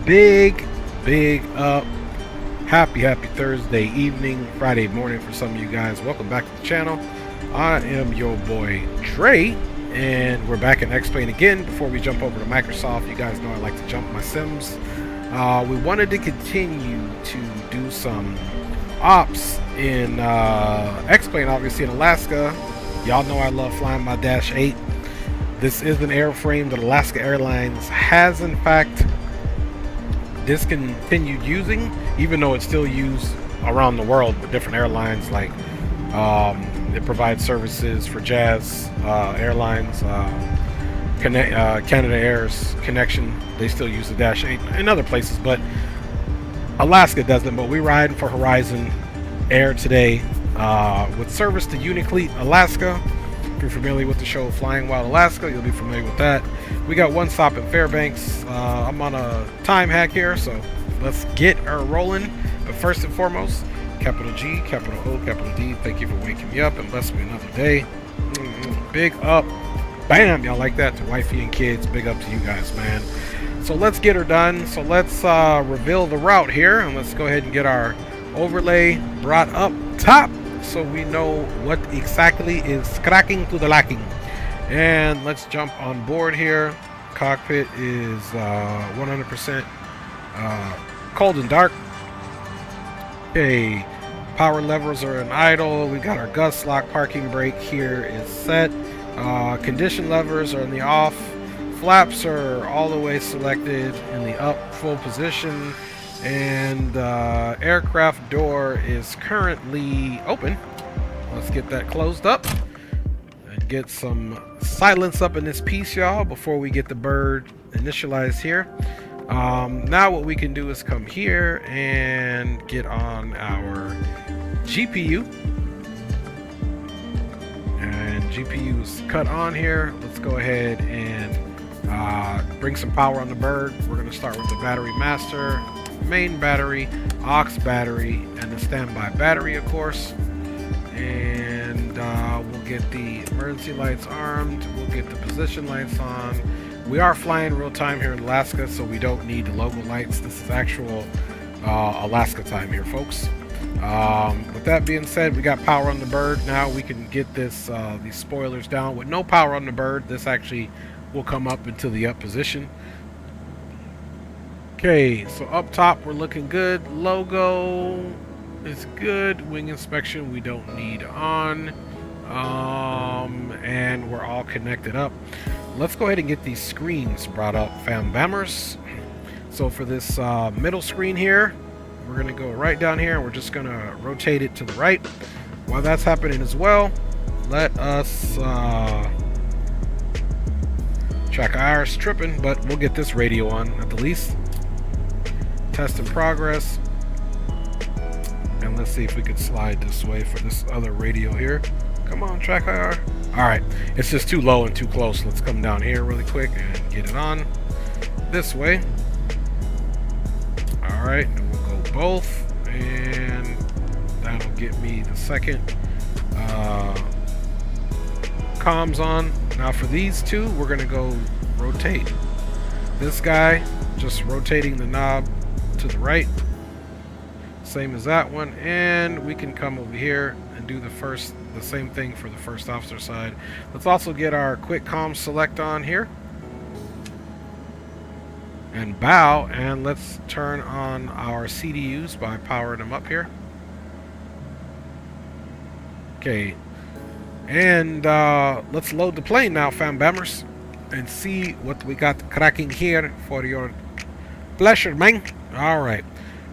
Big up. Happy Thursday evening, Friday morning for some of you guys. Welcome back to the channel. I am your boy Trey, and we're back in X-Plane again. Before we jump over to Microsoft, you guys know I like to jump my sims. We wanted to continue to do some ops in X-Plane, obviously in Alaska. Y'all know I love flying my Dash 8. This is an airframe that Alaska Airlines has in fact discontinued using, even though it's still used around the world with different airlines. Like it provides services for Jazz Airlines, Canada Air's connection. They still use the Dash 8 in other places, but Alaska doesn't. But we ride for Horizon Air today with service to Unic Cle, Alaska. If you're familiar with the show Flying Wild Alaska, you'll be familiar with that. We got one stop in Fairbanks. I'm on a time hack here, so let's get her rolling. But first and foremost, capital G, capital O, capital D, thank you for waking me up and blessing me another day. Big up. Bam! Y'all like that? To wifey and kids, big up to you guys, man. So let's get her done. So let's reveal the route here, and let's go ahead and get our overlay brought up top, so we know what exactly is cracking to the lacking. And let's jump on board here. Cockpit is 100% cold and dark. Okay, power levers are in idle. We got our gust lock, parking brake here is set. Condition levers are in the off. Flaps are all the way selected in the up full position. And aircraft door is currently open. Let's get that closed up and get some silence up in this piece, y'all, before we get the bird initialized here. Now what we can do is come here and get on our GPU. And GPU is cut on here. Let's go ahead and bring some power on the bird. We're going to start with the battery master, main battery, aux battery, and the standby battery, of course. And we'll get the emergency lights armed. We'll get the position lights on. We are flying real time here in Alaska, so we don't need the logo lights. This is actual Alaska time here, folks. With that being said, we got power on the bird. Now we can get this these spoilers down. With no power on the bird, this actually will come up into the up position. Okay, so up top we're looking good. Logo is good. Wing inspection we don't need on. And we're all connected up. Let's go ahead and get these screens brought up, fam bammers. So for this middle screen here, we're gonna go right down here and we're just gonna rotate it to the right. While that's happening as well, let us track IR's tripping, but we'll get this radio on at the least. Test in progress. And let's see if we can slide this way for this other radio here. Come on, track IR. Alright, it's just too low and too close. Let's come down here really quick and get it on this way. Alright, and we'll go both, and that'll get me the second comms on. Now for these two, we're gonna go rotate this guy, just rotating the knob to the right, same as that one, and we can come over here and do the same thing for the first officer side. Let's also get our quick comm select on here and bow, and let's turn on our CDUs by powering them up here. Okay, and let's load the plane now, fam bammers, and see what we got cracking here for your pleasure, man. All right,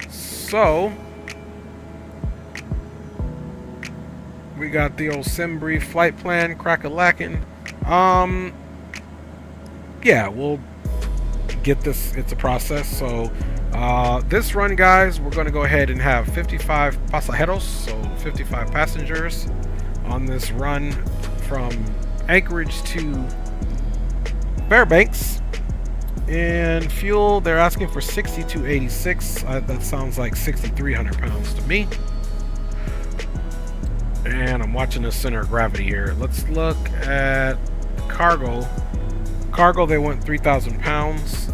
so we got the old sim brief flight plan crack-a-lackin'. Yeah, we'll get this. It's a process. So this run, guys, we're going to go ahead and have 55 pasajeros, so 55 passengers on this run from Anchorage to Fairbanks. And fuel, they're asking for 6286. That sounds like 6,300 pounds to me. And I'm watching the center of gravity here. Let's look at cargo. Cargo, they want 3,000 pounds.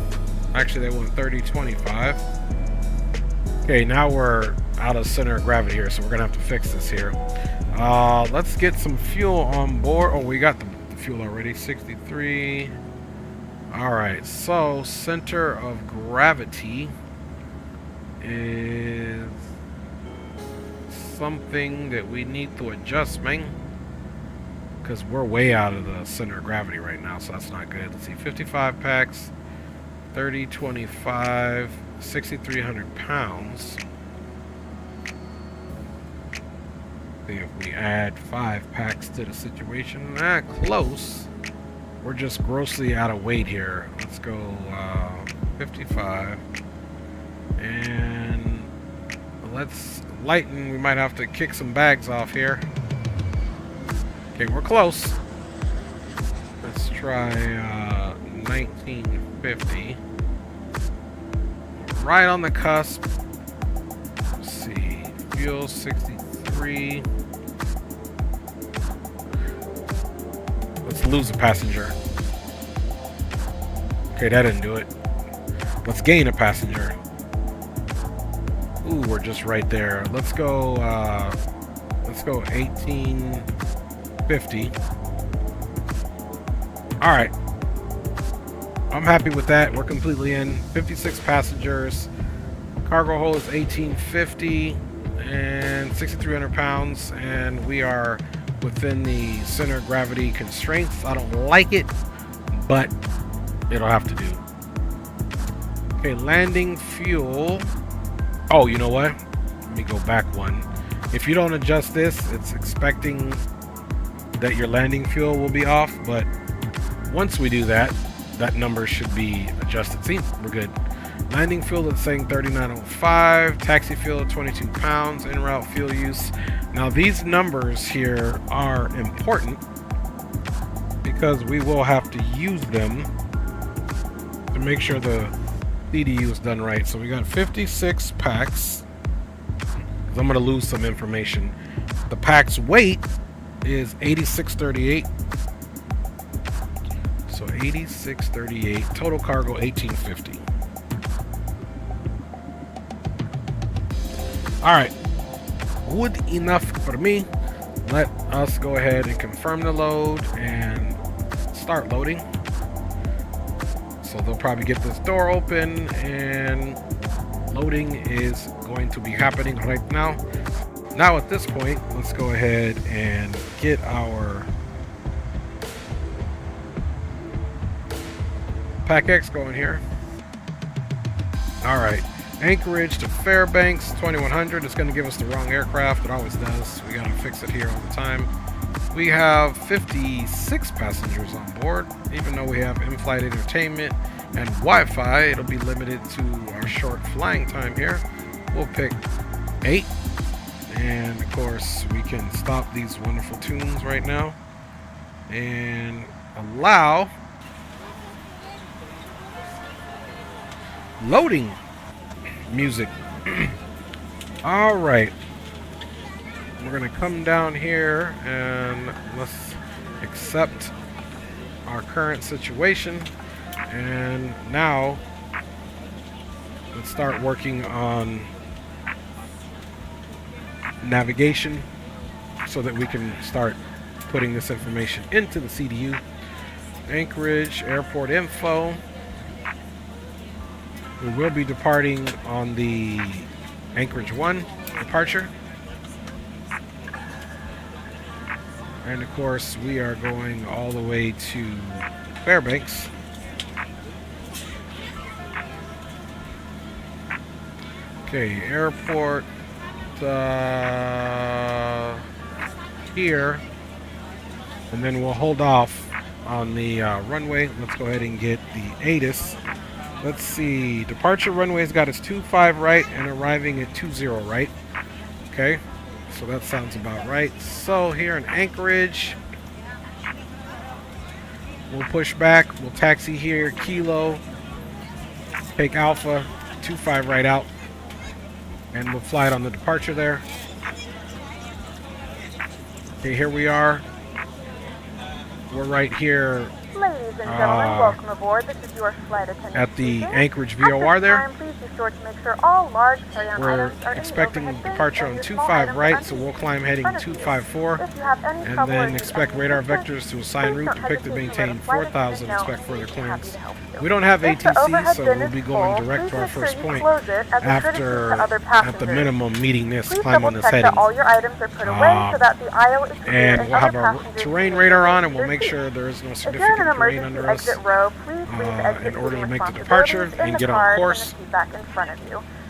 Actually, they want 3025. Okay, now we're out of center of gravity here, so we're gonna have to fix this here. Let's get some fuel on board. Oh, we got the fuel already. 63. All right, so center of gravity is something that we need to adjust, man, because we're way out of the center of gravity right now, so that's not good. Let's see, 55 packs, 3025, 6,300 pounds. See if we add 5 packs to the situation. Not close. We're just grossly out of weight here. Let's go 55. And let's lighten. We might have to kick some bags off here. Okay, we're close. Let's try 1950. Right on the cusp. Let's see. Fuel 63. Let's lose a passenger. Okay, that didn't do it. Let's gain a passenger. Ooh, we're just right there. Let's go 1850. All right. I'm happy with that. We're completely in. 56 passengers. Cargo hold is 1850 and 6,300 pounds, and we are within the center of gravity constraints. I don't like it, but it'll have to do. Okay, landing fuel. Oh, you know what? Let me go back one. If you don't adjust this, it's expecting that your landing fuel will be off, but once we do that, that number should be adjusted. See, we're good. Landing fuel is saying 3905, taxi fuel 22 pounds, en route fuel use. Now these numbers here are important because we will have to use them to make sure the CDU is done right. So we got 56 packs. I'm gonna lose some information. The pack's weight is 8638. So 8638, total cargo 1850. All right, good enough for me. Let us go ahead and confirm the load and start loading. So they'll probably get this door open, and loading is going to be happening right now. Now at this point, let's go ahead and get our Pack X going here. All right, Anchorage to Fairbanks 2100. It's going to give us the wrong aircraft. It always does. We got to fix it here all the time. We have 56 passengers on board. Even though we have in-flight entertainment and Wi-Fi, it'll be limited to our short flying time here. We'll pick 8. And of course, we can stop these wonderful tunes right now and allow loading music. All right, we're gonna come down here and let's accept our current situation, and now let's start working on navigation so that we can start putting this information into the CDU. Anchorage airport info. We will be departing on the Anchorage 1 departure. And of course, we are going all the way to Fairbanks. Okay, airport here. And then we'll hold off on the runway. Let's go ahead and get the ATIS. Let's see, departure runway's got its 25 right and arriving at 20 right. Okay, so that sounds about right. So here in Anchorage, we'll push back, we'll taxi here, Kilo, take Alpha, 25 right out, and we'll fly it on the departure there. Okay, here we are. We're right here Ladies and gentlemen, welcome aboard. This is your flight attendant at the speaking. Anchorage VOR there. Please be sure to make sure all large carry-on We're items are expecting in the departure on 25 right, so we'll climb heading 254, and then expect radar vectors to assign route, depict and maintain 4,000, expect further clearance. We don't have ATC, so we'll be going direct to our first point after, at the minimum, meeting this climb on this heading. All your items are put away so that the aisle is clear and we'll have our terrain radar on, and we'll make sure there is no significant terrain under us in order to make the departure and get on course.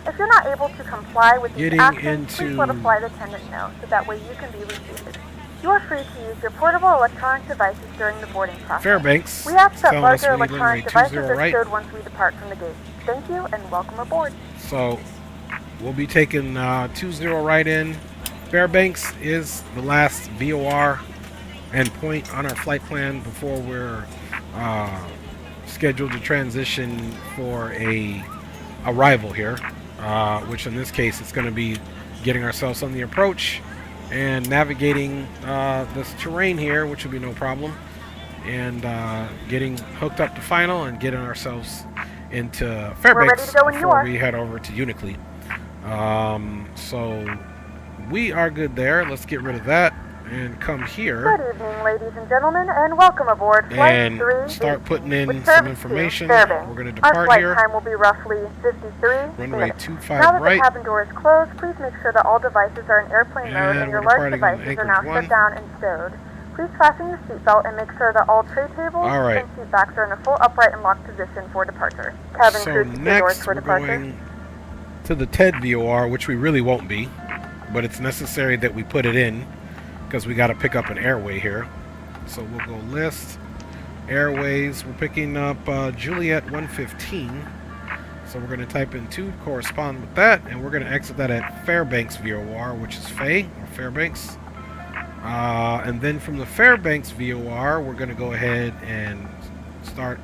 If you're not able to comply with these actions, into please let a flight attendant know so that way you can be reseated. You are free to use your portable electronic devices during the boarding process. Fairbanks. We ask that larger we need electronic runway devices 20 are right. stowed once we depart from the gate. Thank you and welcome aboard. So we'll be taking 20 right in. Fairbanks is the last VOR endpoint on our flight plan before we're scheduled to transition for a arrival here, which in this case it's going to be getting ourselves on the approach and navigating this terrain here, which will be no problem, and getting hooked up to final and getting ourselves into Fairbanks before we head over to Unic Cle. So we are good there. Let's get rid of that and come here. Good evening, ladies and gentlemen, and welcome aboard and start putting in some information. We're going to depart here. Our flight time will be roughly 53 runway minutes. 25 now that right. the cabin door is closed, please make sure that all devices are in airplane mode and your large devices are now shut down and stowed. Please fasten your seatbelt and make sure that all tray tables and seat backs are in a full upright and locked position for departure. Cabin crew to the doors for departure. Going to the TED VOR, which we really won't be, but it's necessary that we put it in because we got to pick up an airway here. So we'll go list airways. We're picking up Juliet 115. So we're going to type in 2 correspond with that, and we're going to exit that at Fairbanks VOR, which is Fairbanks. And then from the Fairbanks VOR, we're going to go ahead and start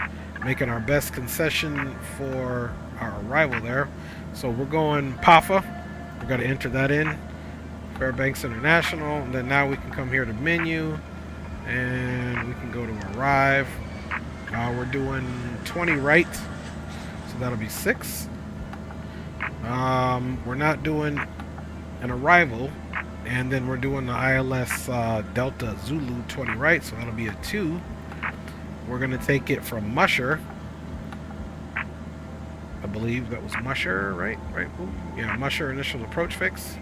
making our best concession for our arrival there. So we're going PAFA. We're going to enter that in. Fairbanks International, and then now we can come here to menu and we can go to arrive. We're doing 20 right, so that'll be 6. We're not doing an arrival, and then we're doing the ILS Delta Zulu 20 right, so that'll be a 2. We're going to take it from Musher. I believe that was Musher, right? Yeah, Musher initial approach fix.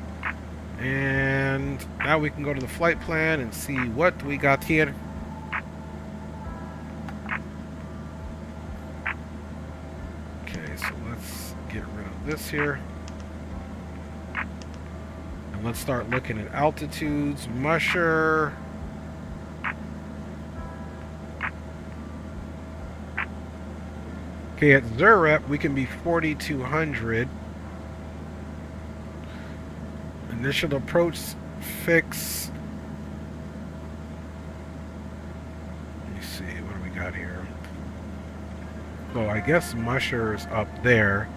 And now we can go to the flight plan and see what we got here. Okay, so let's get rid of this here. And let's start looking at altitudes. Musher. Okay, at Zurep we can be 4,200. Initial approach fix. Let me see, what do we got here? So I guess Musher's up there.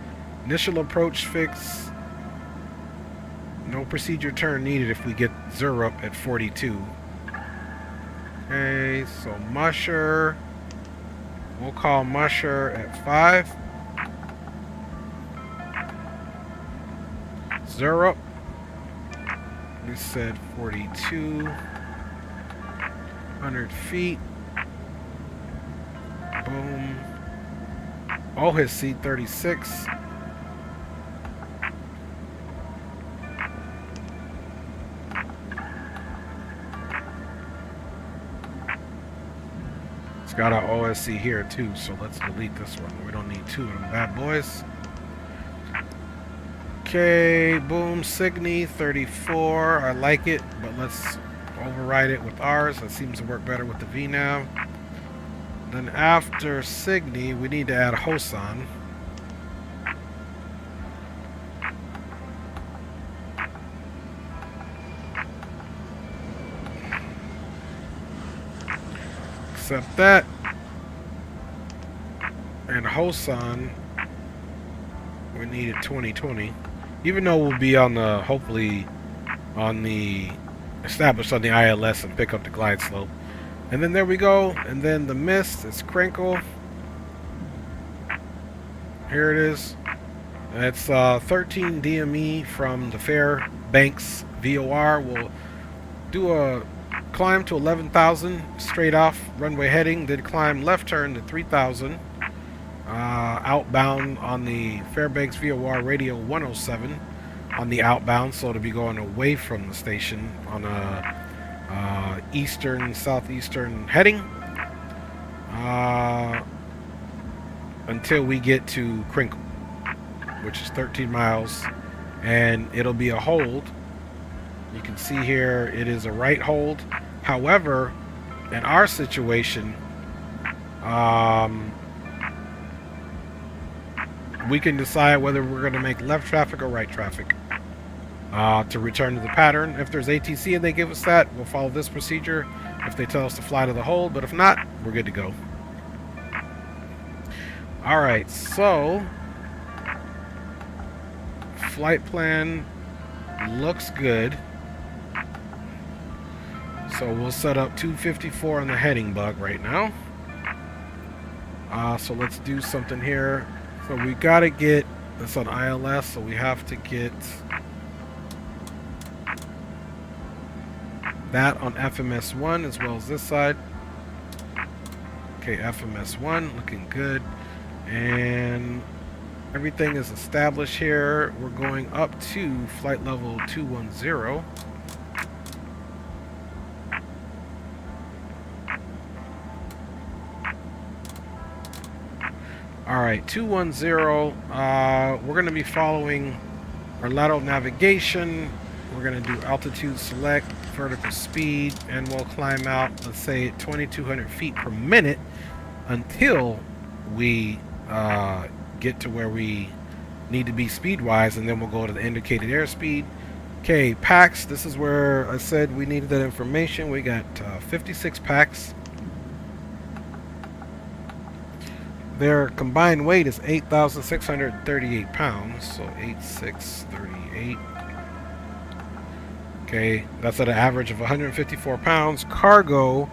Initial approach fix. No procedure turn needed if we get Zurep at 42. Okay, so Musher. We'll call Musher at 5. Zurep. We said 4,200 feet. Boom. Oh, his seat 36. It's got our OSC here too, so let's delete this one. We don't need 2 of them bad boys. Okay, boom, Signy 34. I like it, but let's override it with ours. That seems to work better with the VNav. Then after Signy, we need to add Hosan. Accept that. And Hosan, we needed 2020. Even though we'll be on the, hopefully, on the, established on the ILS and pick up the glide slope. And then there we go. And then the mist is crinkle. Here it is. It's 13 DME from the Fairbanks VOR. We'll do a climb to 11,000 straight off runway heading. Then climb left turn to 3,000. Outbound on the Fairbanks VOR radio 107 on the outbound. So it'll be going away from the station on a eastern, southeastern heading until we get to Crinkle, which is 13 miles, and it'll be a hold. You can see here it is a right hold. However, in our situation, we can decide whether we're going to make left traffic or right traffic to return to the pattern. If there's ATC and they give us that, we'll follow this procedure. If they tell us to fly to the hold, but if not, we're good to go. Alright, so flight plan looks good. So we'll set up 254 on the heading bug right now. So let's do something here. So we gotta get this on ILS, so we have to get that on FMS1 as well as this side. Okay, FMS1 looking good. And everything is established here. We're going up to flight level 210. Alright, 210. We're going to be following our lateral navigation. We're going to do altitude select, vertical speed, and we'll climb out, let's say, at 2,200 feet per minute until we get to where we need to be speed-wise, and then we'll go to the indicated airspeed. Okay, packs. This is where I said we needed that information. We got 56 packs. Their combined weight is 8,638 pounds, so 8,638. Okay, that's at an average of 154 pounds. Cargo,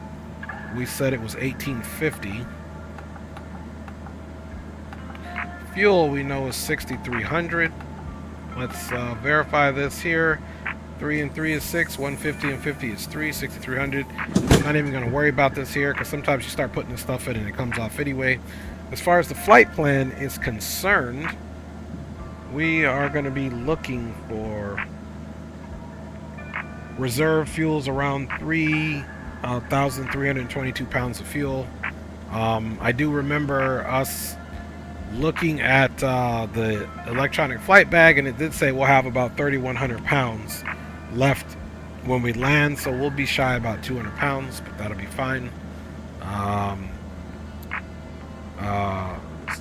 we said it was 1,850. Fuel, we know, is 6,300. Let's verify this here. 3 and 3 is 6, 150 and 50 is 3, 6,300. I'm not even going to worry about this here because sometimes you start putting this stuff in and it comes off anyway. As far as the flight plan is concerned, we are going to be looking for reserve fuels around 3,322 pounds of fuel. I do remember us looking at the electronic flight bag, and it did say we'll have about 3,100 pounds left when we land, so we'll be shy about 200 pounds, but that'll be fine.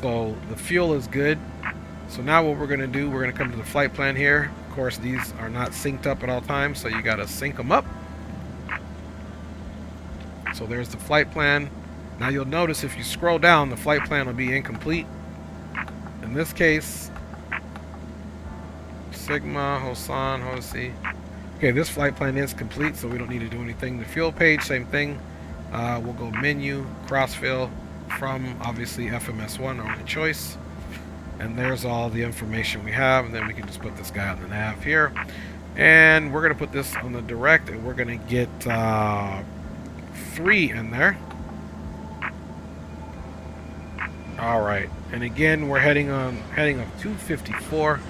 So the fuel is good. So now what we're going to do, we're going to come to the flight plan here. Of course, these are not synced up at all times, so you got to sync them up. So there's the flight plan. Now you'll notice if you scroll down, the flight plan will be incomplete. In this case, Sigma, Hosan, Hosi. Okay, this flight plan is complete, so we don't need to do anything. The fuel page, same thing. We'll go menu, crossfill from obviously FMS1, our only choice. And there's all the information we have, and then we can just put this guy on the nav here. And we're going to put this on the direct, and we're going to get 3 in there. All right, and again we're heading up 254.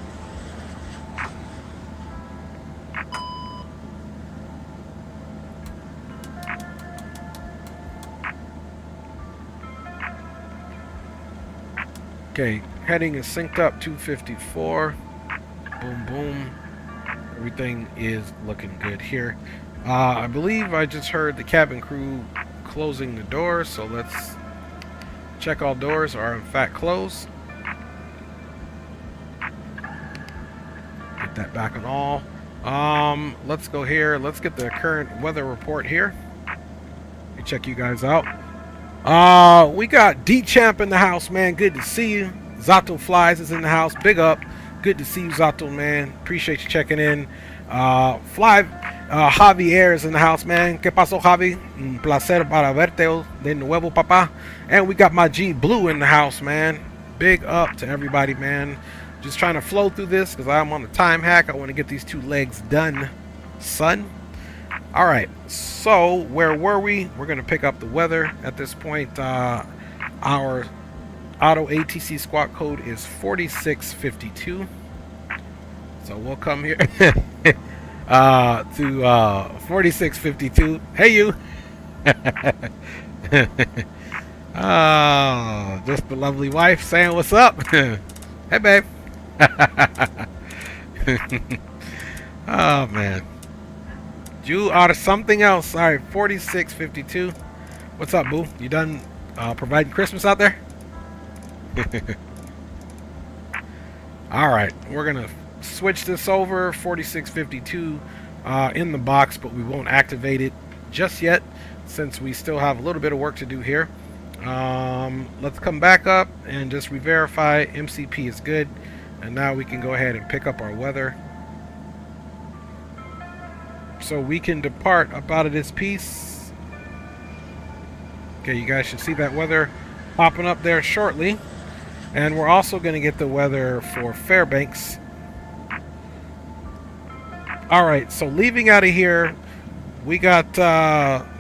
Okay, heading is synced up 254. Boom, boom. Everything is looking good here. I believe I just heard the cabin crew closing the doors, so let's check all doors are in fact closed. Get that back on all. Let's go here. Let's get the current weather report here. Let me check you guys out. We got D-Champ in the house, man. Good to see you. Zato Flies is in the house. Big up. Good to see you, Zato, man. Appreciate you checking in. Fly, Javier is in the house, man. ¿Qué pasó, Javi? Un placer para verte de nuevo, papá. And we got my G Blue in the house, man. Big up to everybody, man. Just trying to flow through this because I'm on a time hack. I want to get these 2 legs done, son. All right, so where were we? We're going to pick up the weather at this point. Our auto ATC squawk code is 4652. So we'll come here to 4652. Hey, you. Oh, just the lovely wife saying what's up. Hey, babe. Oh, man. You are something else. All right, 4652. What's up, boo? You done providing Christmas out there? All right, we're going to switch this over. 4652 in the box, but we won't activate it just yet since we still have a little bit of work to do here. Let's come back up and just re-verify MCP is good, and now we can go ahead and pick up our weather so we can depart up out of this piece. Okay, you guys should see that weather popping up there shortly, and we're also going to get the weather for Fairbanks. All right, so leaving out of here, we got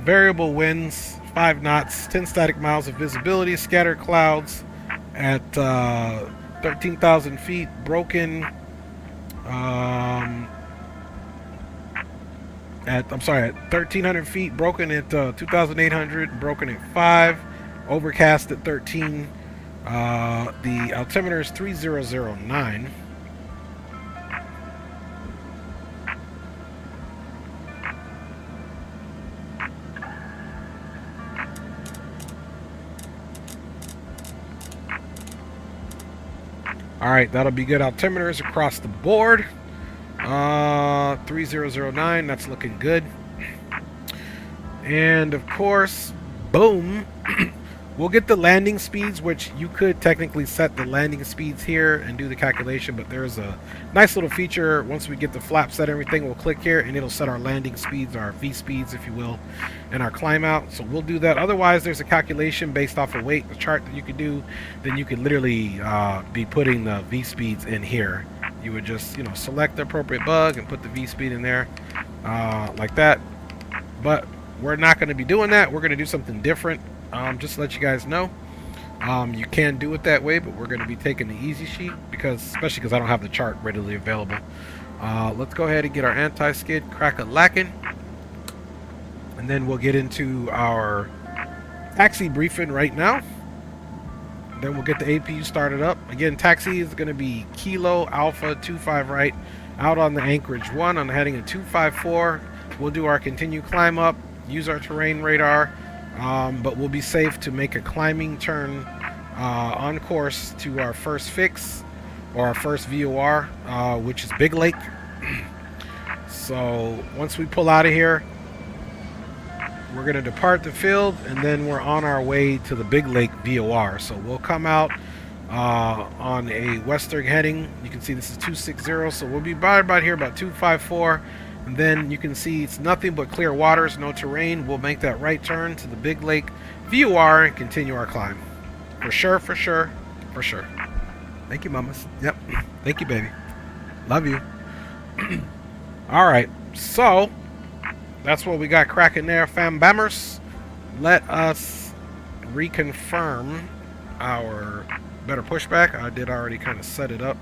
variable winds, 5 knots, 10 static miles of visibility, scattered clouds at 13,000 feet, broken at 1,300 feet, broken at 2,800, broken at 5, overcast at 13. The altimeter is 3009. All right, that'll be good altimeters across the board. 3009, that's looking good. And of course, boom, we'll get the landing speeds, which you could technically set the landing speeds here and do the calculation, but there's a nice little feature. Once we get the flap set, everything, we'll click here and it'll set our landing speeds, our V speeds, if you will, and our climb out. So we'll do that. Otherwise, there's a calculation based off of weight, the chart that you could do. Then you could literally be putting the V speeds in here. You would just, you know, select the appropriate bug and put the V speed in there like that. But we're not going to be doing that. We're going to do something different. Just to let you guys know, you can do it that way, but we're going to be taking the easy sheet especially because I don't have the chart readily available. Let's go ahead and get our anti-skid crack-a-lacking, and then we'll get into our taxi briefing right now. Then we'll get the APU started up. Again, taxi is going to be Kilo Alpha 25 right, out on the Anchorage 1 on the heading of 254. We'll do our continue climb up, use our terrain radar, but we'll be safe to make a climbing turn on course to our first fix, or our first VOR, which is Big Lake. So once we pull out of here, we're going to depart the field, and then we're on our way to the Big Lake VOR. So we'll come out on a western heading. You can see this is 260, so we'll be about here, about 254. And then you can see it's nothing but clear waters, no terrain. We'll make that right turn to the Big Lake VOR and continue our climb. For sure, for sure, for sure. Thank you, mamas. Yep. Thank you, baby. Love you. All right. So that's what we got cracking there, fam bammers. Let us reconfirm our better pushback. I did already kind of set it up.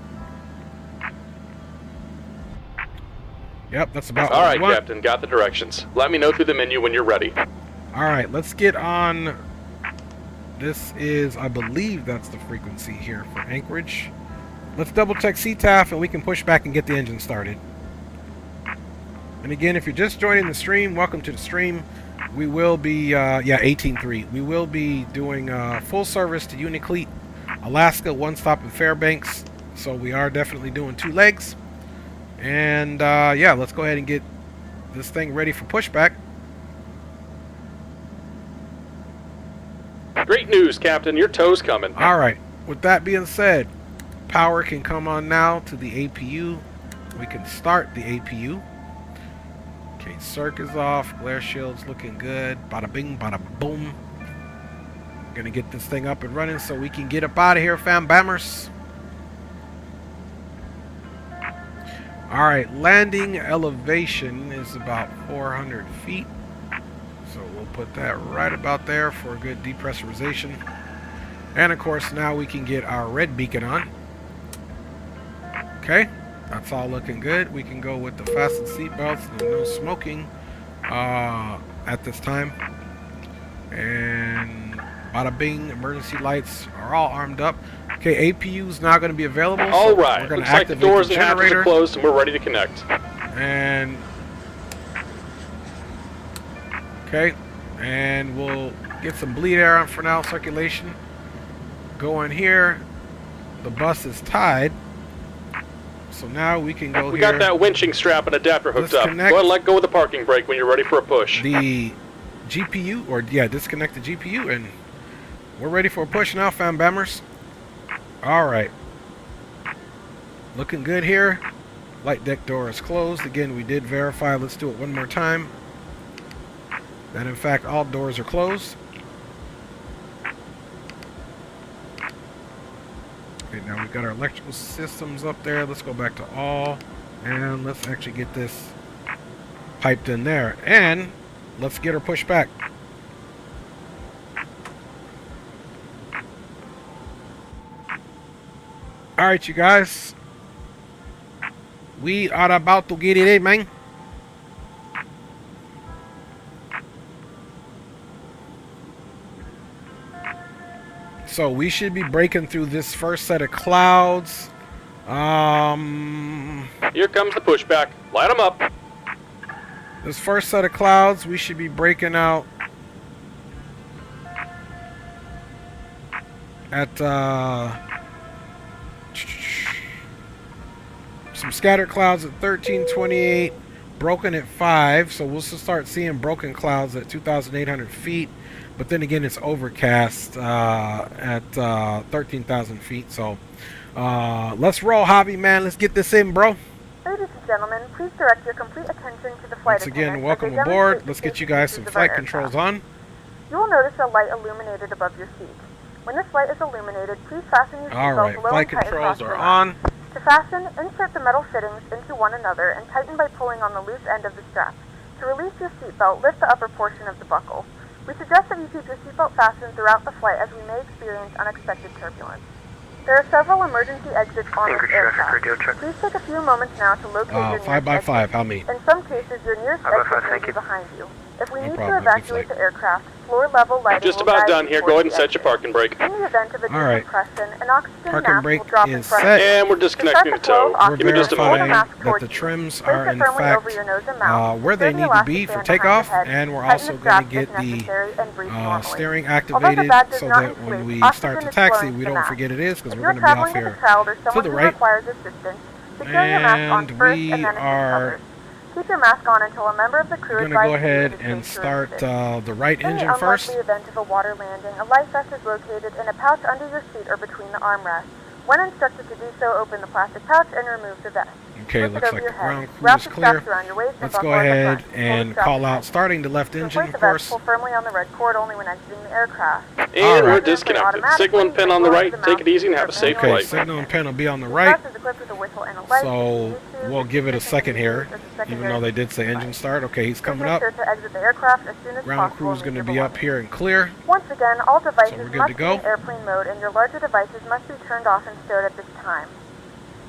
Yep, that's about all right, Captain. Got the directions. Let me know through the menu when you're ready. All right, let's get on. This is, I believe that's the frequency here for Anchorage. Let's double check CTAF and we can push back and get the engine started. And again, if you're just joining the stream, welcome to the stream. We will be, 18.3. We will be doing full service to Unic Cle, Alaska, one stop in Fairbanks. So we are definitely doing 2 legs. And yeah, let's go ahead and get this thing ready for pushback. Great news, Captain. Your tow's coming. All right. With that being said, power can come on now to the APU. We can start the APU. Okay, circ is off. Glare shield's looking good. Bada bing, bada boom. Gonna get this thing up and running so we can get up out of here, fam bammers. Alright, landing elevation is about 400 feet. So we'll put that right about there for a good depressurization. And of course, now we can get our red beacon on. Okay, that's all looking good. We can go with the fasten seatbelts and no smoking at this time. And bada bing, emergency lights are all armed up. Okay, APU is now going to be available. All so right, we're going to looks like the activate doors the and hatches generator. are closed and we're ready to connect. And okay, and we'll get some bleed air on for now, circulation. Go in here. The bus is tied. So now we can go here. We got that winching strap and adapter hooked up. Go ahead and let go of the parking brake when you're ready for a push. The GPU, or yeah, disconnect the GPU, and we're ready for a push now, fam bammers. Alright. Looking good here. Flight deck door is closed. Again, we did verify. Let's do it one more time. That in fact all doors are closed. Okay, now we've got our electrical systems up there. Let's go back to all. And let's actually get this piped in there. And let's get her pushed back. Alright, you guys. We are about to get it in, man. So we should be breaking through this first set of clouds. Here comes the pushback. Light them up. This first set of clouds, we should be breaking out at some scattered clouds at 1328, broken at 5. So we'll start seeing broken clouds at 2,800 feet. But then again, it's overcast at 13,000 feet. So let's roll, Hobby, man. Let's get this in, bro. Ladies and gentlemen, please direct your complete attention to the flight Once again, welcome aboard. Let's get you guys some flight controls on. You will notice a light illuminated above your seat. When this light is illuminated, please fasten your seatbelt Alright, below flight and tight across controls are your on. lap. To fasten, insert the metal fittings into one another and tighten by pulling on the loose end of the strap. To release your seatbelt, lift the upper portion of the buckle. We suggest that you keep your seatbelt fastened throughout the flight as we may experience unexpected turbulence. There are several emergency exits on this aircraft. Please take a few moments now to locate your nearest 5x5, how many? In some cases, your nearest exit may be behind you. If we need to evacuate the aircraft, floor level lighting Just about done here. Go ahead and set your parking brake. In the event of a decompression, an oxygen parking mask brake will drop in is front set. of you. And we're disconnecting the tow. We're Give me just a verifying moment. that the trims are in fact where they need to be for takeoff, and we're also going to get the steering activated so that when we start to taxi, we don't forget it is, because we're going to be off here to the right. And we are keep your mask on until a member of the crew going to go ahead and start the right engine first. In the event of a water landing, a life vest is located in a pouch under your seat or between the armrests. When instructed to do so, open the plastic pouch and remove the vest. Okay, looks like the ground crew is clear. Let's go ahead and call out starting the left engine, of course. Pull firmly on the red cord only when exiting the aircraft. And we're disconnected. Signal and pin on the right. Take it easy and have a safe Okay, flight. signal and pin will be on the right. So we'll give it a second here, even though they did say engine start. Okay, he's coming up. Ground crew is going to be up here and clear. Once again, all devices So we're good must to be go. in airplane mode and your larger devices must be turned off and stowed at this time.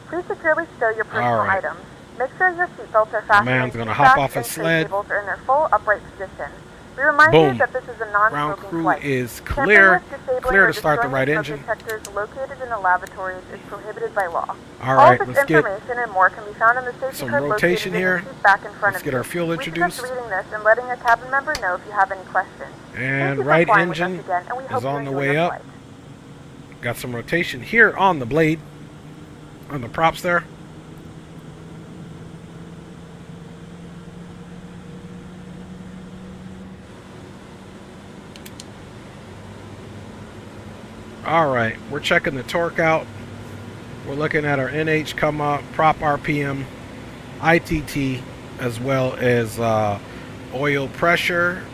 Please securely stow your personal Alright. items. Make sure your seatbelts are fastened man's and gonna hop seat off his straps and tray sled. tables are in their full upright position. We remind Boom. you that this is a Ground non-smoking crew flight. is Tampering clear. with, disabling, Clear or to start the destroying right smoke engine. detectors located in the lavatories is prohibited by law. Alright, All this let's get information and more can be found in the safety some card rotation located here. in the seat back in front Let's of get you. our fuel introduced. We suggest reading this and letting a cabin member know if you have any questions. And Thank you for right flying with us engine again, and we hope is you on the enjoy way your up. flight. Got some rotation here on the blade, on the props there. Alright, we're checking the torque out. We're looking at our NH come up, prop RPM, ITT, as well as oil pressure.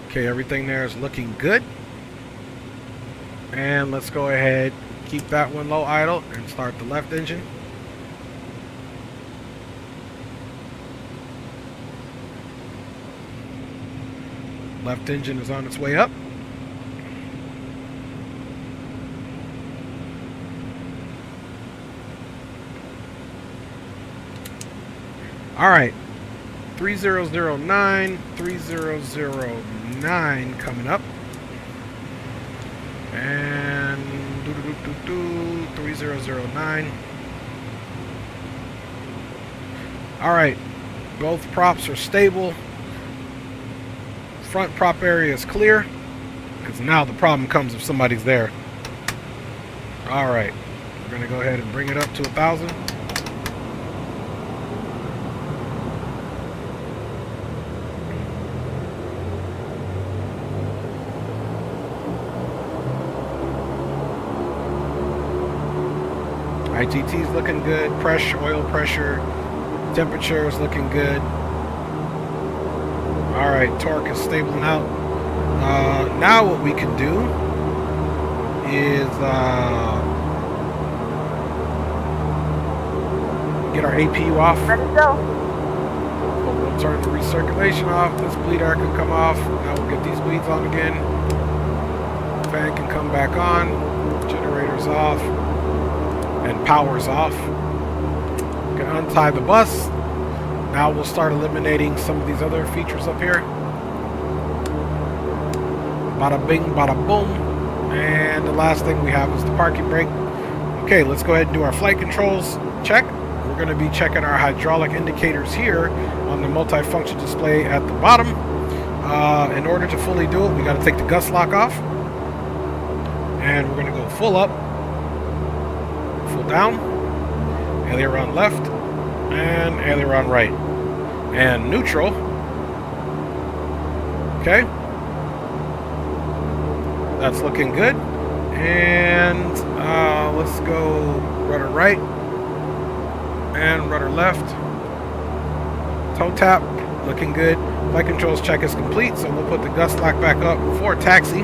Okay, everything there is looking good. And let's go ahead, keep that one low idle, and start the left engine. Left engine is on its way up. All right, 3009 coming up, and 3009. All right, both props are stable. Front prop area is clear, because now the problem comes if somebody's there. All right, we're gonna go ahead and bring it up to 1,000. IGT's looking good. Pressure, oil pressure, temperature is looking good. All right, torque is stabling out. Now what we can do is get our APU off. Ready to go. We'll turn the recirculation off. This bleed air can come off. Now we'll get these bleeds on again. Fan can come back on. Generator's off. And power's off. We can untie the bus. Now we'll start eliminating some of these other features up here. Bada bing, bada boom. And the last thing we have is the parking brake. Okay, let's go ahead and do our flight controls check. We're going to be checking our hydraulic indicators here on the multifunction display at the bottom. In order to fully do it, we got to take the gust lock off. And we're going to go full up. Full down, aileron left, and aileron right, and neutral. Okay, that's looking good. And let's go rudder right and rudder left. Toe tap, looking good. Flight controls check is complete, so we'll put the gust lock back up for taxi.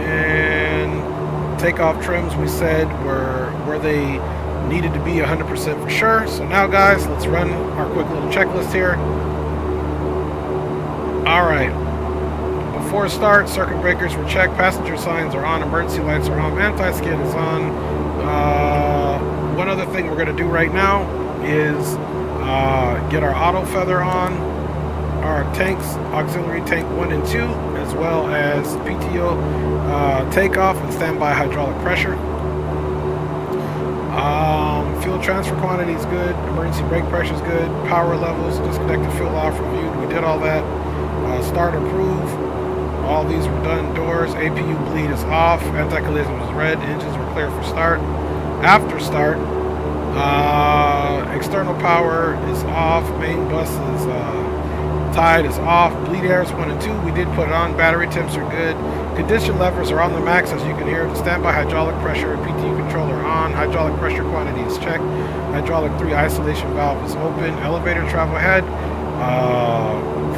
And takeoff trims we said were where they needed to be 100% for sure. So now guys, let's run our quick little checklist here. Alright, before start, circuit breakers were checked, passenger signs are on, emergency lights are on, anti-skid is on. One other thing we're going to do right now is get our auto feather on, our tanks, auxiliary tank 1 and 2, as well as PTO takeoff and standby hydraulic pressure. Fuel transfer quantity is good, emergency brake pressure is good, power levels, disconnected fuel off reviewed, we did all that. Start approve, all these were done. Doors, APU bleed is off, anti-collision was red, engines were clear for start. After start, external power is off, main bus is tide is off, bleed air is 1 and 2, we did put it on, battery temps are good, condition levers are on the max as you can hear, the standby hydraulic pressure, PTU controller on, hydraulic pressure quantity is checked, hydraulic 3 isolation valve is open, elevator travel ahead,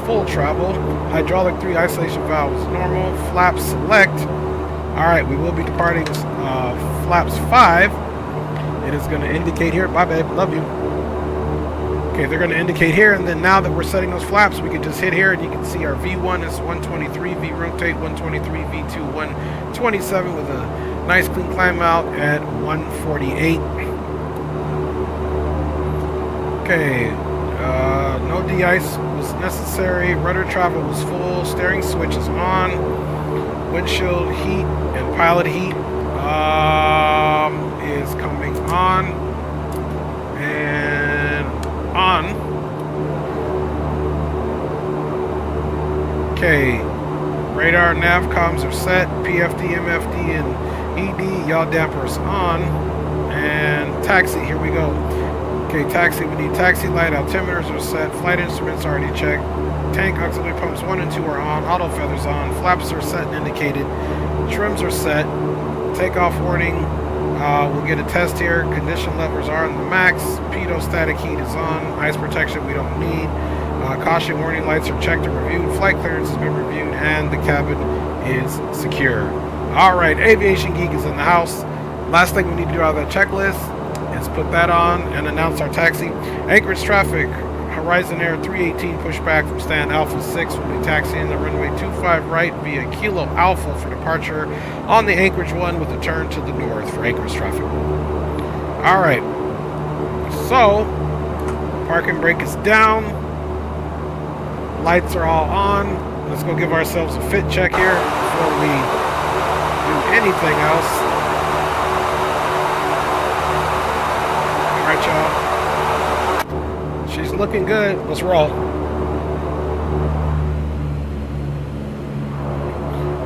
full travel, hydraulic 3 isolation valve is normal, flaps select. Alright, we will be departing flaps 5. It is going to indicate here, bye babe, love you. Okay, they're going to indicate here, and then now that we're setting those flaps, we can just hit here, and you can see our V1 is 123, V rotate 123, V2 127 with a nice clean climb out at 148. Okay, no de-ice was necessary, rudder travel was full, steering switch is on, windshield heat and pilot heat is coming on, and on. Okay, radar nav comms are set, PFD, MFD, and ED, yaw dampers on, and taxi, here we go. Okay, taxi, we need taxi light, altimeters are set, flight instruments already checked, tank auxiliary pumps 1 and 2 are on, auto feathers on, flaps are set and indicated, trims are set, takeoff warning, We'll get a test here. Condition levers are on the max. Pitot static heat is on. Ice protection we don't need. Caution warning lights are checked and reviewed. Flight clearance has been reviewed, and the cabin is secure. All right, Aviation Geek is in the house. Last thing we need to do out of that checklist is put that on and announce our taxi. Anchorage traffic. Horizon Air 318 pushback from stand Alpha 6 will be taxiing the runway 25 right via Kilo Alpha for departure on the Anchorage 1 with a turn to the north for Anchorage traffic. Alright, so parking brake is down, lights are all on. Let's go give ourselves a fit check here before we do anything else. Alright, y'all. She's looking good. Let's roll.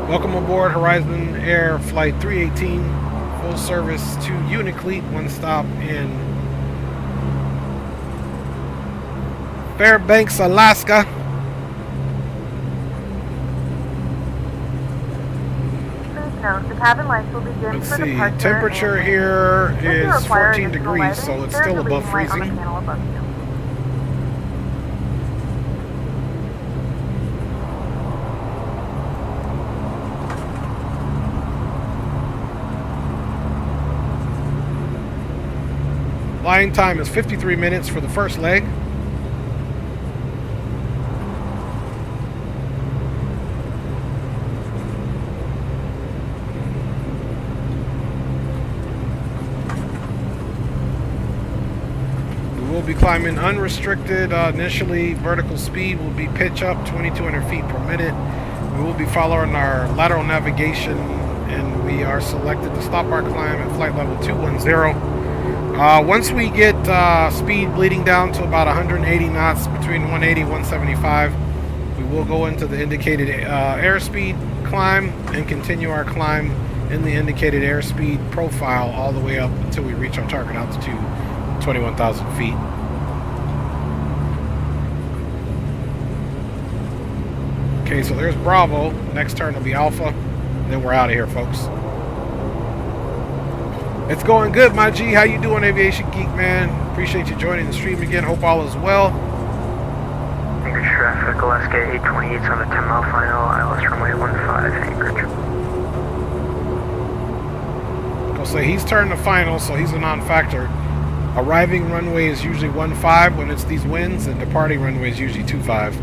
Welcome aboard Horizon Air Flight 318. Full service to Unic Cle. One stop in Fairbanks, Alaska. Please note, the cabin lights will be dimmed Let's for see. departure. Temperature here is 14 degrees, so it's still above freezing. Flying time is 53 minutes for the first leg. We will be climbing unrestricted. Initially, vertical speed will be pitch up 2,200 feet per minute. We will be following our lateral navigation, and we are selected to stop our climb at flight level 210. Once we get speed bleeding down to about 180 knots, between 180 and 175, we will go into the indicated airspeed climb and continue our climb in the indicated airspeed profile all the way up until we reach our target altitude, 21,000 feet. Okay, so there's Bravo. Next turn will be Alpha. Then we're out of here, folks. It's going good, my G. How you doing, Aviation Geek, man? Appreciate you joining the stream again. Hope all is well. Anchorage traffic, Alaska 828 on the 10-mile final, ILS runway 15, Anchorage. I'll say he's turned the final, so he's a non-factor. Arriving runway is usually 15 when it's these winds, and departing runway is usually 25.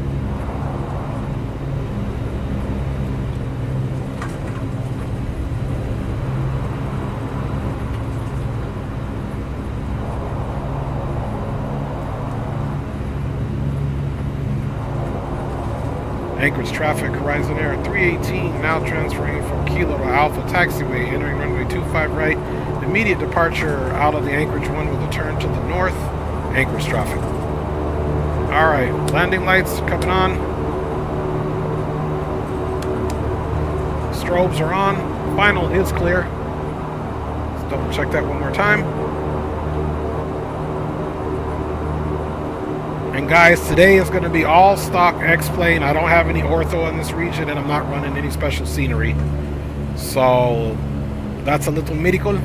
Anchorage traffic, Horizon Air 318, now transferring from Kilo to Alpha taxiway, entering runway 25 right. Immediate departure out of the Anchorage 1 with a turn to the north. Anchorage traffic. Alright, landing lights coming on. Strobes are on. Final is clear. Let's double check that one more time. And guys, today is going to be all stock X-plane. I don't have any ortho in this region, and I'm not running any special scenery. So that's a little miracle.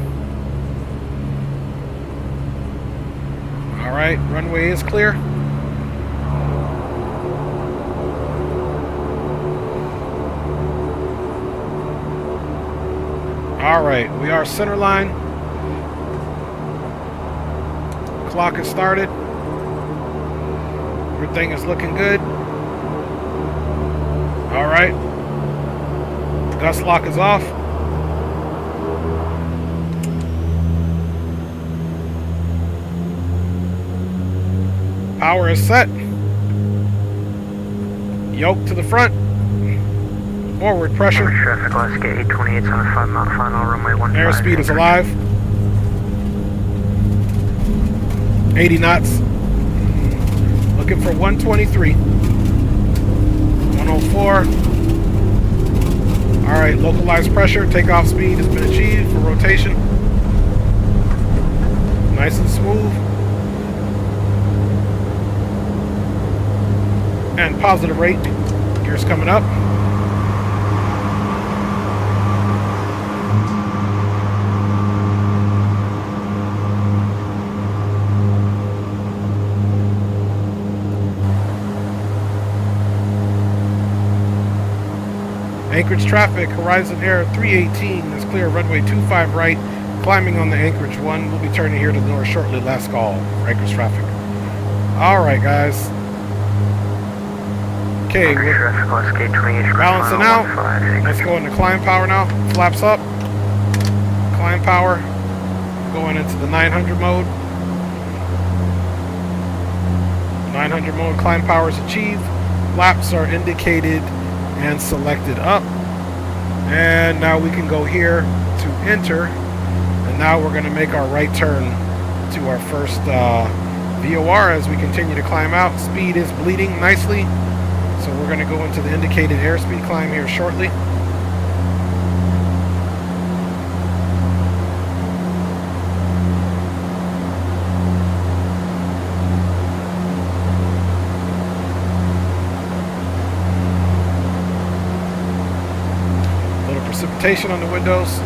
All right, runway is clear. All right, we are center line. Clock has started. Everything is looking good. All right. Gust lock is off. Power is set. Yoke to the front. Forward pressure. Traffic, Alaska 828 on a 5-mile final, runway 15. Airspeed is alive. 80 knots. Looking for 123. 104. All right, localized pressure. Takeoff speed has been achieved for rotation. Nice and smooth. And positive rate. Gears coming up. Anchorage traffic, Horizon Air 318 is clear, runway 25 right, climbing on the Anchorage 1. We'll be turning here to the north shortly. Last call for Anchorage traffic. Alright, guys. Okay, we're balancing out. Let's go into climb power now. Flaps up. Climb power. Going into the 900 mode. 900 mode climb power is achieved. Flaps are indicated and selected up. And now we can go here to enter. And now we're going to make our right turn to our first VOR as we continue to climb out. Speed is bleeding nicely. So we're going to go into the indicated airspeed climb here shortly. A little precipitation on the windows.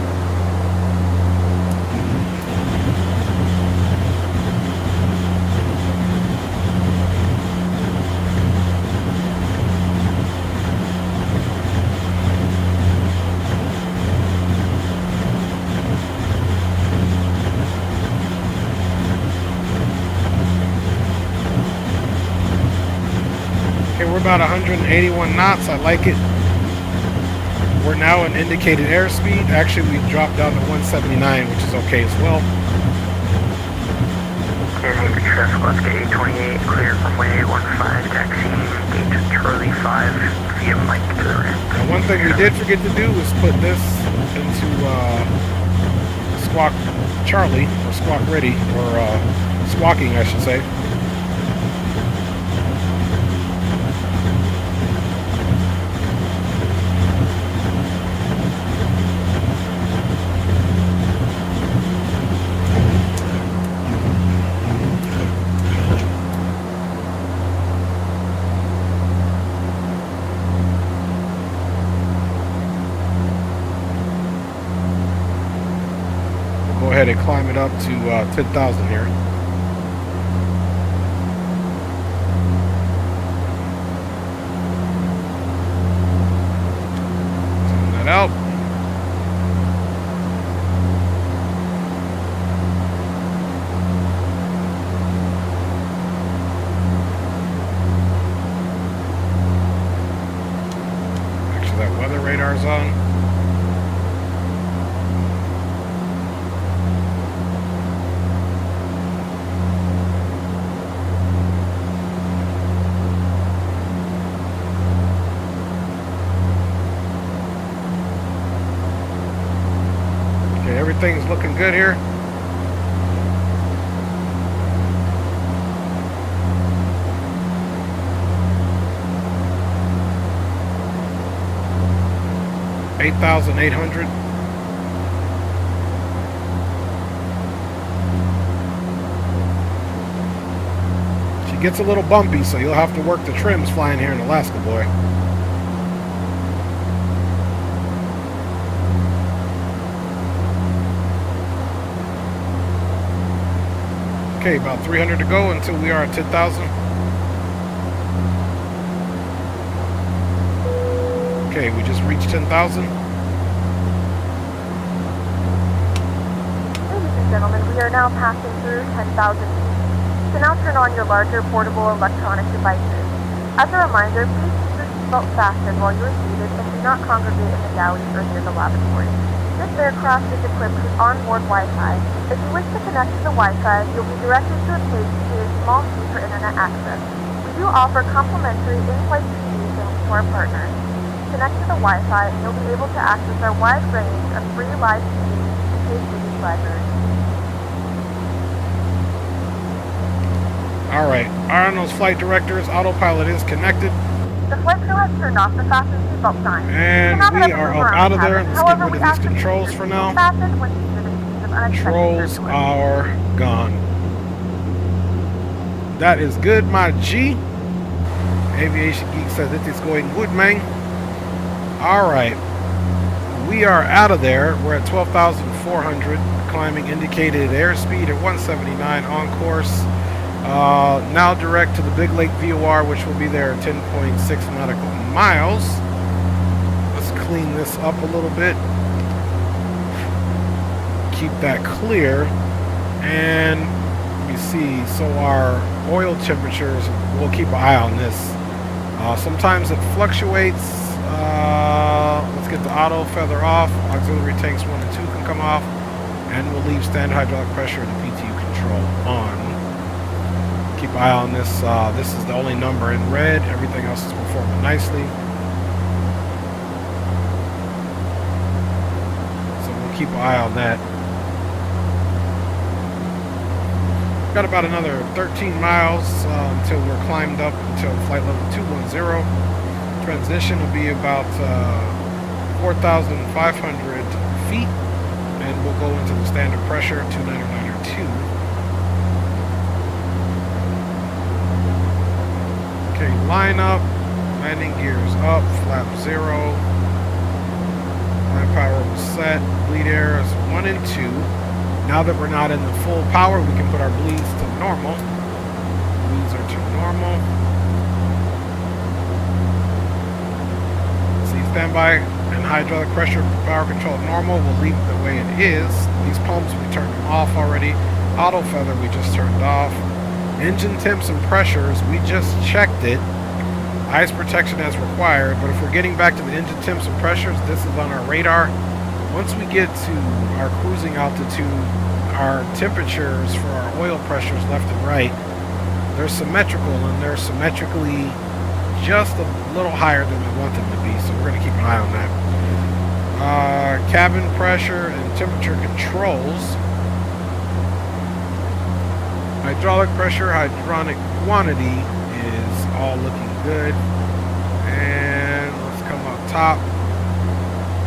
We're about 181 knots. I like it. We're now in indicated airspeed. Actually, we dropped down to 179, which is okay as well. Anchorage traffic, let's get 828, clear runway 15, taxi, gate Charlie 5, via Mike to the ramp. Now, one thing we did forget to do was put this into Squawk Charlie, or Squawk Ready, or Squawking, I should say. Go ahead and climb it up to 10,000 here. Turn that out. Make sure that weather radar's on. Everything's looking good here. $8,800. She gets a little bumpy, so you'll have to work the trims flying here in Alaska, boy. Okay, about 300 to go until we are at 10,000. Okay, we just reached 10,000. Ladies and gentlemen, we are now passing through 10,000 feet. You can now turn on your larger portable electronic devices. As a reminder, please keep your seatbelt fastened while you are seated and do not congregate in the galleys or near the lavatory. This aircraft is equipped with onboard Wi-Fi. If you wish to connect to the Wi-Fi, you'll be directed to a page to a small fee for internet access. We do offer complimentary in-flight TV thanks to our partners. Connect to the Wi-Fi and you'll be able to access our wide range of free live TV and paid TV library. Alright, Arnold's flight directors, autopilot is connected. The flight crew has turned off the fasten seatbelt sign. And we are up out of there. Let's get rid of these controls for now. Controls are gone. That is good, my G. Aviation Geek says it is going good, man. Alright. We are out of there. We're at 12,400. Climbing indicated airspeed at 179 on course. Now direct to the Big Lake VOR, which will be there at 10.6 nautical miles. Let's clean this up a little bit. Keep that clear. And you see, so our oil temperatures, we'll keep an eye on this. Sometimes it fluctuates. Let's get the auto feather off. Auxiliary tanks 1 and 2 can come off. And we'll leave standard hydraulic pressure and the PTU control on. Keep an eye on this. This is the only number in red. Everything else is performing nicely. So we'll keep an eye on that. Got about another 13 miles until we're climbed up until flight level 210. Transition will be about 4,500 feet, and we'll go into the standard pressure 299.2. Okay, line up, landing gears up, flap 0. Line power was set. Bleed air is 1 and 2. Now that we're not in the full power, we can put our bleeds to normal. Bleeds are to normal. See, standby and hydraulic pressure power control normal. We'll leave it the way it is. These pumps, we turned them off already. Auto feather, we just turned off. Engine temps and pressures, we just checked it. Ice protection as required, but if we're getting back to the engine temps and pressures, this is on our radar. Once we get to our cruising altitude, our temperatures for our oil pressures left and right, they're symmetrical, and they're symmetrically just a little higher than we want them to be, so we're going to keep an eye on that. Cabin pressure and temperature controls. Hydraulic pressure, hydronic quantity is all looking good. And let's come up top.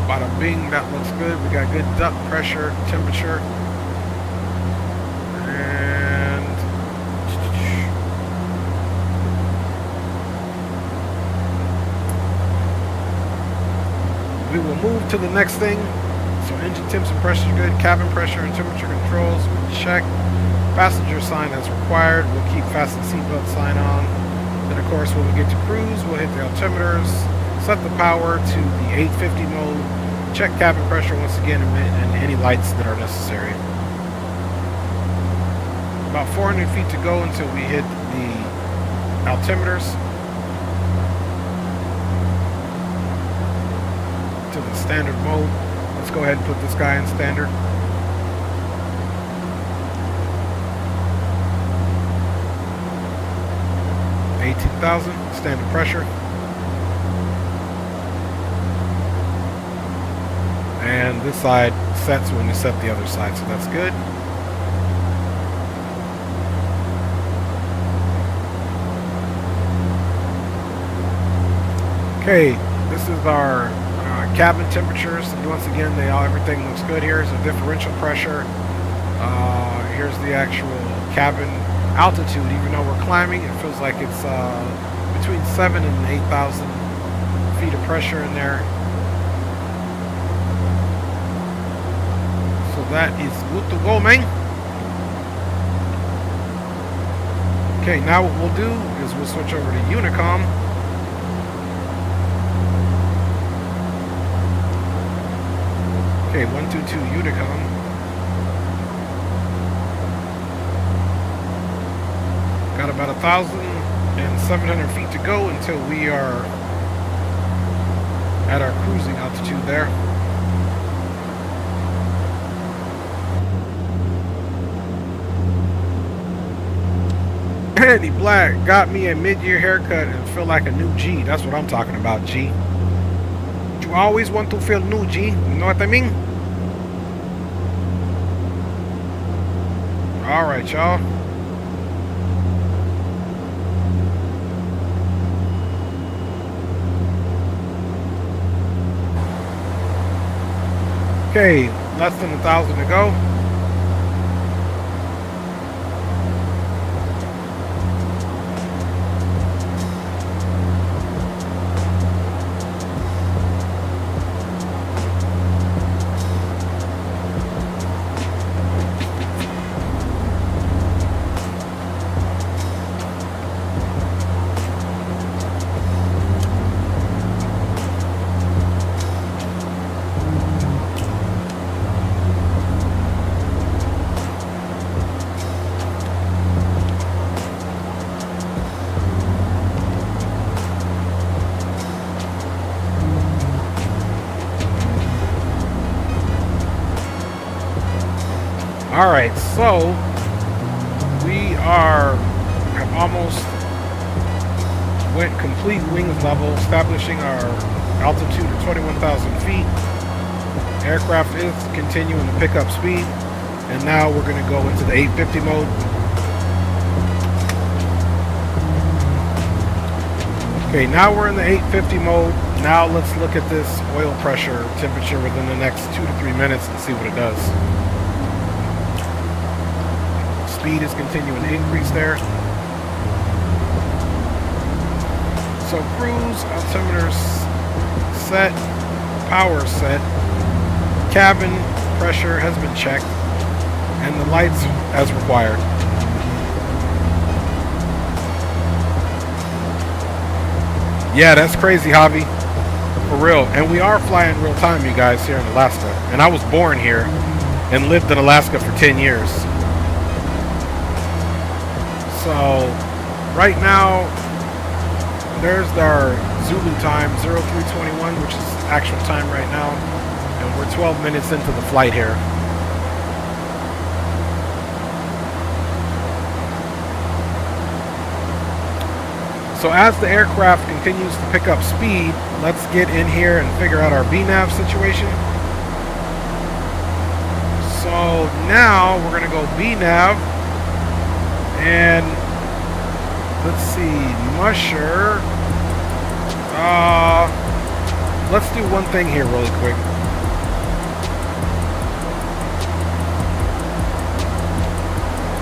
Bada bing, that looks good. We got good duct pressure, temperature. And we will move to the next thing. So engine temps and pressure is good. Cabin pressure and temperature controls, we'll check. Passenger sign as required. We'll keep fasten seatbelt sign on. Then of course when we get to cruise, we'll hit the altimeters, set the power to the 850 mode, check cabin pressure once again, and any lights that are necessary. About 400 feet to go until we hit the altimeters. To the standard mode. Let's go ahead and put this guy in standard. Standard pressure. And this side sets when we set the other side, so that's good. Okay, this is our cabin temperatures. Once again, everything looks good here. So differential pressure. Here's the actual cabin altitude. Even though we're climbing, it feels like it's between 7,000 and 8,000 feet of pressure in there. So that is good to go, man. Okay, now what we'll do is we'll switch over to Unicom. Okay, 122 Unicom. Got about 1,700 feet to go until we are at our cruising altitude there. Andy Black got me a mid-year haircut and feel like a new G. That's what I'm talking about, G. You always want to feel new, G. You know what I mean? Alright, y'all. Okay, less than 1,000 to go. Alright, so we have almost went complete wings level, establishing our altitude of 21,000 feet. Aircraft is continuing to pick up speed, and now we're going to go into the 850 mode. Okay, now we're in the 850 mode. Now let's look at this oil pressure temperature within the next 2 to 3 minutes and see what it does. Speed is continuing to increase there. So cruise, altimeter set, power set, cabin pressure has been checked, and the lights as required. Yeah, that's crazy, Javi. For real. And we are flying real time, you guys, here in Alaska. And I was born here and lived in Alaska for 10 years. So, right now, there's our Zulu time, 0321, which is actual time right now. And we're 12 minutes into the flight here. So as the aircraft continues to pick up speed, let's get in here and figure out our VNAV situation. So now we're going to go VNAV, and let's see, Musher. Let's do one thing here really quick.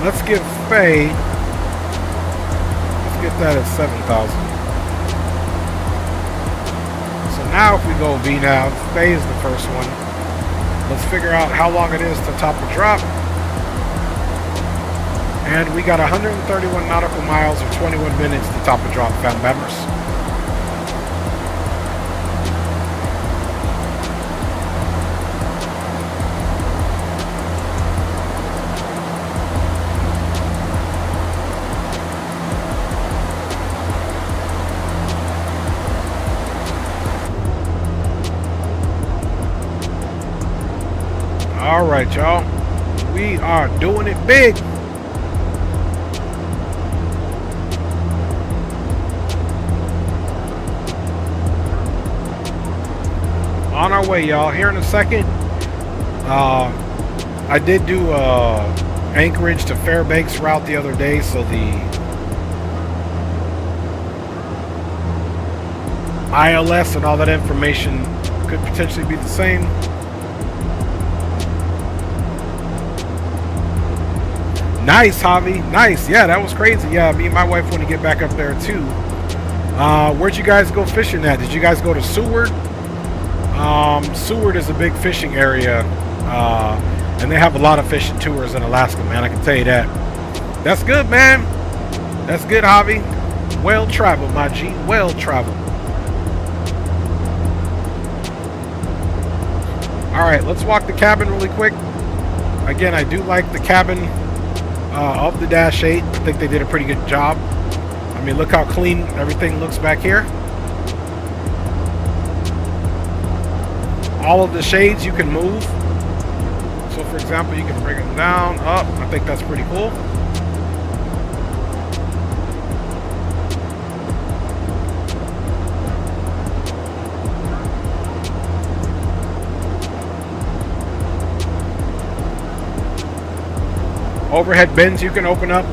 Let's give Faye, let's get that at 7,000. So now if we go VNAV, Faye is the first one. Let's figure out how long it is to top a drop. And we got 131 nautical miles or 21 minutes to top a drop, fam members. All right, y'all. We are doing it big. On our way, y'all. Here in a second. I did do Anchorage to Fairbanks route the other day, so the ILS and all that information could potentially be the same. Nice, Javi. Nice. Yeah, that was crazy. Yeah, me and my wife want to get back up there too. Where'd you guys go fishing at? Did you guys go to Seward? Seward is a big fishing area, and they have a lot of fishing tours in Alaska, man. I can tell you that. That's good, man. That's good, Javi. Well traveled, my G. Well traveled. All right, let's walk the cabin really quick. Again, I do like the cabin of the Dash 8. I think they did a pretty good job. I mean, look how clean everything looks back here. All of the shades you can move. So for example, you can bring them down, up. I think that's pretty cool. Overhead bins you can open up.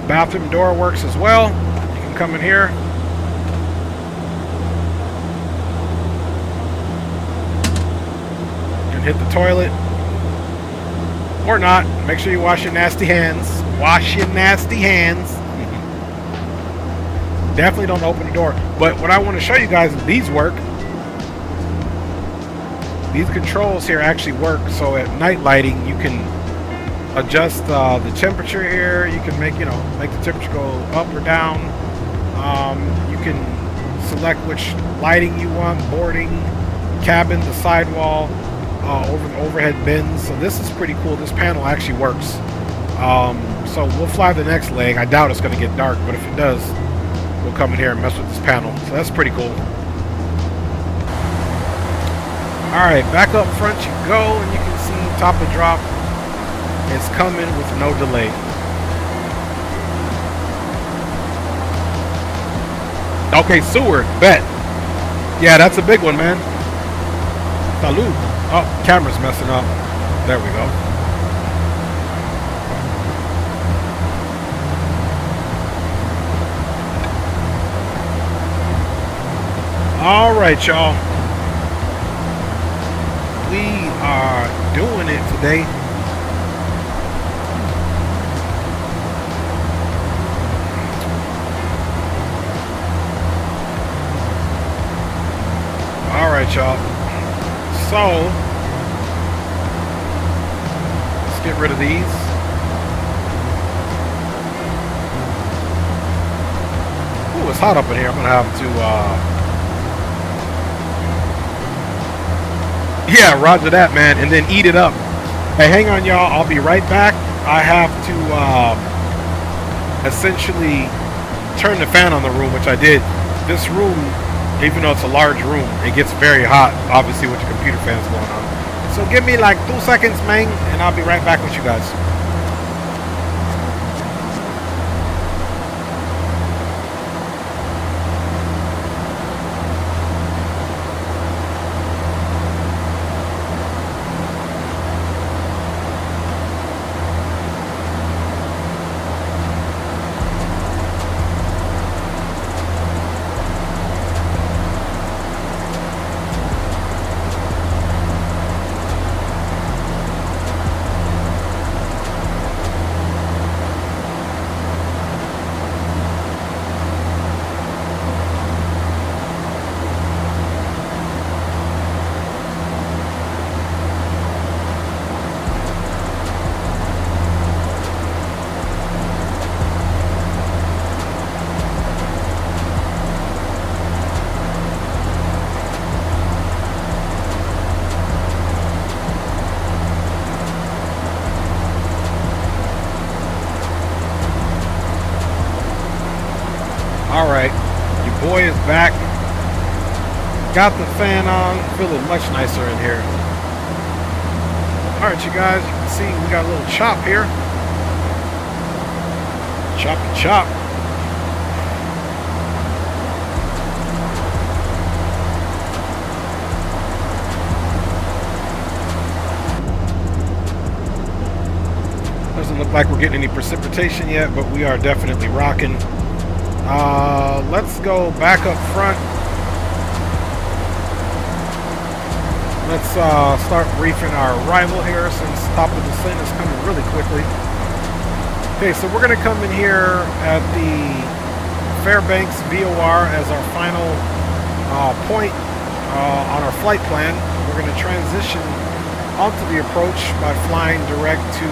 Bathroom door works as well. You can come in here. You can hit the toilet. Or not. Make sure you wash your nasty hands. Wash your nasty hands. Definitely don't open the door. But what I want to show you guys is these work. These controls here actually work. So at night lighting, you can adjust the temperature here. You can make, make the temperature go up or down. You can select which lighting you want, boarding, cabin, the sidewall, over the overhead bins. So this is pretty cool. This panel actually works. So we'll fly the next leg. I doubt it's going to get dark, but if it does, we'll come in here and mess with this panel. So that's pretty cool. Alright, back up front you go, and you can see top of drop is coming with no delay. Okay, Seward, bet. Yeah, that's a big one, man. Salud. Oh, camera's messing up. There we go. All right, y'all. We are doing it today. All right, y'all. So let's get rid of these. Ooh, it's hot up in here. I'm gonna have to yeah, roger that, man, and then eat it up. Hey, hang on, y'all. I'll be right back. I have to essentially turn the fan on the room, which I did. This room, even though it's a large room, it gets very hot, obviously, with the computer fans going on. So give me like 2 seconds, man, and I'll be right back with you guys. Alright, your boy is back. Got the fan on, feeling much nicer in here. Alright, you guys, you can see we got a little chop here. Choppy chop. Doesn't look like we're getting any precipitation yet, but we are definitely rocking. Let's go back up front. Let's start briefing our arrival here, since top of descent is coming really quickly. Okay, so we're going to come in here at the Fairbanks VOR as our final point on our flight plan. We're going to transition onto the approach by flying direct to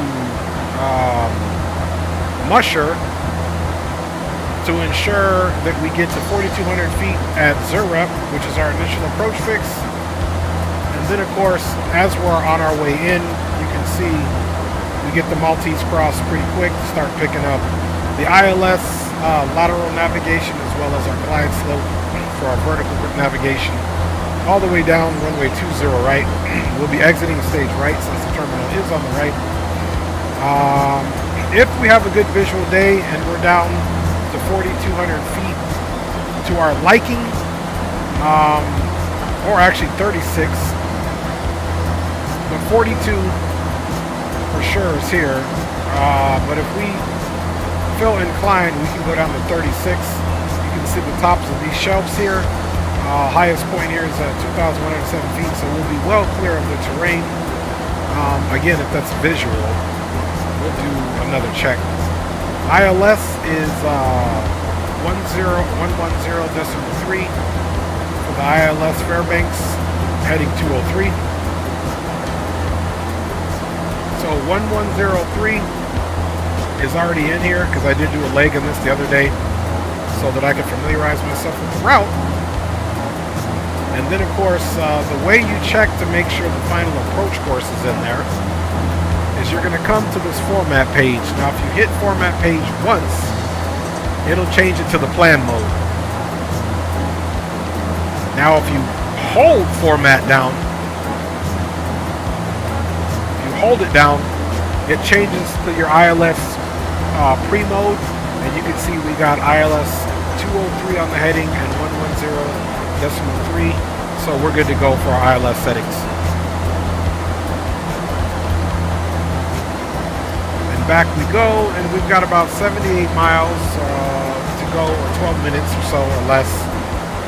Musher, to ensure that we get to 4,200 feet at Zurep, which is our initial approach fix. And then, of course, as we're on our way in, you can see we get the Maltese Cross pretty quick to start picking up the ILS lateral navigation, as well as our glide slope for our vertical navigation, all the way down runway 20 right. We'll be exiting stage right, since the terminal is on the right. If we have a good visual day and we're down to 4,200 feet to our liking, or actually 36, but 42 for sure is here. But if we feel inclined, we can go down to 36. You can see the tops of these shelves here. Highest point here is at 2,107 feet, so we'll be well clear of the terrain. Again, if that's visual, we'll do another check. ILS is 110.3 for the ILS Fairbanks, heading 203. So 1103 is already in here, because I did do a leg in this the other day so that I could familiarize myself with the route. And then, of course, the way you check to make sure the final approach course is in there is you're going to to come to this format page. Now, if you hit format page once, it'll change it to the plan mode. Now, if you hold format down, hold it down, it changes to your ILS pre-mode, and you can see we got ILS 203 on the heading and 110.3, so we're good to go for our ILS settings. And back we go, and we've got about 78 miles to go, or 12 minutes or so or less,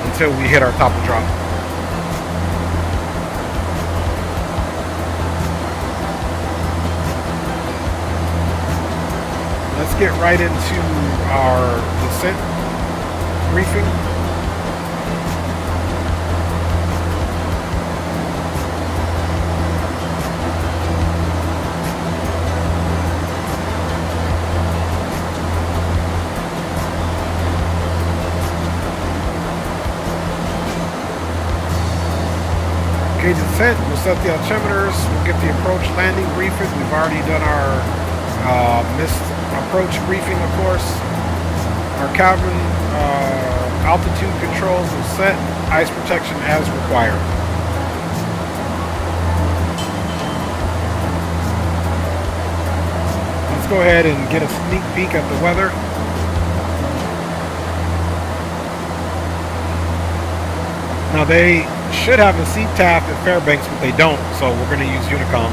until we hit our top of drop. Let's get right into our descent briefing. Okay, descent, we'll set the altimeters, we'll get the approach landing briefing. We've already done our missed approach briefing, of course. Our cabin altitude controls will set, ice protection as required. Let's go ahead and get a sneak peek at the weather. Now they should have a CTAF at Fairbanks, but they don't, so we're going to use Unicom.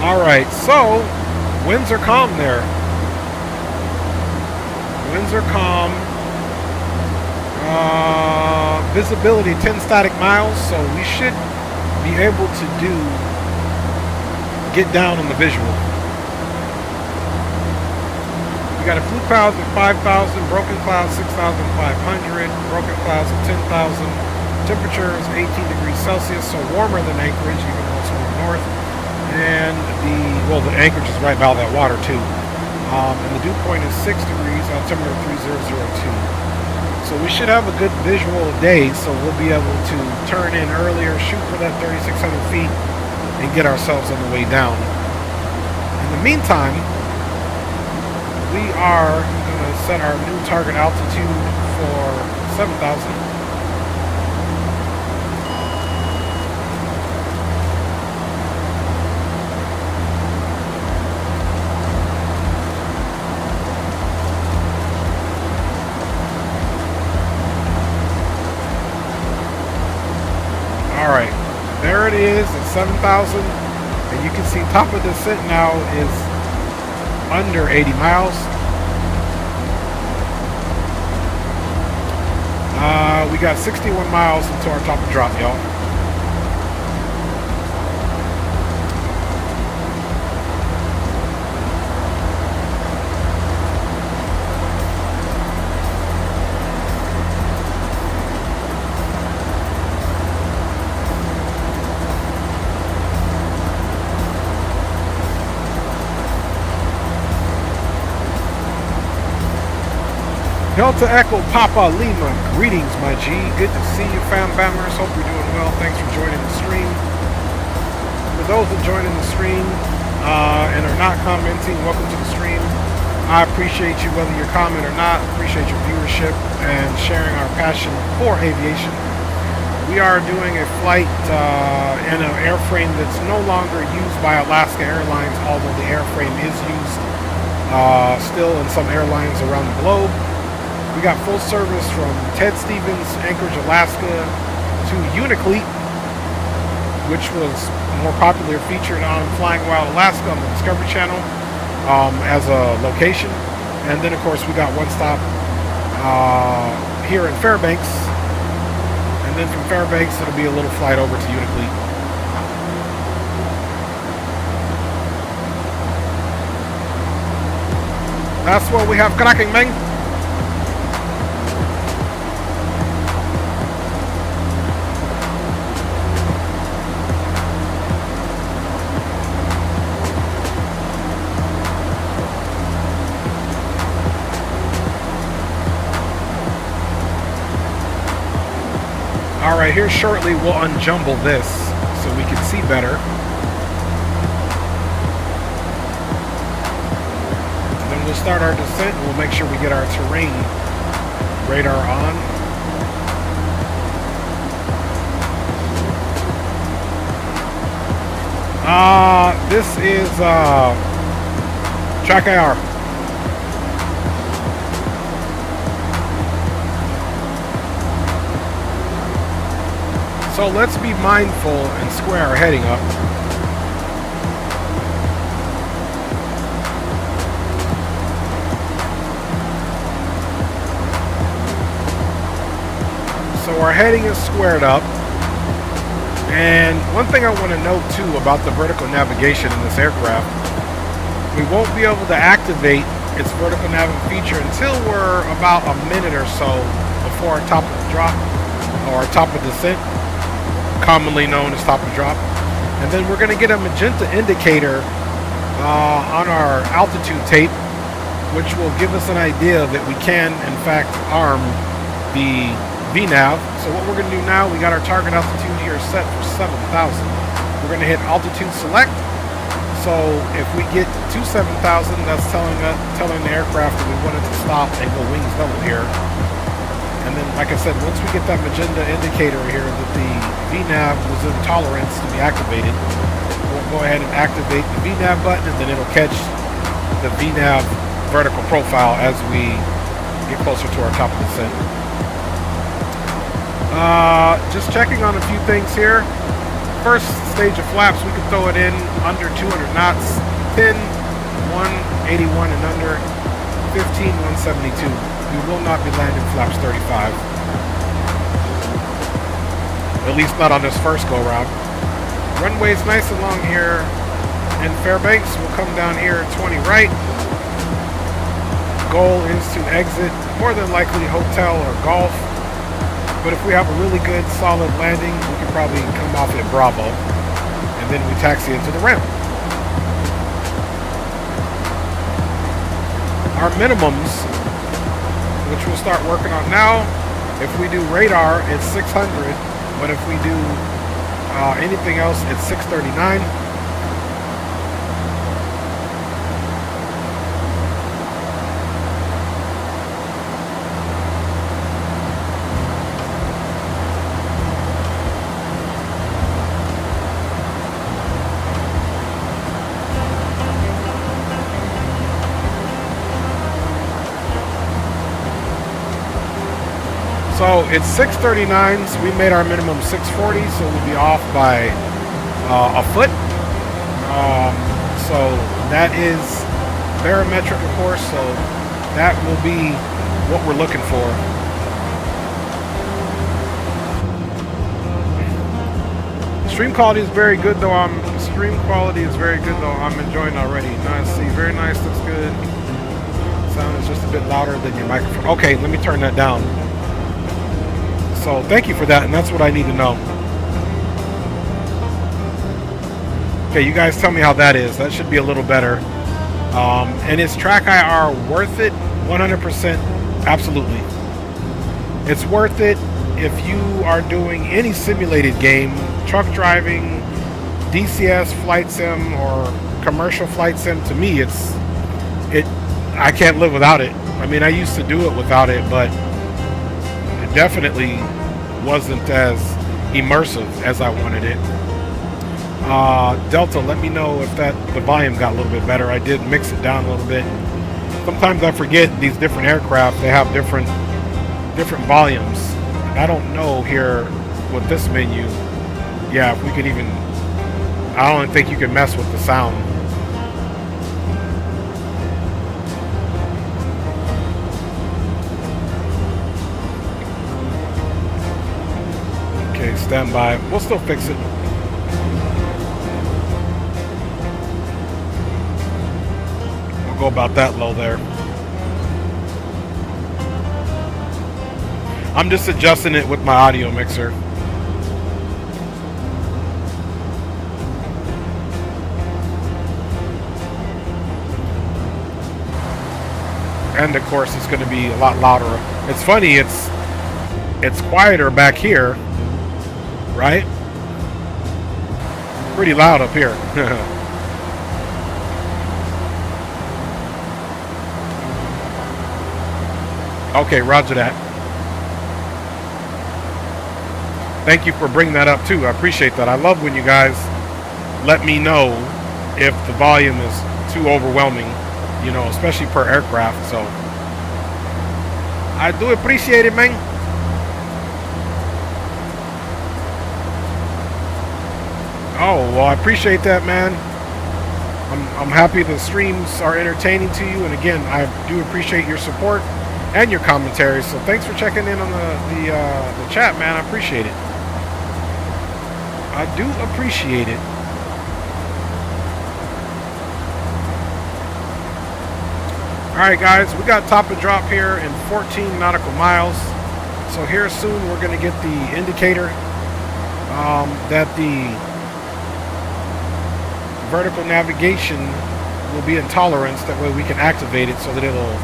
Alright, so winds are calm there. Winds are calm. Visibility 10 static miles, so we should be able to get down on the visual. We got a flu clouds at 5,000, broken clouds 6,500, broken clouds at 10,000. Temperature is 18 degrees Celsius, so warmer than Anchorage, even though it's more north. And the anchorage is right by that water too. And the dew point is 6 degrees, altimeter 3002. So we should have a good visual day, so we'll be able to turn in earlier, shoot for that 3,600 feet, and get ourselves on the way down. In the meantime, we are going to set our new target altitude for 7,000. Alright, there it is at 7,000, and you can see top of the descent now is under 80 miles. We got 61 miles into our top of drop, y'all. Delta Echo Papa Lima, greetings my G. Good to see you, fam bammers. Hope you're doing well. Thanks for joining the stream. For those that join in the stream and are not commenting, welcome to the stream. I appreciate you whether you comment or not. Appreciate your viewership and sharing our passion for aviation. We are doing a flight in an airframe that's no longer used by Alaska Airlines, although the airframe is used still in some airlines around the globe. We got full service from Ted Stevens, Anchorage, Alaska, to Unic Cle, which was more popular featured on Flying Wild Alaska on the Discovery Channel as a location. And then, of course, we got one stop here in Fairbanks. And then from Fairbanks, it'll be a little flight over to Unic Cle. That's what we have cracking, man. Alright, here shortly we'll unjumble this so we can see better. And then we'll start our descent and we'll make sure we get our terrain radar on. This is track IR. So let's be mindful and square our heading up. So our heading is squared up. And one thing I want to note too about the vertical navigation in this aircraft, we won't be able to activate its vertical nav feature until we're about a minute or so before our top of the drop, or our top of descent, commonly known as top of drop. And then we're going to get a magenta indicator on our altitude tape, which will give us an idea that we can in fact arm the VNav. So what we're going to do now, we got our target altitude here set for 7,000. We're going to hit altitude select. So if we get to 7,000, that's telling the aircraft that we want it to stop and go wings level here. And then, like I said, once we get that magenta indicator here that the VNav was in tolerance to be activated, we'll go ahead and activate the VNav button, and then it'll catch the VNav vertical profile as we get closer to our top of descent. Just checking on a few things here. First stage of flaps, we can throw it in under 200 knots, 10, 181 and under, 15, 172. We will not be landing flaps 35. At least not on this first go round. Runway's nice and long here in Fairbanks. We'll come down here 20 right. Goal is to exit more than likely hotel or golf. But if we have a really good, solid landing, we can probably come off at Bravo, and then we taxi into the ramp. Our minimums, which we'll start working on now, if we do radar, it's 600, but if we do anything else, it's 639. So it's 639, so we made our minimum 640, so we'll be off by a foot. So that is barometric, of course, so that will be what we're looking for. Stream quality is very good, though. I'm enjoying already. Nice, see, very nice, looks good. Sound is just a bit louder than your microphone. Okay, let me turn that down. So thank you for that, and that's what I need to know. Okay, you guys tell me how that is. That should be a little better. And is track IR worth it? 100%, absolutely. It's worth it if you are doing any simulated game, truck driving, DCS flight sim, or commercial flight sim. To me, I can't live without it. I mean, I used to do it without it, but definitely wasn't as immersive as I wanted it. Delta, let me know if the volume got a little bit better. I did mix it down a little bit. Sometimes I forget these different aircraft, they have different volumes. I don't know here with this menu. Yeah, if we could even, I don't think you can mess with the sound. Okay, stand by. We'll still fix it. We'll go about that low there. I'm just adjusting it with my audio mixer. And of course it's going to be a lot louder. It's funny, it's quieter back here, right? Pretty loud up here. Okay, roger that. Thank you for bringing that up too. I appreciate that. I love when you guys let me know if the volume is too overwhelming, you know, especially per aircraft. So I do appreciate it, man. Oh, well, I appreciate that, man. I'm happy the streams are entertaining to you, and again, I do appreciate your support and your commentary. So thanks for checking in on the chat, man. I appreciate it. I do appreciate it. All right, guys, we got top and drop here in 14 nautical miles. So here soon we're going to get the indicator that the vertical navigation will be in tolerance. That way we can activate it so that it'll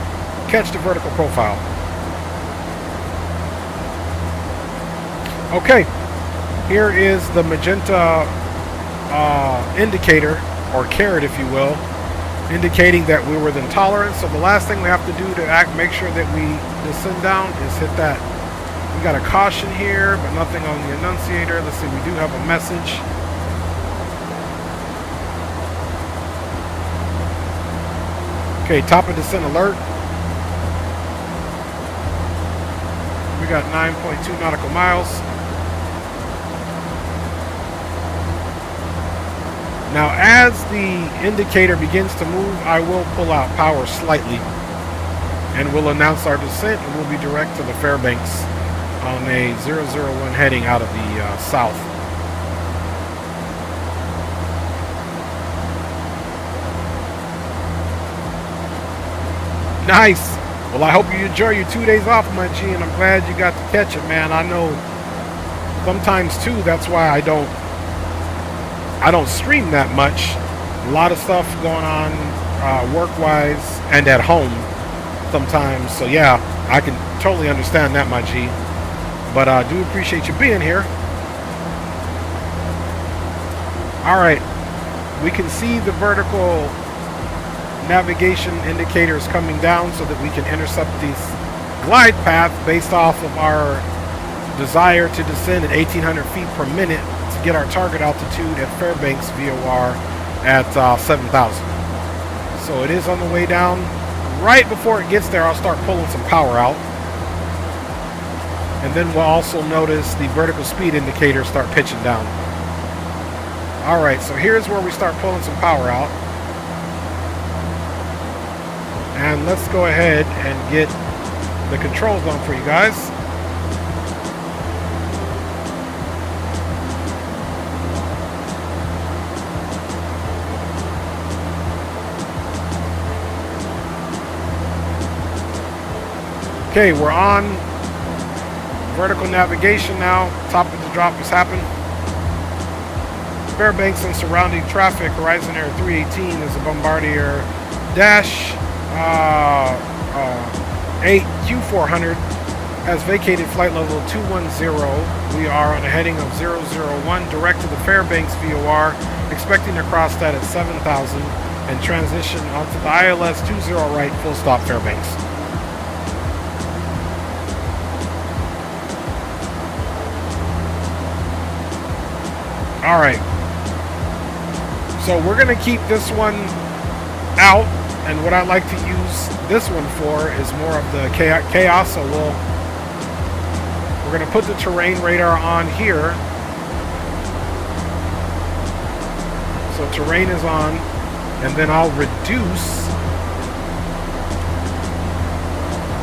catch the vertical profile. Okay, here is the magenta indicator, or caret if you will, indicating that we were within tolerance. So the last thing we have to do to make sure that we descend down is hit that. We got a caution here, but nothing on the annunciator. Let's see, we do have a message. Okay, top of descent alert. We got 9.2 nautical miles. Now, as the indicator begins to move, I will pull out power slightly, and we'll announce our descent, and we'll be direct to the Fairbanks on a 001 heading out of the south. Nice. Well, I hope you enjoy your 2 days off, my G, and I'm glad you got to catch it, man. I know sometimes too, that's why I don't stream that much. A lot of stuff going on work-wise and at home sometimes. So yeah, I can totally understand that, my G. But I do appreciate you being here. All right, we can see the vertical navigation indicators coming down so that we can intercept this glide path based off of our desire to descend at 1,800 feet per minute to get our target altitude at Fairbanks VOR at 7,000. So it is on the way down. Right before it gets there, I'll start pulling some power out. And then we'll also notice the vertical speed indicator start pitching down. All right, so here's where we start pulling some power out. And let's go ahead and get the controls on for you guys. Okay, we're on vertical navigation now. Top of the drop has happened. Fairbanks and surrounding traffic. Horizon Air 318 is a Bombardier Dash 8 Q400 has vacated flight level 210. We are on a heading of 001 direct to the Fairbanks VOR, expecting to cross that at 7,000 and transition onto the ILS 20 right full stop Fairbanks. All right. So we're going to keep this one out. And what I like to use this one for is more of the chaos. So we're going to put the terrain radar on here. So terrain is on, and then I'll reduce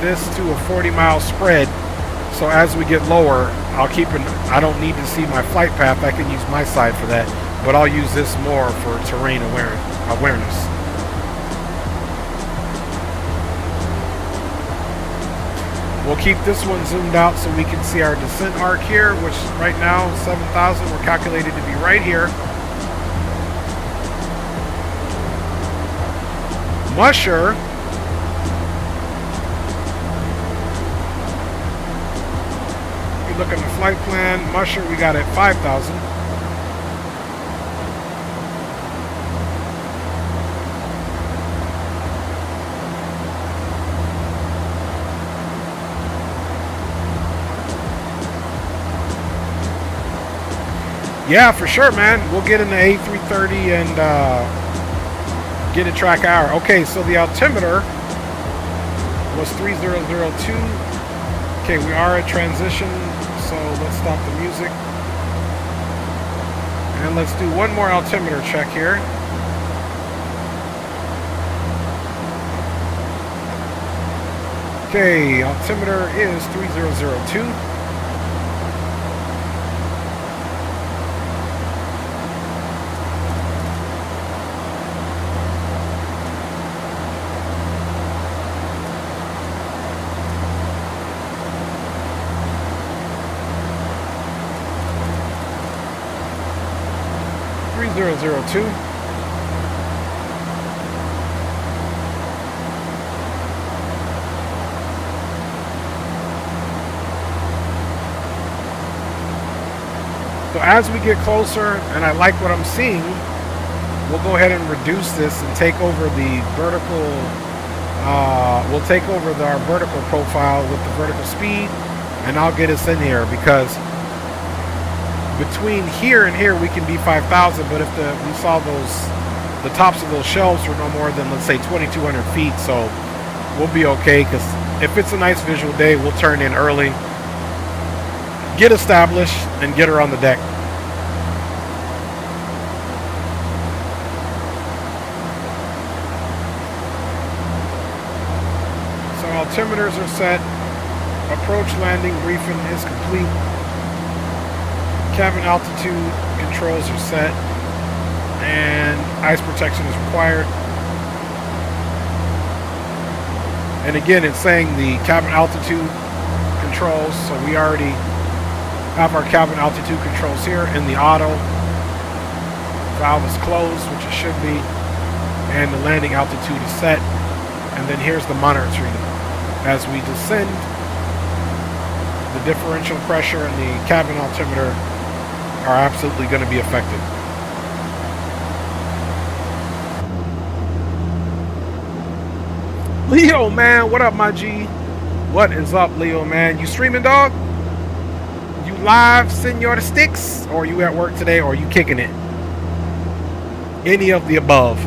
this to a 40-mile spread. So as we get lower, I don't need to see my flight path. I can use my side for that, but I'll use this more for terrain awareness. We'll keep this one zoomed out so we can see our descent arc here, which right now, 7,000, we're calculated to be right here. Musher. you look at the flight plan, Musher, we got at 5,000. Yeah, for sure, man. We'll get in the A330 and get a track hour. Okay, so the altimeter was 3002. Okay, we are at transition, so let's stop the music. And let's do one more altimeter check here. Okay, altimeter is 3002. So as we get closer, and I like what I'm seeing, we'll go ahead and reduce this and take over the vertical. We'll take over our vertical profile with the vertical speed, and I'll get us in here because between here and here we can be 5,000. But if we saw the tops of those shelves were no more than, let's say, 2,200 feet, so we'll be okay. Because if it's a nice visual day, we'll turn in early, get established, and get her on the deck. So altimeters are set. Approach landing briefing is complete. Cabin altitude controls are set. And ice protection is required. And again, it's saying the cabin altitude controls, so we already have our cabin altitude controls here in the auto. Valve is closed, which it should be, and the landing altitude is set. And then here's the monitoring. As we descend, the differential pressure and the cabin altimeter are absolutely going to be affected. Leo, man, what up, my G? What is up, Leo, man? You streaming, dog? You live, Senor Sticks? Or you at work today, or you kicking it? Any of the above.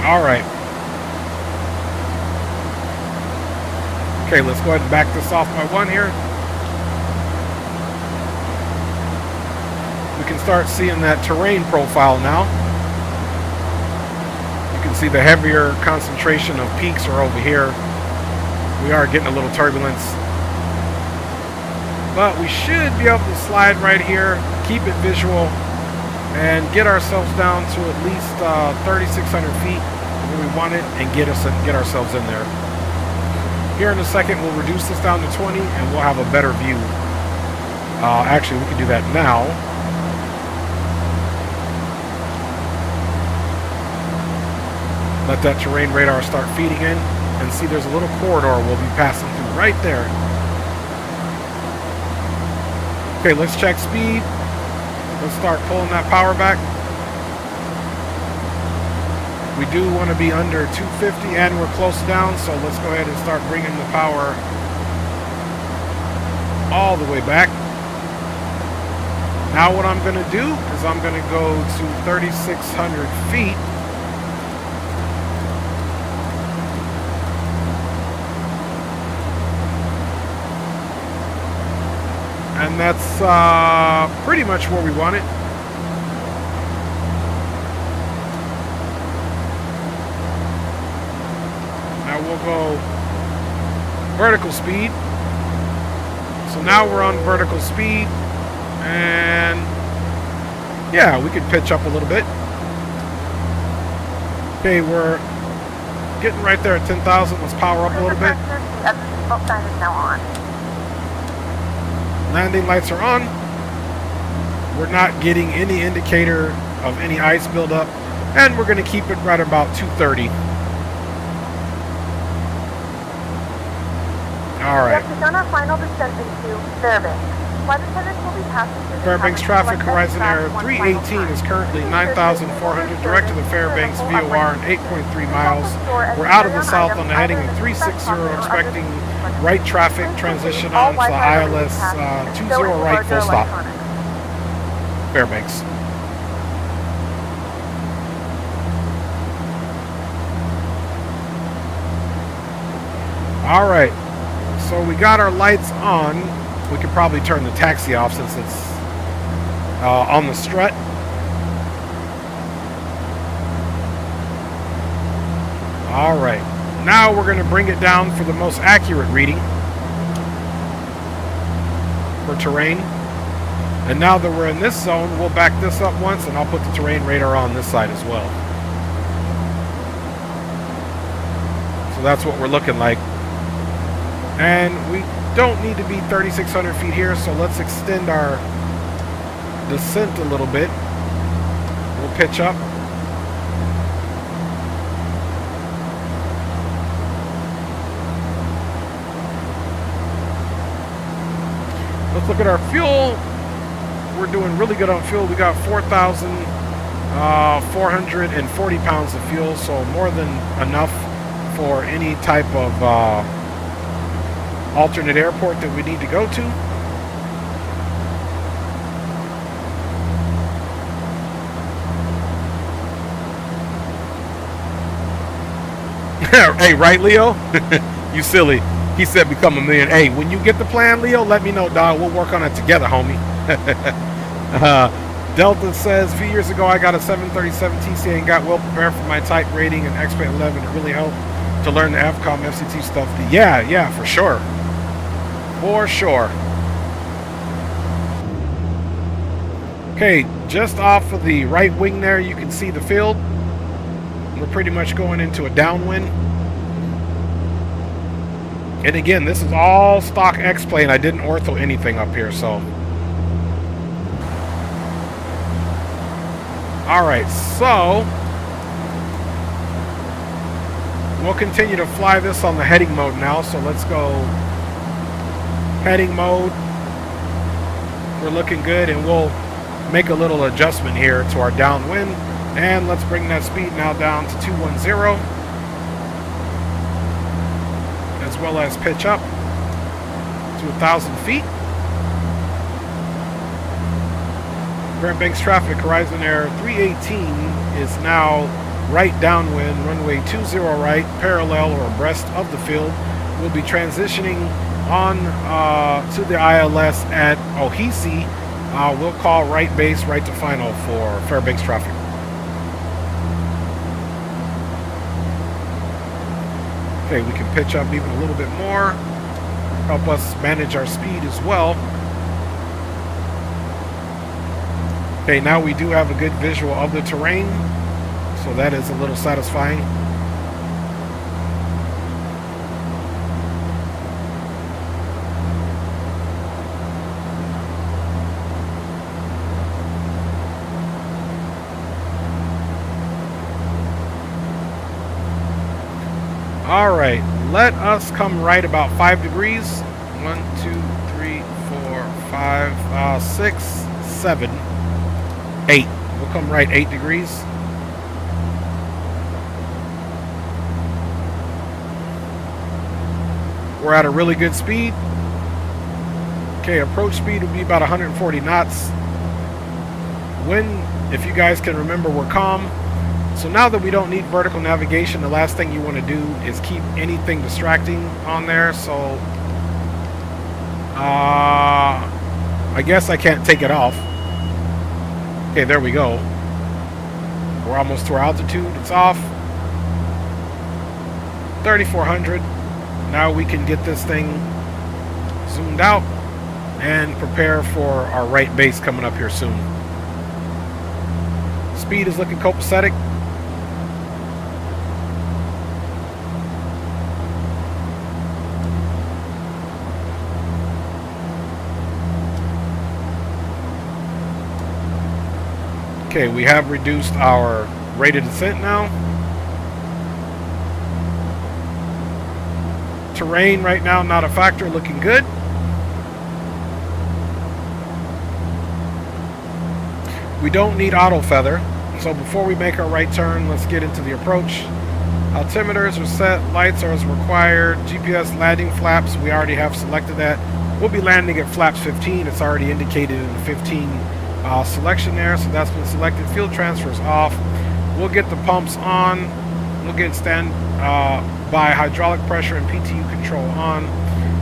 All right. Okay, let's go ahead and back this off by one here. We can start seeing that terrain profile now. You can see the heavier concentration of peaks are over here. We are getting a little turbulence. But we should be able to slide right here, keep it visual, and get ourselves down to at least 3,600 feet where we want it, and get ourselves in there. Here in a second, we'll reduce this down to 20, and we'll have a better view. Actually, we can do that now. Let that terrain radar start feeding in, and see there's a little corridor we'll be passing through right there. Okay, let's check speed. Let's start pulling that power back. We do want to be under 250, and we're close down, so let's go ahead and start bringing the power all the way back. Now what I'm going to do is I'm going to go to 3,600 feet. And that's pretty much where we want it. We'll go vertical speed. So now we're on vertical speed, and yeah, we can pitch up a little bit. Okay, we're getting right there at 10,000. Let's power up a little bit. The seatbelt sign is now on. landing lights are on. We're not getting any indicator of any ice buildup, and we're going to keep it right about 230. All right. We have begun our final descent into Fairbanks. Flight attendants will be passing through Fairbanks traffic, Horizon Air 318 is currently 9,400 direct to the Fairbanks VOR and 8.3 miles. We're out of the south on the heading of 360, expecting right traffic transition on to ILS 20 right, full stop. Fairbanks. All right, so we got our lights on. We could probably turn the taxi off since it's on the strut. All right, now we're going to bring it down for the most accurate reading for terrain. And now that we're in this zone, we'll back this up once, and I'll put the terrain radar on this side as well. So that's what we're looking like. And we don't need to be 3,600 feet here, so let's extend our descent a little bit. We'll pitch up. Let's look at our fuel. We're doing really good on fuel. We got 4,440 pounds of fuel, so more than enough for any type of alternate airport that we need to go to. Hey, right, Leo? You silly. He said become a million. Hey, when you get the plan, Leo, let me know, dog. We'll work on it together, homie. Delta says, a few years ago I got a 737 TCA and got well prepared for my type rating and X-Plane 11. It really helped to learn the AVCOM FCT stuff. Yeah, for sure. For sure. Okay, just off of the right wing there, you can see the field. We're pretty much going into a downwind. And again, this is all stock X-Plane. I didn't ortho anything up here, so. Alright, so we'll continue to fly this on the heading mode now. So let's go heading mode. We're looking good, and we'll make a little adjustment here to our downwind. And let's bring that speed now down to 210. As well as pitch up to 1,000 feet. Fairbanks traffic, Horizon Air 318 is now right downwind, runway 20 right, parallel or abreast of the field. We'll be transitioning on to the ILS at Ohisi. We'll call right base, right to final for Fairbanks traffic. Okay, we can pitch up even a little bit more, help us manage our speed as well. Okay, now we do have a good visual of the terrain, so that is a little satisfying. All right, let us come right about 5 degrees. 1, 2, 3, 4, 5, 6, 7, 8. We'll come right 8 degrees. We're at a really good speed. Okay, approach speed will be about 140 knots. Wind, if you guys can remember, we're calm. So now that we don't need vertical navigation, the last thing you want to do is keep anything distracting on there. So I guess I can't take it off. Okay, there we go. We're almost to our altitude. It's off. 3,400. Now we can get this thing zoomed out and prepare for our right base coming up here soon. Speed is looking copacetic. Okay, we have reduced our rate of descent now. Terrain right now, not a factor, looking good. We don't need auto feather. So before we make our right turn, let's get into the approach. Altimeters are set, lights are as required. GPS landing flaps, we already have selected that. We'll be landing at flaps 15. It's already indicated in the 15 selection there, so that's been selected. Fuel transfers off. We'll get the pumps on. We'll get standby hydraulic pressure and PTU control on.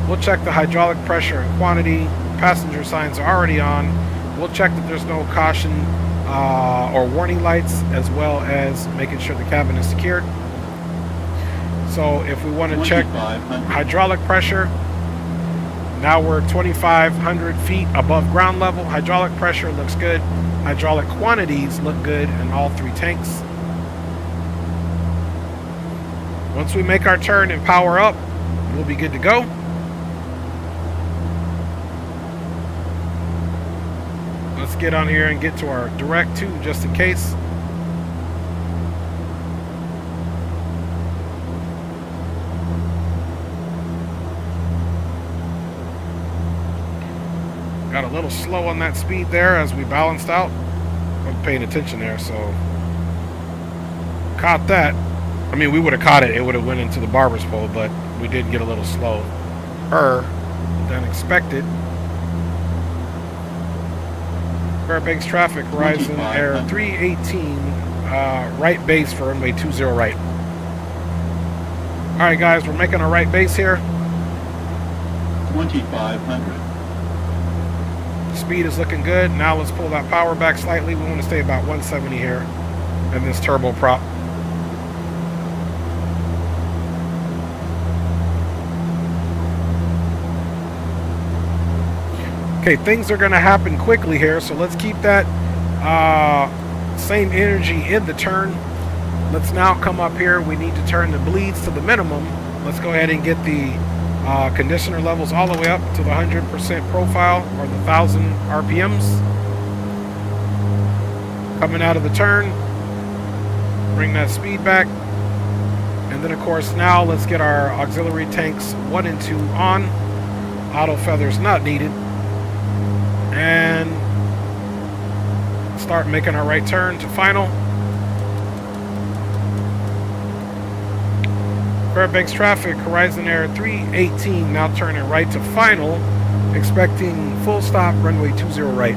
We'll check the hydraulic pressure and quantity. Passenger signs are already on. We'll check that there's no caution or warning lights, as well as making sure the cabin is secured. So if we want to check hydraulic pressure, now we're 2,500 feet above ground level. Hydraulic pressure looks good. Hydraulic quantities look good in all three tanks. Once we make our turn and power up, we'll be good to go. Let's get on here and get to our direct two just in case. Got a little slow on that speed there as we balanced out. I'm paying attention there, so caught that. I mean, we would have caught it. It would have went into the barber's pole, but we did get a little slower than expected. Fairbanks traffic, Horizon Air 318, right base for runway 20 right. All right, guys, we're making our right base here. 2,500. Speed is looking good. Now let's pull that power back slightly. We want to stay about 170 here in this turbo prop. Okay, things are going to happen quickly here, so let's keep that same energy in the turn. Let's now come up here. We need to turn the bleeds to the minimum. Let's go ahead and get the conditioner levels all the way up to the 100% profile, or the 1,000 RPMs. Coming out of the turn, bring that speed back. And then, of course, now let's get our auxiliary tanks 1 and 2 on. Auto feathers not needed. And start making our right turn to final. Fairbanks traffic, Horizon Air 318, now turning right to final, expecting full stop, runway 20 right.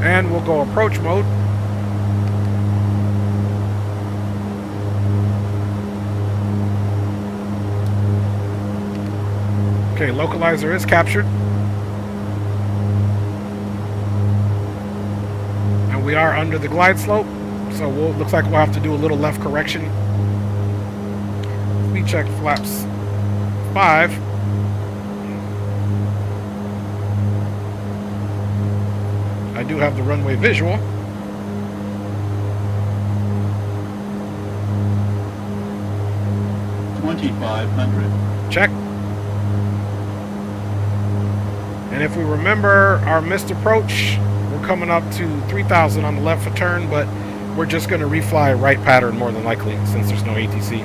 And we'll go approach mode. Okay, localizer is captured. And we are under the glide slope, so looks like we'll have to do a little left correction. We check flaps 5. I do have the runway visual. $2,500. Check. And if we remember our missed approach, we're coming up to 3,000 on the left for turn, but we're just going to refly right pattern more than likely since there's no ATC.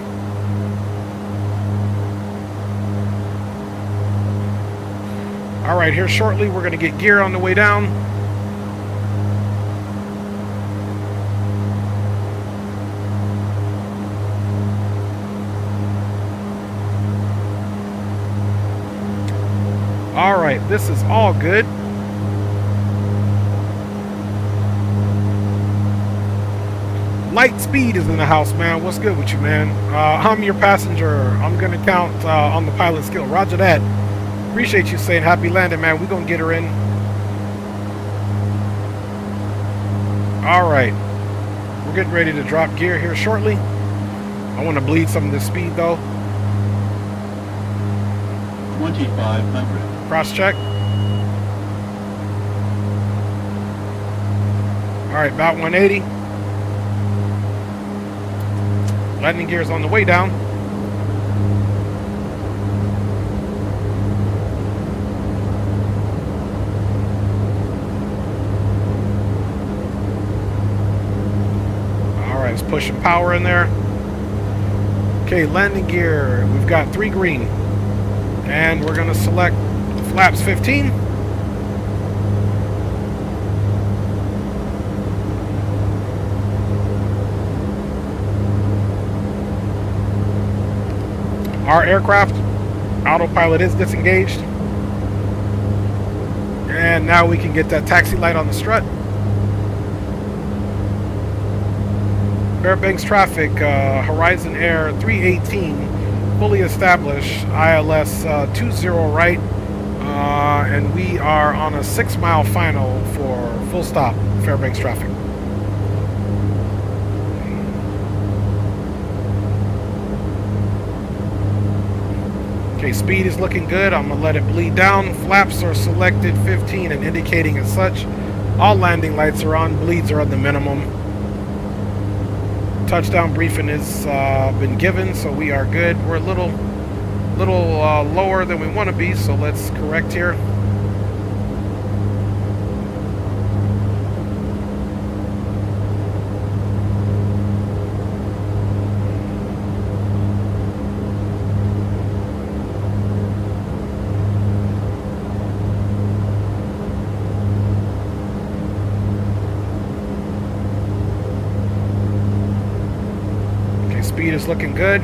All right, here shortly we're going to get gear on the way down. All right, this is all good. Light speed is in the house, man. What's good with you, man? I'm your passenger. I'm going to count on the pilot skill. Roger that. Appreciate you saying happy landing, man. We're going to get her in. All right. We're getting ready to drop gear here shortly. I want to bleed some of this speed, though. 2,500. Cross check. All right, about 180. Landing gear is on the way down. push some power in there. Okay, landing gear. We've got 3 green. And we're going to select flaps 15. Our aircraft autopilot is disengaged. And now we can get that taxi light on the strut. Fairbanks traffic, Horizon Air 318, fully established, ILS 20 right, and we are on a 6-mile final for full stop, Fairbanks traffic. Okay, speed is looking good. I'm going to let it bleed down. Flaps are selected 15 and indicating as such. All landing lights are on. Bleeds are at the minimum. Touchdown briefing has been given, so we are good. We're a little lower than we want to be, so let's correct here. Speed is looking good.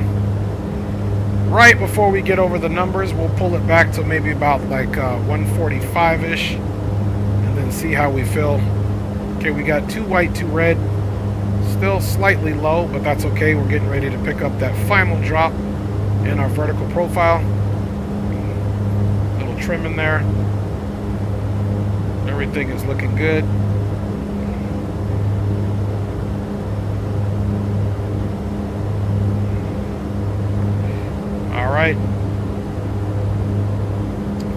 Right before we get over the numbers, we'll pull it back to maybe about like 145-ish and then see how we feel. Okay, we got 2 white, 2 red. Still slightly low, but that's okay. We're getting ready to pick up that final drop in our vertical profile. Little trim in there. Everything is looking good. Right.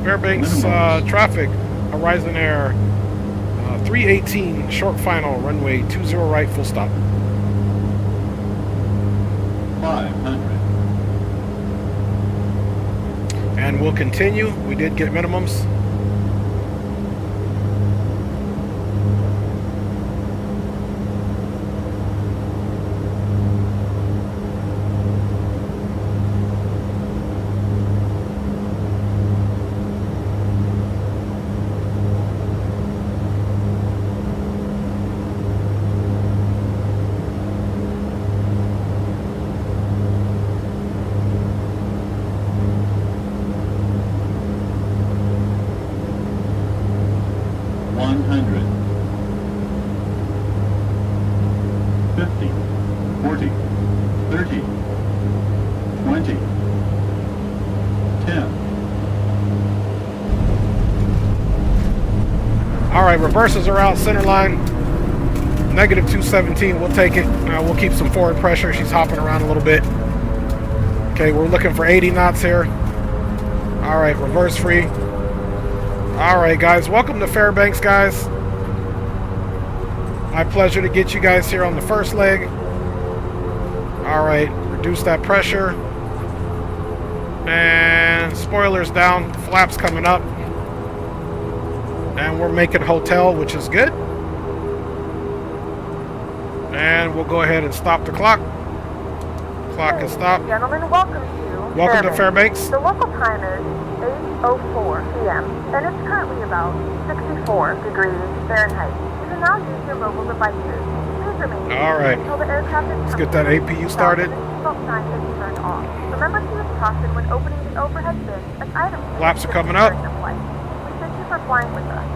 Fairbanks traffic, Horizon Air 318, short final, runway 20 right, full stop. 500. And we'll continue. We did get minimums. Alright, reversers are out, center line. Negative 217, we'll take it. We'll keep some forward pressure. She's hopping around a little bit. Okay, we're looking for 80 knots here. Alright, reverse free. Alright, guys, welcome to Fairbanks, guys. My pleasure to get you guys here on the first leg. Alright, reduce that pressure. And spoilers down, flaps coming up. And we're making hotel, which is good. And we'll go ahead and stop the clock. Clock is stopped. Gentlemen, welcome to Fairbanks. The local time is 8:04 p.m. and it's currently about 64 degrees Fahrenheit. You can now use your mobile devices. Please remain until the aircraft is Let's get that APU started. Sign is turned off. Remember to use caution when opening the overhead bins as items. Flaps are coming up. Thank you for flying with us.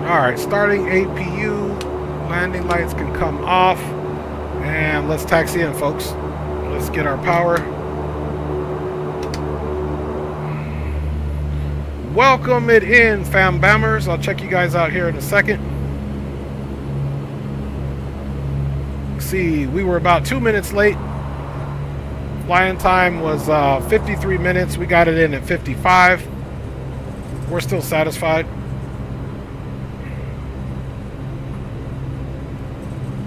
Alright, starting APU. Landing lights can come off. And let's taxi in, folks. Let's get our power. Welcome it in, fam bammers. I'll check you guys out here in a second. See, we were about 2 minutes late. Flying time was 53 minutes. We got it in at 55. We're still satisfied.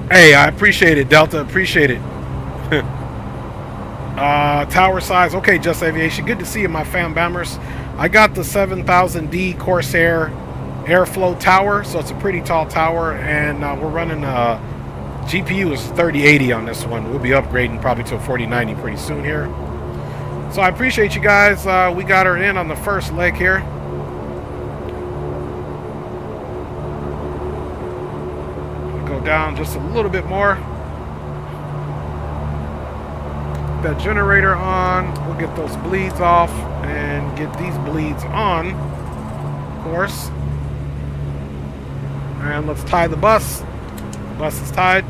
Hey, I appreciate it, Delta. Appreciate it. Tower size. Okay, Just Aviation. Good to see you, my fam bammers. I got the 7000D Corsair airflow tower, so it's a pretty tall tower, and we're running GPU is 3080 on this one. We'll be upgrading probably to a 4090 pretty soon here. So I appreciate you guys. We got her in on the first leg here. Go down just a little bit more. That generator on. We'll get those bleeds off and get these bleeds on, of course. And let's tie the bus. Bus is tied.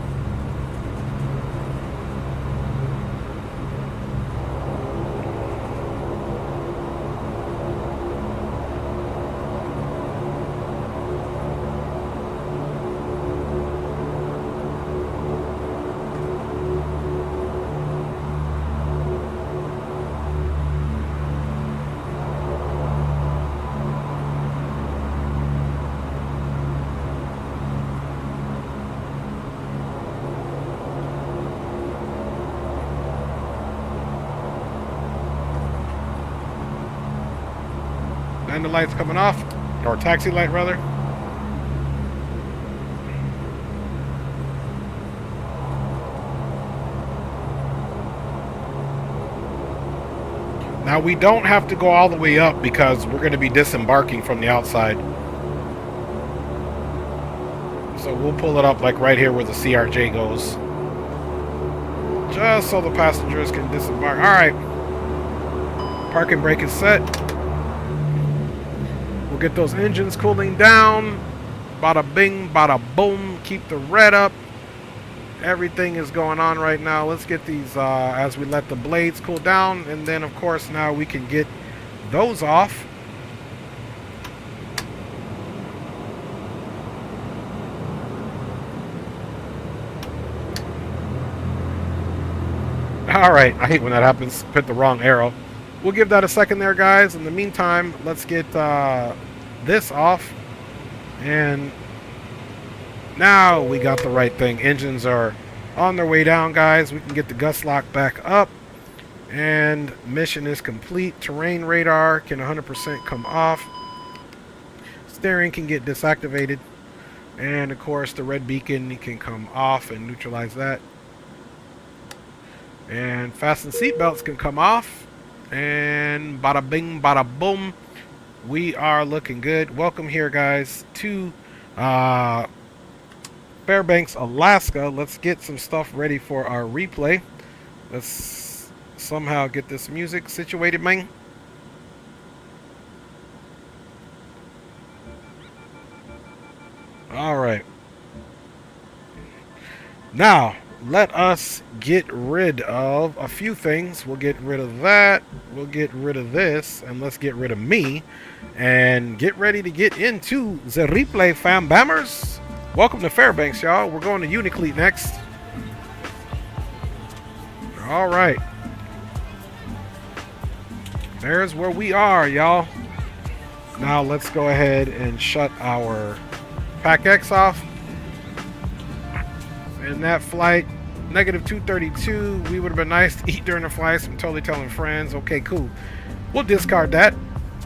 And the light's coming off, or taxi light rather. Now we don't have to go all the way up because we're going to be disembarking from the outside. So we'll pull it up like right here where the CRJ goes. Just so the passengers can disembark. Alright. Parking brake is set. We'll get those engines cooling down. Bada bing, bada boom. Keep the red up. Everything is going on right now. Let's get these as we let the blades cool down. And then, of course, now we can get those off. Alright, I hate when that happens. Hit the wrong arrow. We'll give that a second there, guys. In the meantime, let's get this off. And now we got the right thing. Engines are on their way down, guys. We can get the gust lock back up. And mission is complete. Terrain radar can 100% come off. Steering can get disactivated. And, of course, the red beacon can come off and neutralize that. And fasten seatbelts can come off. And bada bing, bada boom. We are looking good. Welcome here, guys, to Fairbanks, Alaska. Let's get some stuff ready for our replay. Let's somehow get this music situated, man. All right. Now, let us get rid of a few things. We'll get rid of that. We'll get rid of this. And let's get rid of me. And get ready to get into the replay, fam bammers. Welcome to Fairbanks, y'all. We're going to Unic Cle next. All right. There's where we are, y'all. Now let's go ahead and shut our PAC-X off. And that flight, -232, we would have been nice to eat during the flights. I'm totally telling friends. Okay, cool. We'll discard that.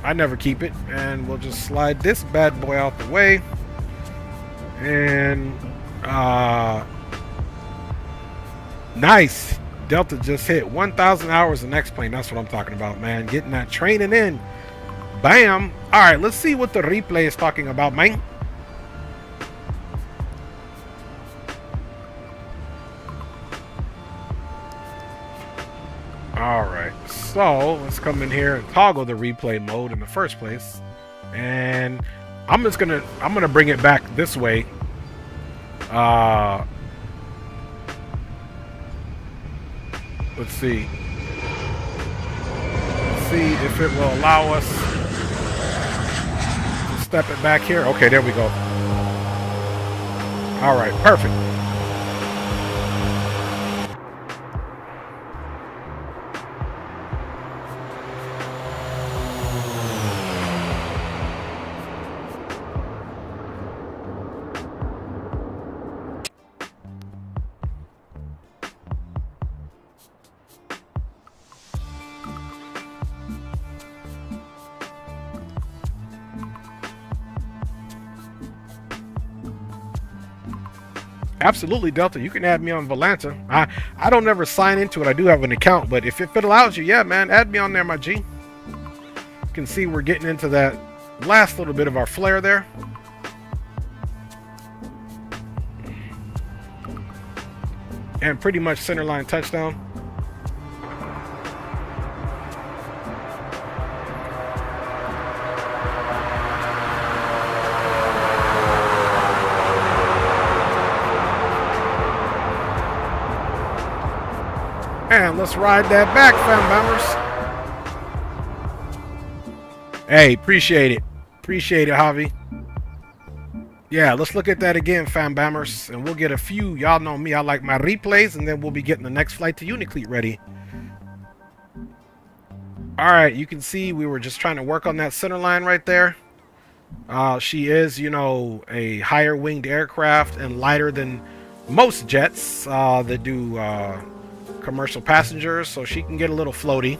I never keep it. And we'll just slide this bad boy out the way. And, nice. Delta just hit 1,000 hours the next plane. That's what I'm talking about, man. Getting that training in. Bam. All right, let's see what the replay is talking about, man. Alright, so let's come in here and toggle the replay mode in the first place. And I'm gonna bring it back this way. Let's see. Let's see if it will allow us to step it back here. Okay, there we go. Alright, perfect. Absolutely, Delta. You can add me on Volanta. I don't ever sign into it. I do have an account, but if it allows you, yeah, man, add me on there, my G. You can see we're getting into that last little bit of our flare there. And pretty much centerline touchdown. And let's ride that back, fam bombers. Hey, appreciate it. Appreciate it, Javi. Yeah, let's look at that again, fam bombers. And we'll get a few. Y'all know me. I like my replays. And then we'll be getting the next flight to Unic Cle ready. All right, you can see we were just trying to work on that center line right there. She is, you know, a higher winged aircraft and lighter than most jets that do commercial passengers, so she can get a little floaty.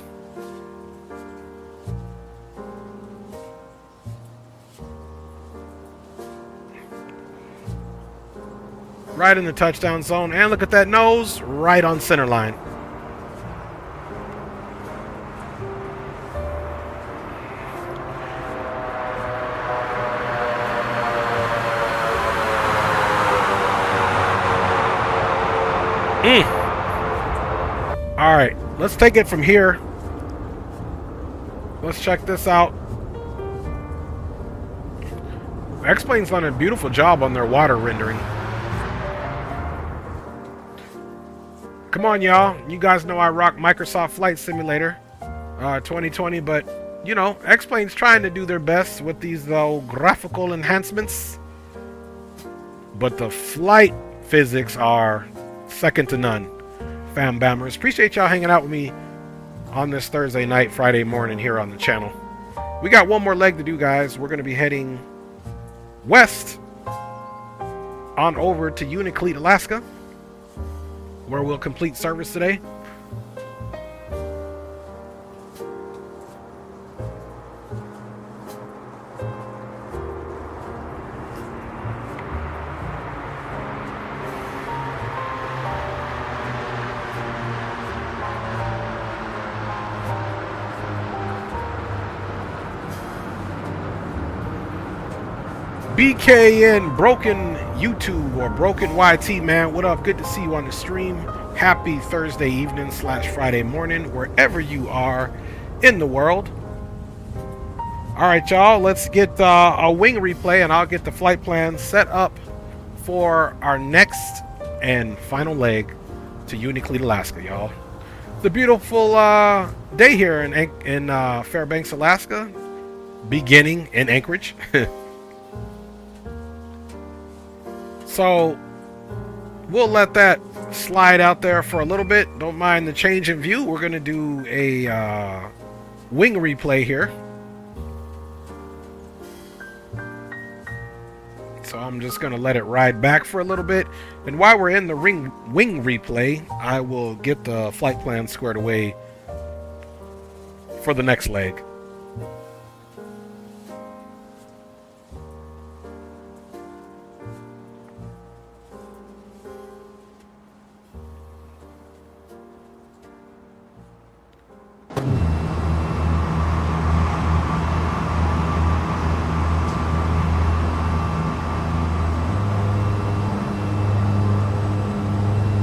Right in the touchdown zone, and look at that nose, right on center line. All right, let's take it from here. Let's check this out. X-Plane's done a beautiful job on their water rendering. Come on, y'all. You guys know I rock Microsoft Flight Simulator 2020, but, you know, X-Plane's trying to do their best with these graphical enhancements. But the flight physics are second to none. Fam Bammers, appreciate y'all hanging out with me on this Thursday night, Friday morning here on the channel. We got one more leg to do, guys. We're going to be heading west on over to Unic Cle, Alaska, where we'll complete service today. BKN Broken YouTube or Broken YT, man. What up? Good to see you on the stream. Happy Thursday evening / Friday morning, wherever you are in the world. All right, y'all. Let's get a wing replay, and I'll get the flight plan set up for our next and final leg to Unic Cle, Alaska, y'all. It's a beautiful day here in Fairbanks, Alaska, beginning in Anchorage. So we'll let that slide out there for a little bit. Don't mind the change in view. We're going to do a wing replay here. So I'm just going to let it ride back for a little bit. And while we're in the wing replay, I will get the flight plan squared away for the next leg.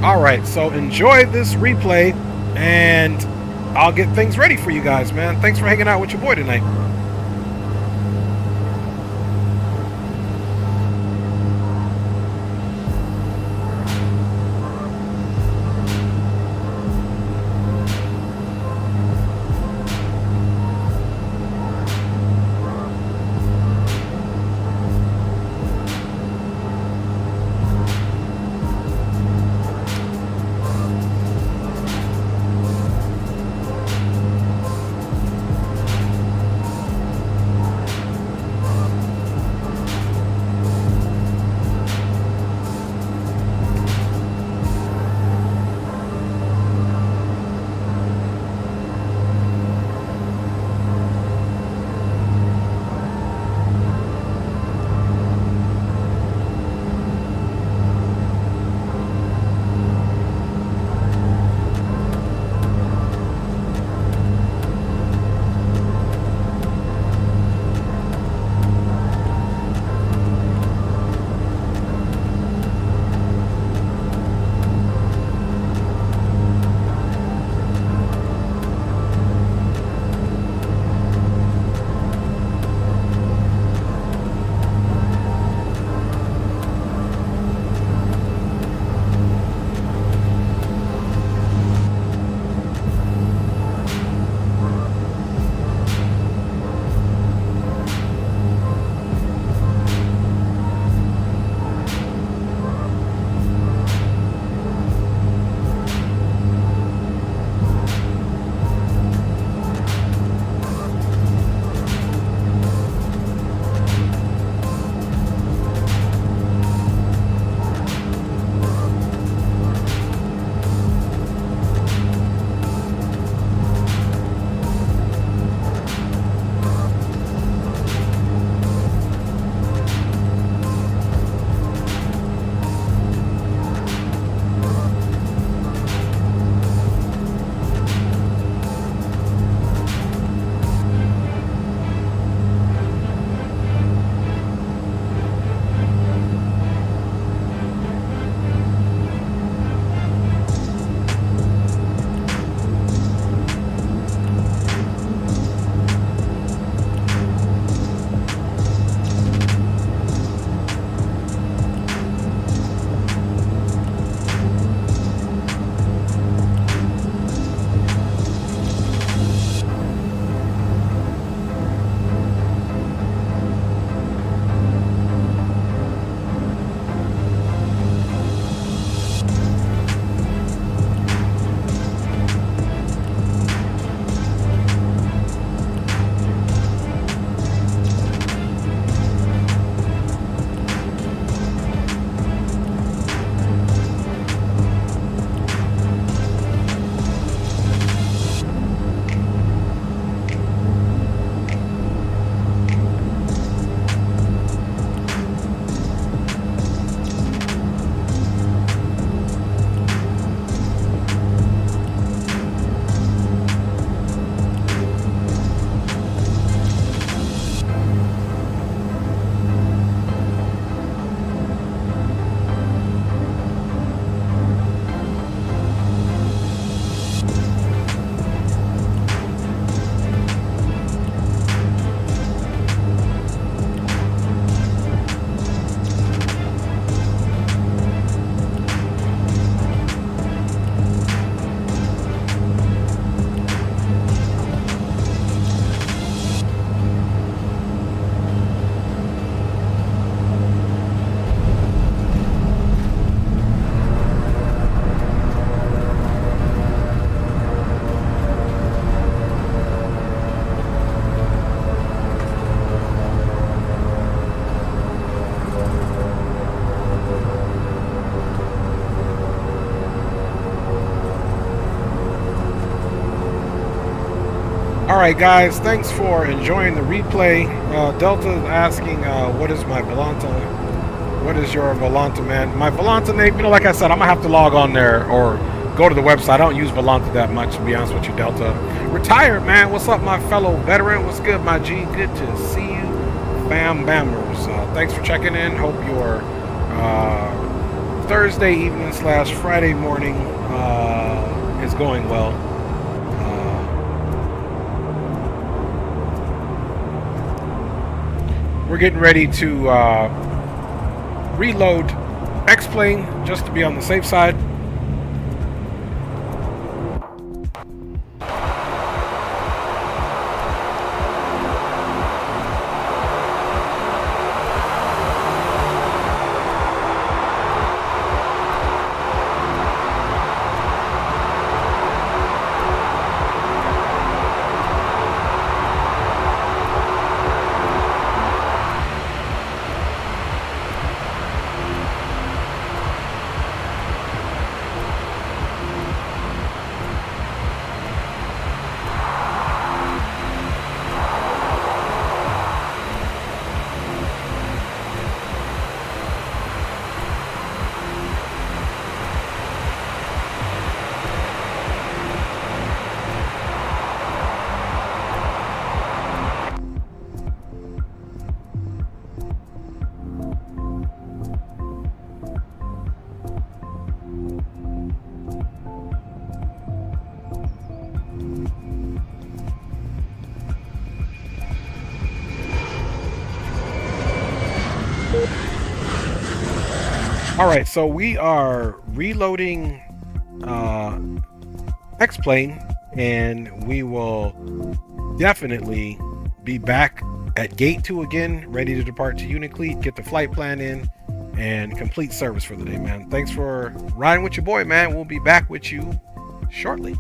Alright, so enjoy this replay, and I'll get things ready for you guys, man. Thanks for hanging out with your boy tonight. right, guys. Thanks for enjoying the replay. Delta is asking, what is my Volanta? What is your Volanta, man? My Volanta name, you know, like I said, I'm going to have to log on there or go to the website. I don't use Volanta that much, to be honest with you, Delta. Retired, man. What's up, my fellow veteran? What's good, my G? Good to see you, Bam Bammers. Thanks for checking in. Hope your Thursday evening / Friday morning is going well. We're getting ready to reload X-Plane just to be on the safe side. Alright, so we are reloading X-Plane, and we will definitely be back at Gate 2 again, ready to depart to Unic Cle, get the flight plan in, and complete service for the day, man. Thanks for riding with your boy, man. We'll be back with you shortly.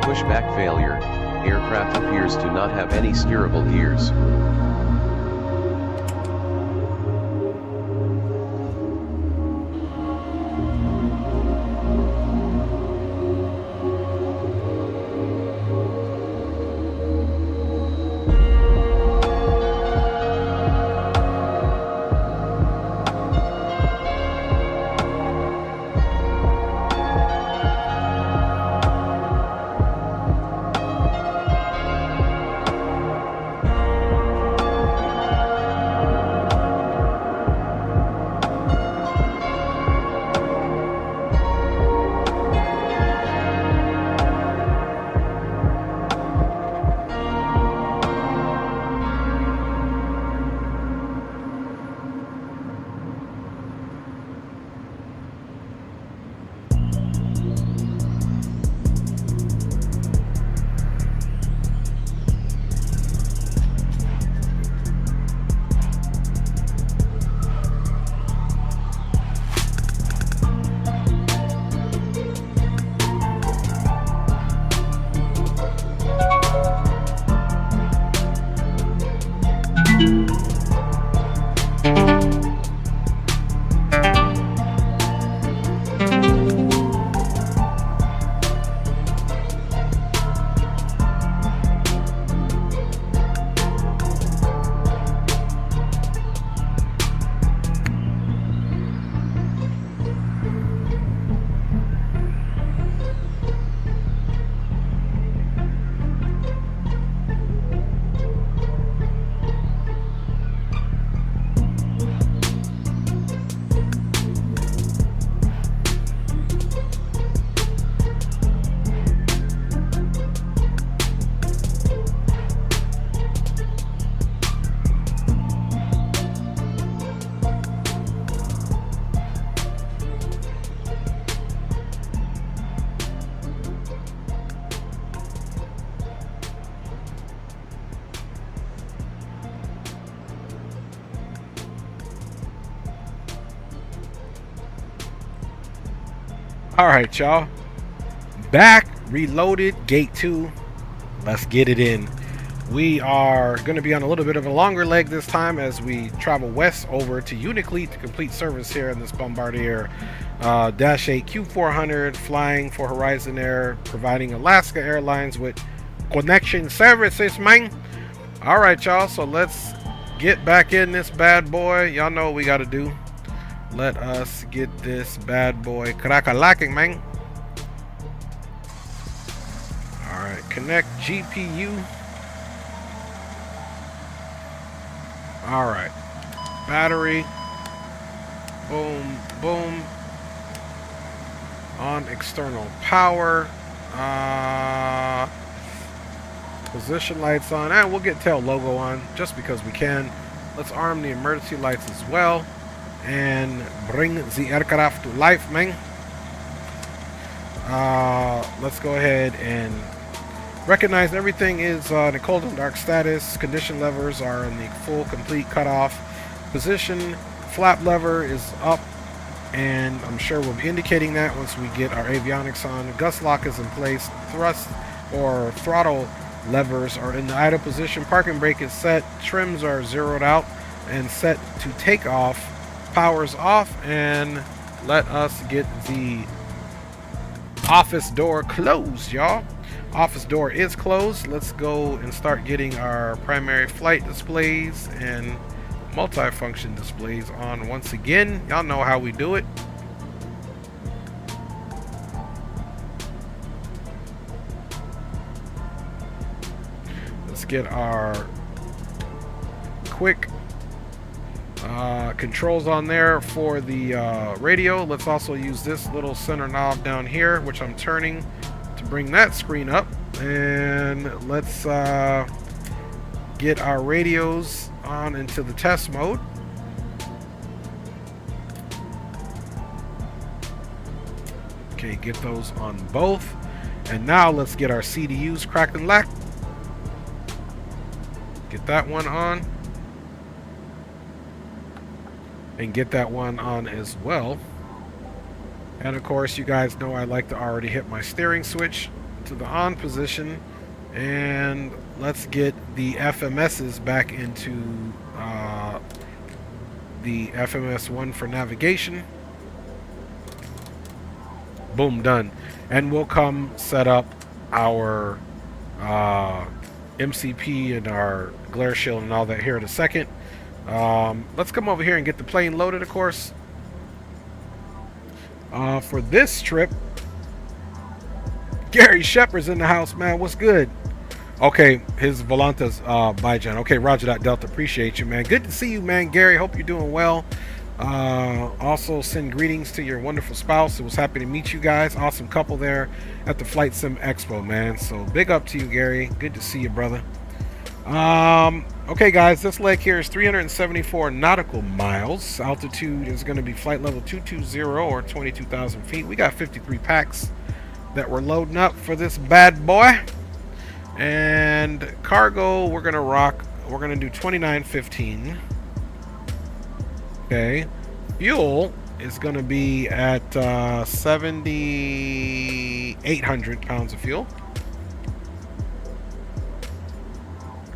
Pushback failure. Aircraft appears to not have any steerable gears. All right, y'all. Back, reloaded, gate 2. Let's get it in. We are going to be on a little bit of a longer leg this time as we travel west over to Unic Cle to complete service here in this Bombardier Dash 8 Q400, flying for Horizon Air, providing Alaska Airlines with connection services, man. All right, y'all. So let's get back in this bad boy. Y'all know what we got to do. Let us get this bad boy crack-a-lacking, man. All right, connect GPU. All right, battery. Boom, boom. On external power. Position lights on, and we'll get tail logo on just because we can. Let's arm the emergency lights as well and bring the aircraft to life, man. Let's go ahead and recognize everything is in a cold and dark status. Condition levers are in the full complete cutoff position. Flap lever is up, and I'm sure we'll be indicating that once we get our avionics on. Gust lock is in place. Thrust or throttle levers are in the idle position. Parking brake is set. Trims are zeroed out and set to take off. Power's off, and let us get the office door closed, y'all. Office door is closed. Let's go and start getting our primary flight displays and multi-function displays on once again. Y'all know how we do it. Let's get our quick controls on there for the radio. Let's also use this little center knob down here, which I'm turning to bring that screen up. And let's get our radios on into the test mode. Okay, get those on both. And now let's get our CDUs cracked and lacked. Get that one on. And get that one on as well. And of course, you guys know I like to already hit my steering switch to the on position. And let's get the FMSs back into the FMS1 for navigation. Boom, done. And we'll come set up our MCP and our glare shield and all that here in a second. Let's come over here and get the plane loaded, of course. For this trip, Gary Shepard's in the house, man. What's good? Okay, his Volanta's Bijan. Okay, roger that, Delta. Appreciate you, man. Good to see you, man. Gary, hope you're doing well. Also send greetings to your wonderful spouse. I was happy to meet you guys. Awesome couple there at the Flight Sim Expo, man. So big up to you, Gary. Good to see you, brother. Okay, guys, this leg here is 374 nautical miles. Altitude is going to be flight level 220 or 22,000 feet. We got 53 packs that we're loading up for this bad boy. And cargo, we're going to rock. We're going to do 2915. Okay. Fuel is going to be at 7,800 pounds of fuel.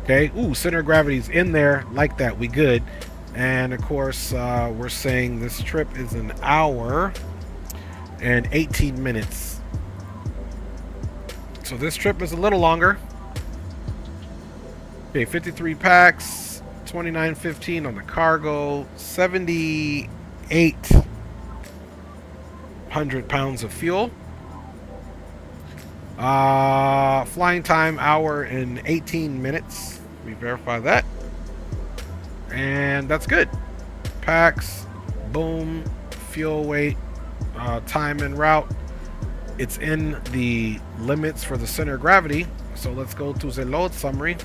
Okay. Ooh, center of gravity's in there. Like that. We good. And of course, we're saying this trip is an hour and 18 minutes. So this trip is a little longer. Okay, 53 packs, 2915 on the cargo, 7,800 pounds of fuel. Flying time, hour and 18 minutes. We verify that. And that's good. Packs, boom, fuel weight, time and route. It's in the limits for the center of gravity. So let's go to the load summary.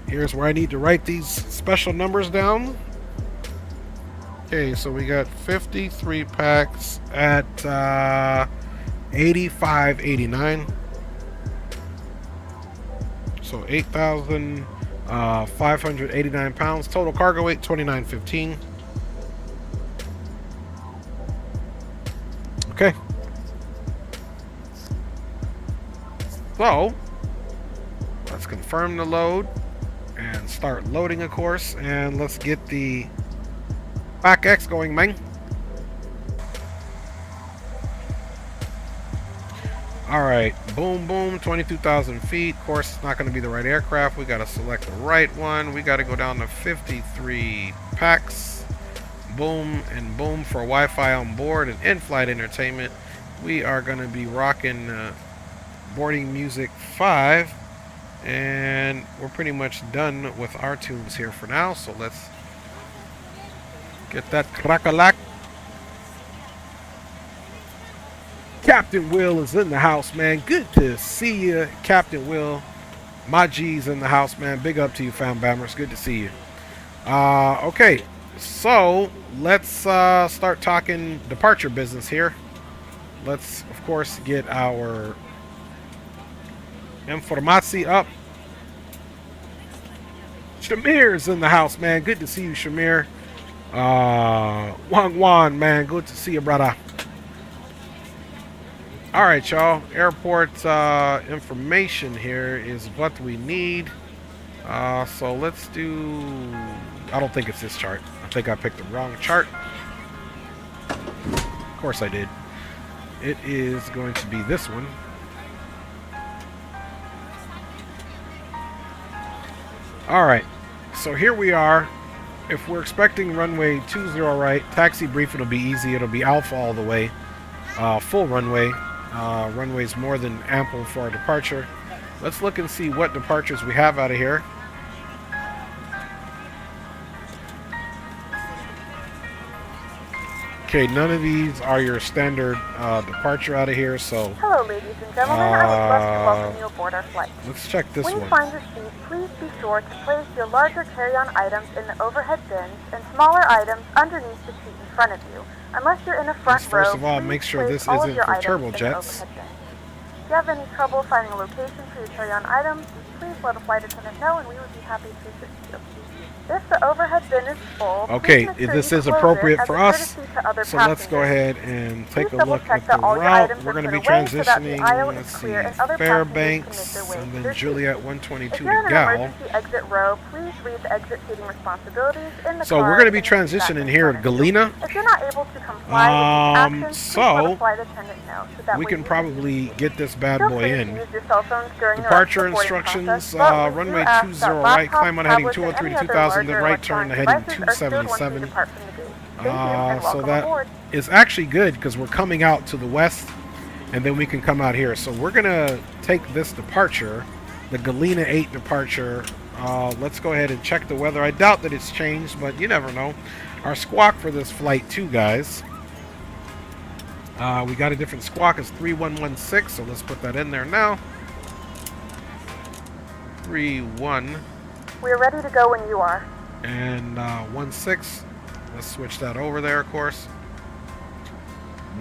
Here's where I need to write these special numbers down. Okay, so we got 53 packs at 8589. So 8,589 pounds. Total cargo weight 2915. Okay. So let's confirm the load and start loading, of course, and let's get the back X going, man. Alright, boom, boom, 22,000 feet. Of course, it's not going to be the right aircraft. We got to select the right one. We got to go down to 53 packs. Boom and boom for Wi-Fi on board and in-flight entertainment. We are going to be rocking boarding music 5. And we're pretty much done with our tunes here for now. So let's get that crack-a-lack. Captain Will is in the house, man. Good to see you, Captain Will. My G's in the house, man. Big up to you, fam bammers. Good to see you. Okay, so let's start talking departure business here. Let's, of course, get our informatie up. Shamir's in the house, man. Good to see you, Shamir. Wan, man. Good to see you, brother. Alright, y'all. Airport information here is what we need. So let's do... I don't think it's this chart. I think I picked the wrong chart. Of course I did. It is going to be this one. Alright. So here we are. If we're expecting runway 20 right, taxi brief, it'll be easy. It'll be alpha all the way. Full runway. Runway's more than ample for our departure. Let's look and see what departures we have out of here. Okay, none of these are your standard departure out of here, so... Hello, ladies and gentlemen. I would love to welcome you aboard our flight. Let's check this one. When you find your seat, please be sure to place your larger carry-on items in the overhead bins and smaller items underneath the seat in front of you. Unless you're in the front row, first of all, make sure this isn't for turbojets. If you have any trouble finding a location for your carry-on items, please let a flight attendant know and we would be happy to assist you. If the overhead bin is full, okay, this is appropriate for us, so let's go ahead and take a look at the route. We're going to be transitioning, let's see, Fairbanks, and then Juliet 122 to Gal. So we're going to be transitioning here at Galena. So we can probably get this bad boy in. Departure instructions, runway 20 right, climb on heading 203 to 2000. The right turn to heading 277. So that is actually good because we're coming out to the west and then we can come out here. So we're gonna take this departure, the Galena 8 departure. Let's go ahead and check the weather. I doubt that it's changed, but you never know. Our squawk for this flight too, guys. We got a different squawk. It's 3116, so let's put that in there now. 31. We're ready to go when you are. And 16. Let's switch that over there, of course.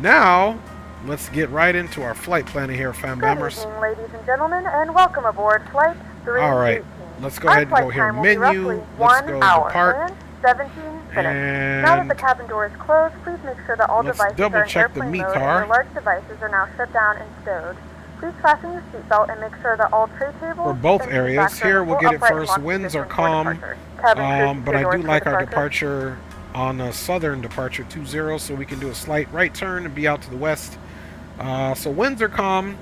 Now, let's get right into our flight planning here, fam bammers. Good evening, ladies and gentlemen, and welcome aboard Flight 318. Alright, let's go ahead and go here. Menu, let's go depart. 17 minutes. And now that the cabin door is closed, please make sure that all devices are in airplane mode and your large devices are now shut down and stowed. Please fasten your seatbelt and make sure that all tray tables for both areas. Here we'll get it first. Winds are calm, but I do like our departure on a southern departure 20, so we can do a slight right turn and be out to the west. So winds are calm,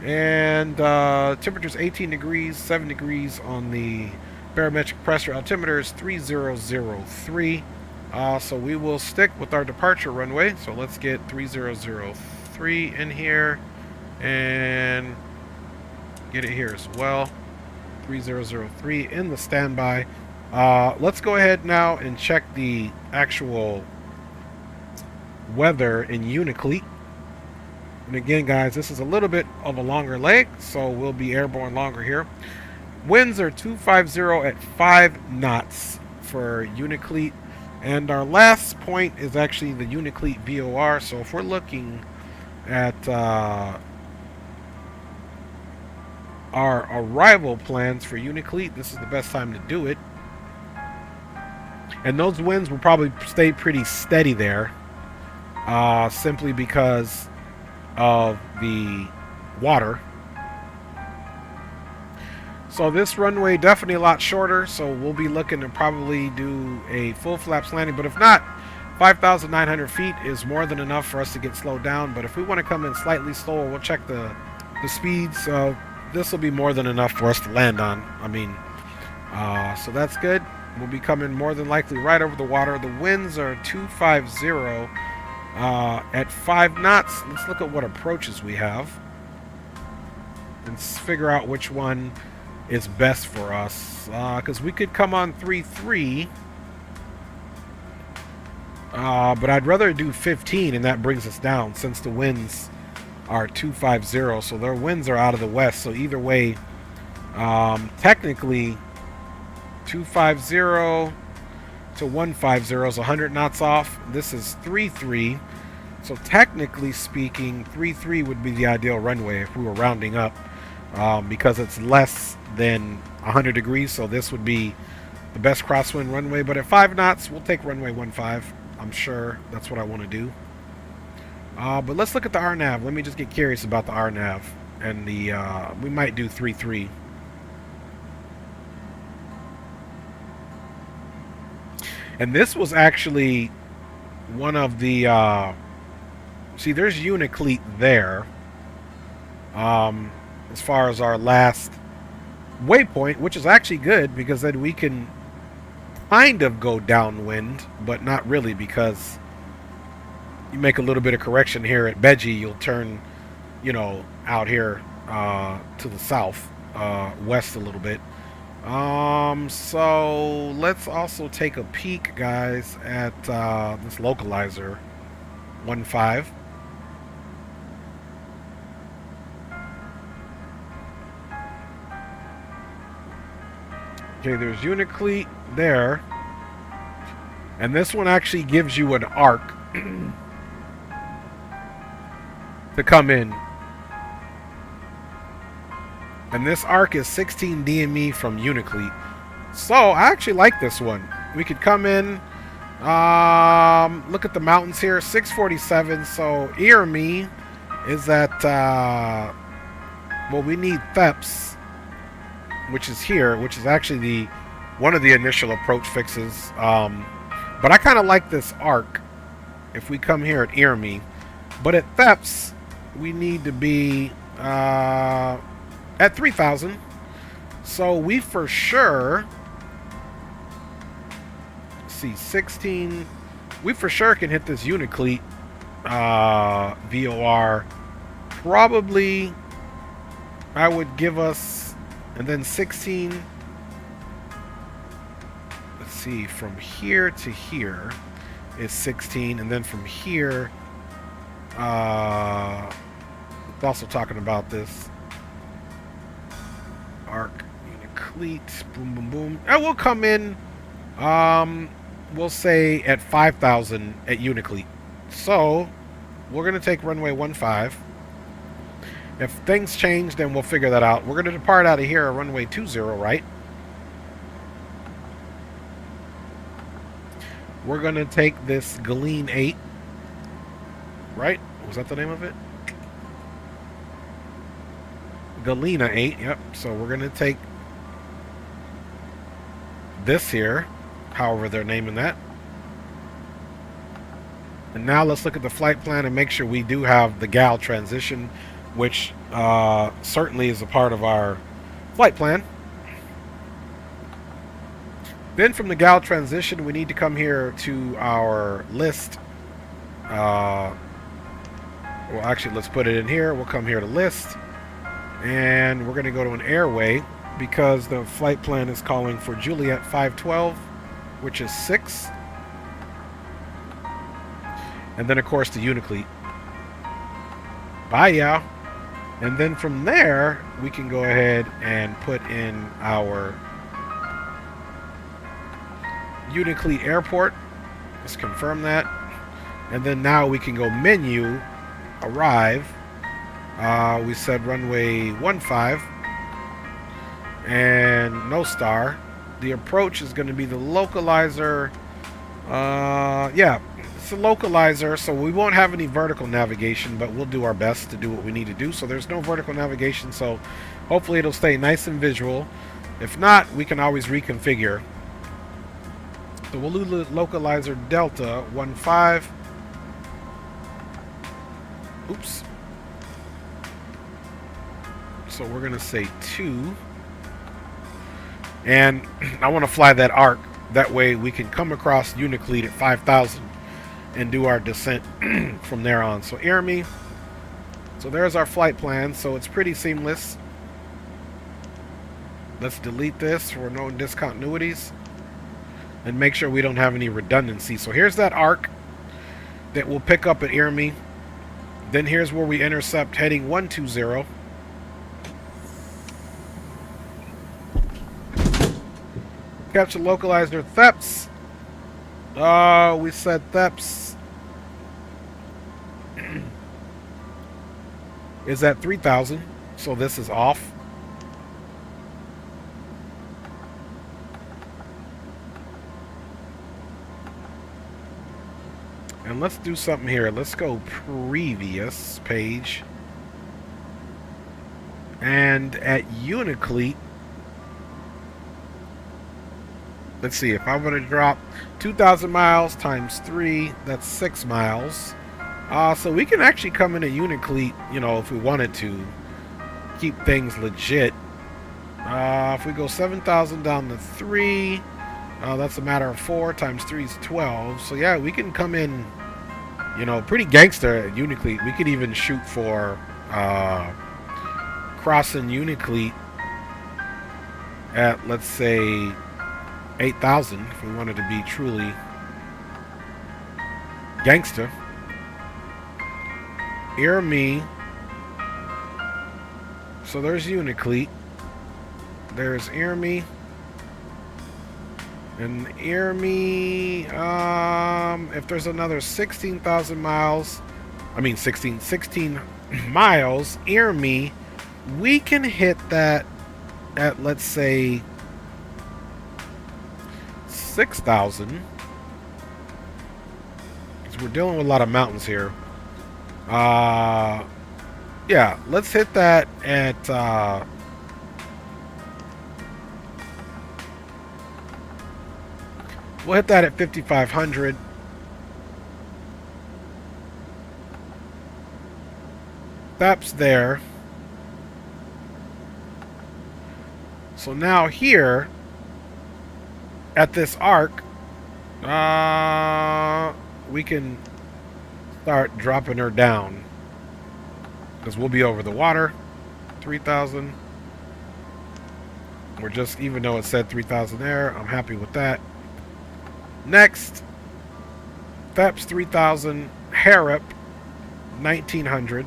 and temperature's 18 degrees, 7 degrees on the barometric pressure. Altimeter is 3003. So we will stick with our departure runway. So let's get 3003 in here. And get it here as well. 3003 in the standby. Let's go ahead now and check the actual weather in Unic Cle. And again, guys, this is a little bit of a longer leg, so we'll be airborne longer here. Winds are 250 at 5 knots for Unic Cle. And our last point is actually the Unic Cle VOR. So if we're looking at our arrival plans for Unic Cle, this is the best time to do it. And those winds will probably stay pretty steady there, simply because of the water. So this runway definitely a lot shorter, so we'll be looking to probably do a full flaps landing. But if not, 5,900 feet is more than enough for us to get slowed down. But if we want to come in slightly slower, we'll check the speeds. This will be more than enough for us to land on. I mean, so that's good. We'll be coming more than likely right over the water. The winds are 250 at 5 knots. Let's look at what approaches we have and figure out which one is best for us, because we could come on 3-3, but I'd rather do 15, and that brings us down since the winds are 250. So their winds are out of the west. So either way, technically 250 to 150 is 100 knots off. This is 3-3. So technically speaking, 3-3 would be the ideal runway if we were rounding up, because it's less than 100 degrees. So this would be the best crosswind runway. But at 5 knots, we'll take runway 15. I'm sure that's what I want to do. But let's look at the RNAV. Let me just get curious about the RNAV. And the we might do 3-3. And this was actually one of the... see, there's Unic Cle there. As far as our last waypoint, which is actually good, because then we can kind of go downwind, but not really, because you make a little bit of correction here at Beji, you'll turn, you know, out here to the south, west a little bit. So let's also take a peek, guys, at this localizer 15. Okay, there's Unic Cle there, and this one actually gives you an arc to come in, and this arc is 16 DME from Unic Cle. So I actually like this one. We could come in, look at the mountains here, 647. So ERME is at well, we need THEPS, which is here, which is actually one of the initial approach fixes. But I kind of like this arc if we come here at ERME. But at THEPS, we need to be at 3,000. So we for sure... Let's see, 16... We for sure can hit this Unic Cle VOR. Probably, I would give us... And then 16, let's see, from here to here is 16. And then from here, it's also talking about this arc, Unic Cle, boom, boom, boom. And we'll come in, we'll say at 5,000 at Unic Cle. So we're going to take runway 15. If things change, then we'll figure that out. We're going to depart out of here at runway 20, right? We're going to take this Galeen 8, right? Was that the name of it? Galena 8, yep. So we're going to take this here, however they're naming that. And now let's look at the flight plan and make sure we do have the GAL transition, which certainly is a part of our flight plan. Then from the GAL transition, we need to come here to our list. Well, actually, let's put it in here. We'll come here to list. And we're going to go to an airway because the flight plan is calling for Juliet 512, which is 6. And then, of course, the Unic Cle. Bye, yeah. And then from there, we can go ahead and put in our Unic Cle Airport. Let's confirm that. And then now we can go menu, arrive. We said runway 15. And no star. The approach is going to be the localizer. Yeah, It's a localizer, so we won't have any vertical navigation, but we'll do our best to do what we need to do. So there's no vertical navigation, so hopefully it'll stay nice and visual. If not, we can always reconfigure. So we'll do localizer Delta 15. Oops. So we're going to say 2. And I want to fly that arc. That way we can come across Unic Cle at 5,000 and do our descent from there on. So air me. So there's our flight plan. So it's pretty seamless. Let's delete this for no discontinuities. And make sure we don't have any redundancy. So here's that arc that we'll pick up at air me. Then here's where we intercept heading 120. Capture localizer Theps. We said Theps is at 3,000, so this is off. And let's do something here. Let's go previous page. And at Unic Cle, let's see, if I'm going to drop 2,000 miles times 3, that's 6 miles. So we can actually come in at Unic Cle, you know, if we wanted to keep things legit. If we go 7,000 down to 3, that's a matter of 4 times 3 is 12. So yeah, we can come in, you know, pretty gangster at Unic Cle. We could even shoot for crossing Unic Cle at, let's say, 8,000 if we wanted to be truly gangster. Air me. So there's Unic Cle. There's air me. And air me, if there's another 16,000 miles, I mean 16 miles, air me, we can hit that at, let's say, 6,000. Because we're dealing with a lot of mountains here. Yeah, let's hit that at, we'll hit that at 5,500. That's there. So now here, at this arc, we can start dropping her down. Because we'll be over the water. 3,000. We're just, even though it said 3,000 there, I'm happy with that. Next, Theps 3,000, Harrop 1,900.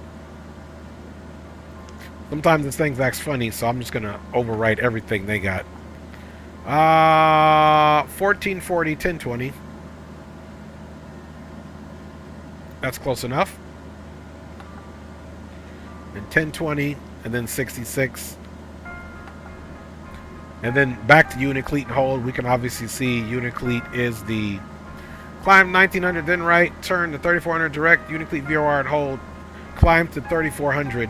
Sometimes this thing acts funny, so I'm just gonna overwrite everything they got. 1440, 1020. That's close enough. And 1020, and then 66. And then back to Unic Cle and hold. We can obviously see Unic Cle is the climb 1900, then right, turn to 3400 direct, Unic Cle VOR and hold, climb to 3400.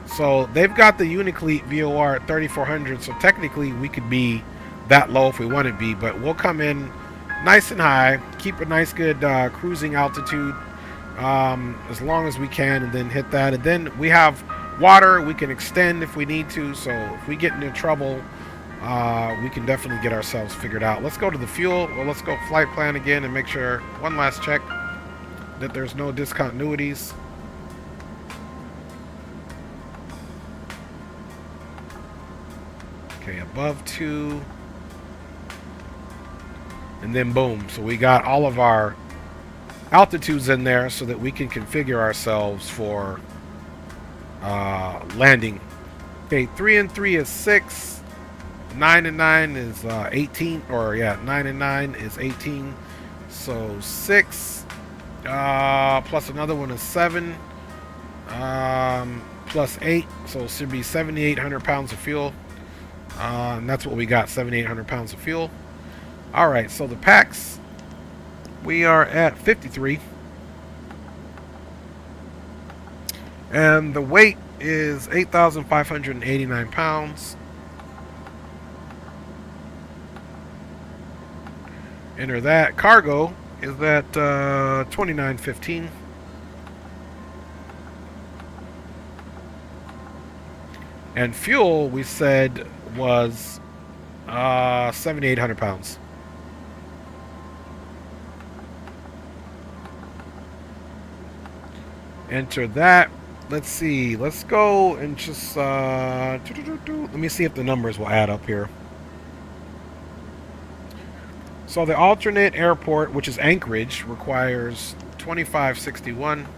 So they've got the Unic Cle VOR at 3400, so technically we could be that low if we want to be, but we'll come in nice and high, keep a nice good cruising altitude as long as we can, and then hit that. And then we have water, we can extend if we need to, so if we get into trouble, we can definitely get ourselves figured out. Let's go to the fuel. Well, let's go flight plan again and make sure, one last check, that there's no discontinuities. Okay, above 2. And then boom. So we got all of our altitudes in there so that we can configure ourselves for landing. Okay, 3 and 3 is 6. 9 and 9 is 18. Or yeah, 9 and 9 is 18. So 6 plus another one is 7. Plus 8. So it should be 7,800 pounds of fuel. And that's what we got, 7,800 pounds of fuel. Alright, so the packs, We are at 53. And the weight is 8,589 pounds. Enter that. Cargo is at 2915. And fuel, we said, was 7,800 pounds. Enter that. Let's see. Let's go and just let me see if the numbers will add up here. So the alternate airport, which is Anchorage, requires 2561.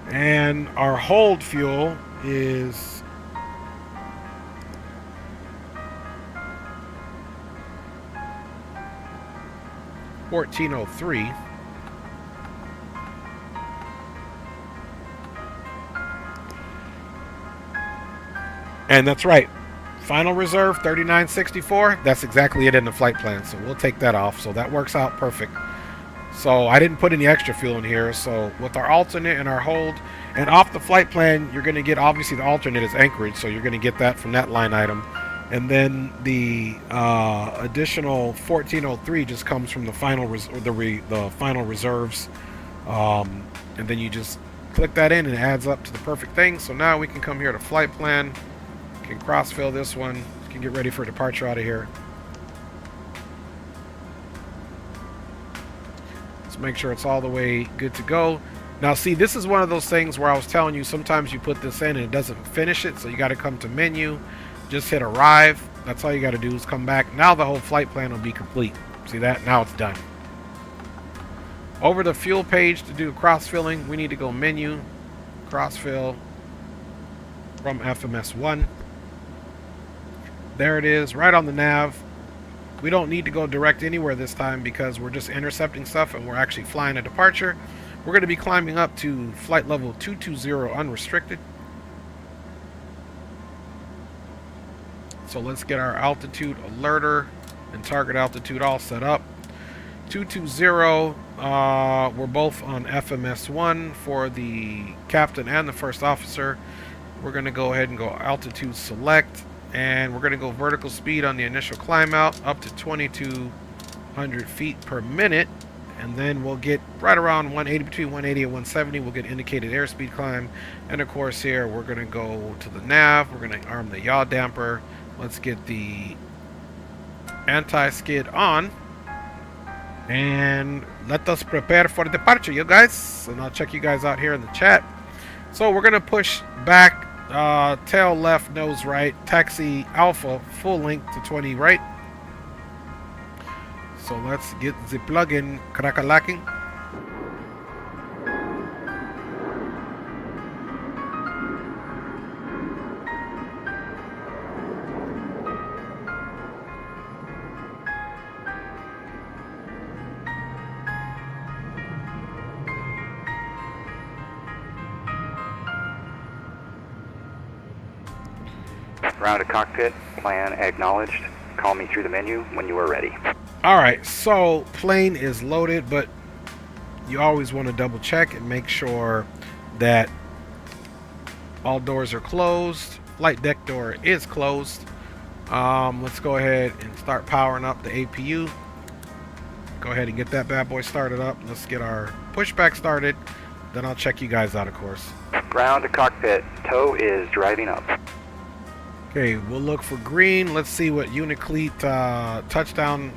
And our hold fuel is $14.03. And that's right. Final reserve, $39.64. That's exactly it in the flight plan. So we'll take that off. So that works out perfect. So I didn't put any extra fuel in here. So with our alternate and our hold, and off the flight plan, you're going to get, obviously the alternate is Anchorage. So you're going to get that from that line item. And then the additional $14.03 just comes from the final the final reserves. And then you just click that in and it adds up to the perfect thing. So now we can come here to flight plan. Can cross fill this one. Can get ready for departure out of here. Let's make sure it's all the way good to go. Now see, this is one of those things where I was telling you sometimes you put this in and it doesn't finish it, so you got to come to menu, just hit arrive. That's all you got to do is come back. Now the whole flight plan will be complete. See that? Now it's done. Over the fuel page to do cross filling, we need to go menu, cross fill from FMS1. There it is, right on the nav. We don't need to go direct anywhere this time because we're just intercepting stuff and we're actually flying a departure. We're going to be climbing up to flight level 220 unrestricted. So let's get our altitude alerter and target altitude all set up. 220, we're both on FMS1 for the captain and the first officer. We're going to go ahead and go altitude select. And we're going to go vertical speed on the initial climb out up to 2,200 feet per minute. And then we'll get right around 180, between 180 and 170. We'll get indicated airspeed climb. And of course here we're going to go to the nav. We're going to arm the yaw damper. Let's get the anti-skid on. And let us prepare for the departure, you guys. And I'll check you guys out here in the chat. So we're going to push back. Tail left, nose right, taxi alpha, full length to 20 right. So let's get the plug-in crack-a-lacking. Round to cockpit, plan acknowledged. Call me through the menu when you are ready. Alright, so plane is loaded, but you always want to double check and make sure that all doors are closed. Flight deck door is closed. Let's go ahead and start powering up the APU. Go ahead and get that bad boy started up. Let's get our pushback started. Then I'll check you guys out, of course. Ground to cockpit, tow is driving up. Okay, we'll look for green. Let's see what Unic Cle touchdown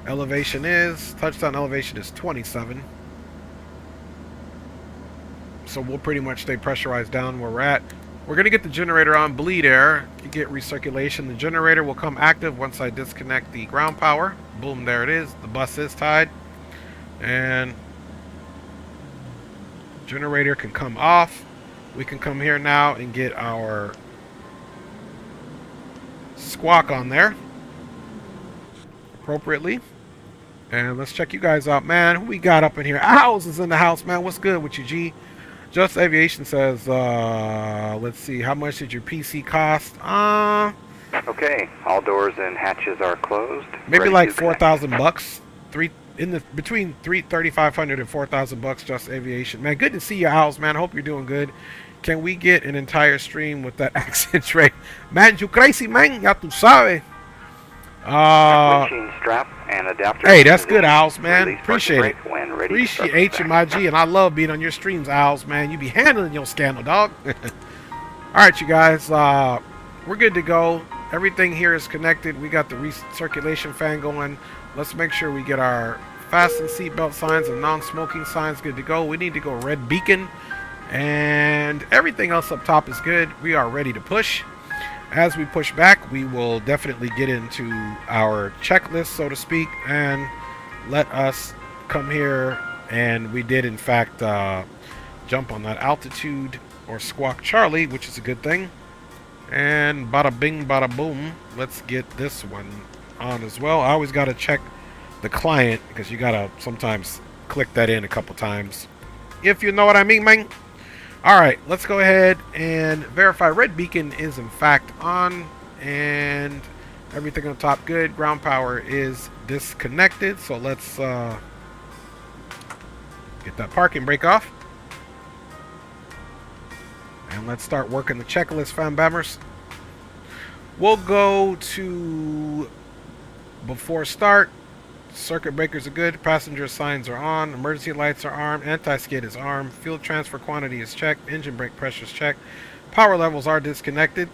elevation is. Touchdown elevation is 27. So we'll pretty much stay pressurized down where we're at. We're going to get the generator on bleed air to get recirculation. The generator will come active once I disconnect the ground power. Boom, there it is. The bus is tied. And generator can come off. We can come here now and get our squawk on there appropriately. And let's check you guys out, man. Who we got up in here? Owls is in the house, man. What's good with you, G? Just Aviation says, let's see, how much did your PC cost? Okay, all doors and hatches are closed. Maybe like $4,000. Between $3,500 and $4,000 just aviation. Man, good to see you, Owls, man. I hope you're doing good. Can we get an entire stream with that accent rate? Man, you crazy, man. Ya tu sabes. Strap and adapter. Hey, that's good, Owls, man. Appreciate it. Appreciate HMIG, and I love being on your streams, Owls, man. You be handling your scandal, dog. All right, you guys. We're good to go. Everything here is connected. We got the recirculation fan going. Let's make sure we get our fasten seatbelt signs and non-smoking signs good to go. We need to go red beacon, and everything else up top is good. We are ready to push. As we push back, we will definitely get into our checklist, so to speak, and let us come here. And we did, in fact, jump on that altitude or squawk Charlie, which is a good thing. And bada bing, bada boom. Let's get this one on as well. I always got to check the client because you got to sometimes click that in a couple times, if you know what I mean, man. All right, let's go ahead and verify red beacon is in fact on, and everything on top good. Ground power is disconnected, so let's get that parking brake off. And let's start working the checklist, fam bammers. We'll go to before start. Circuit breakers are good. Passenger signs are on. Emergency lights are armed. Anti-skid is armed. Fuel transfer quantity is checked. Engine brake pressure is checked. Power levels are disconnected.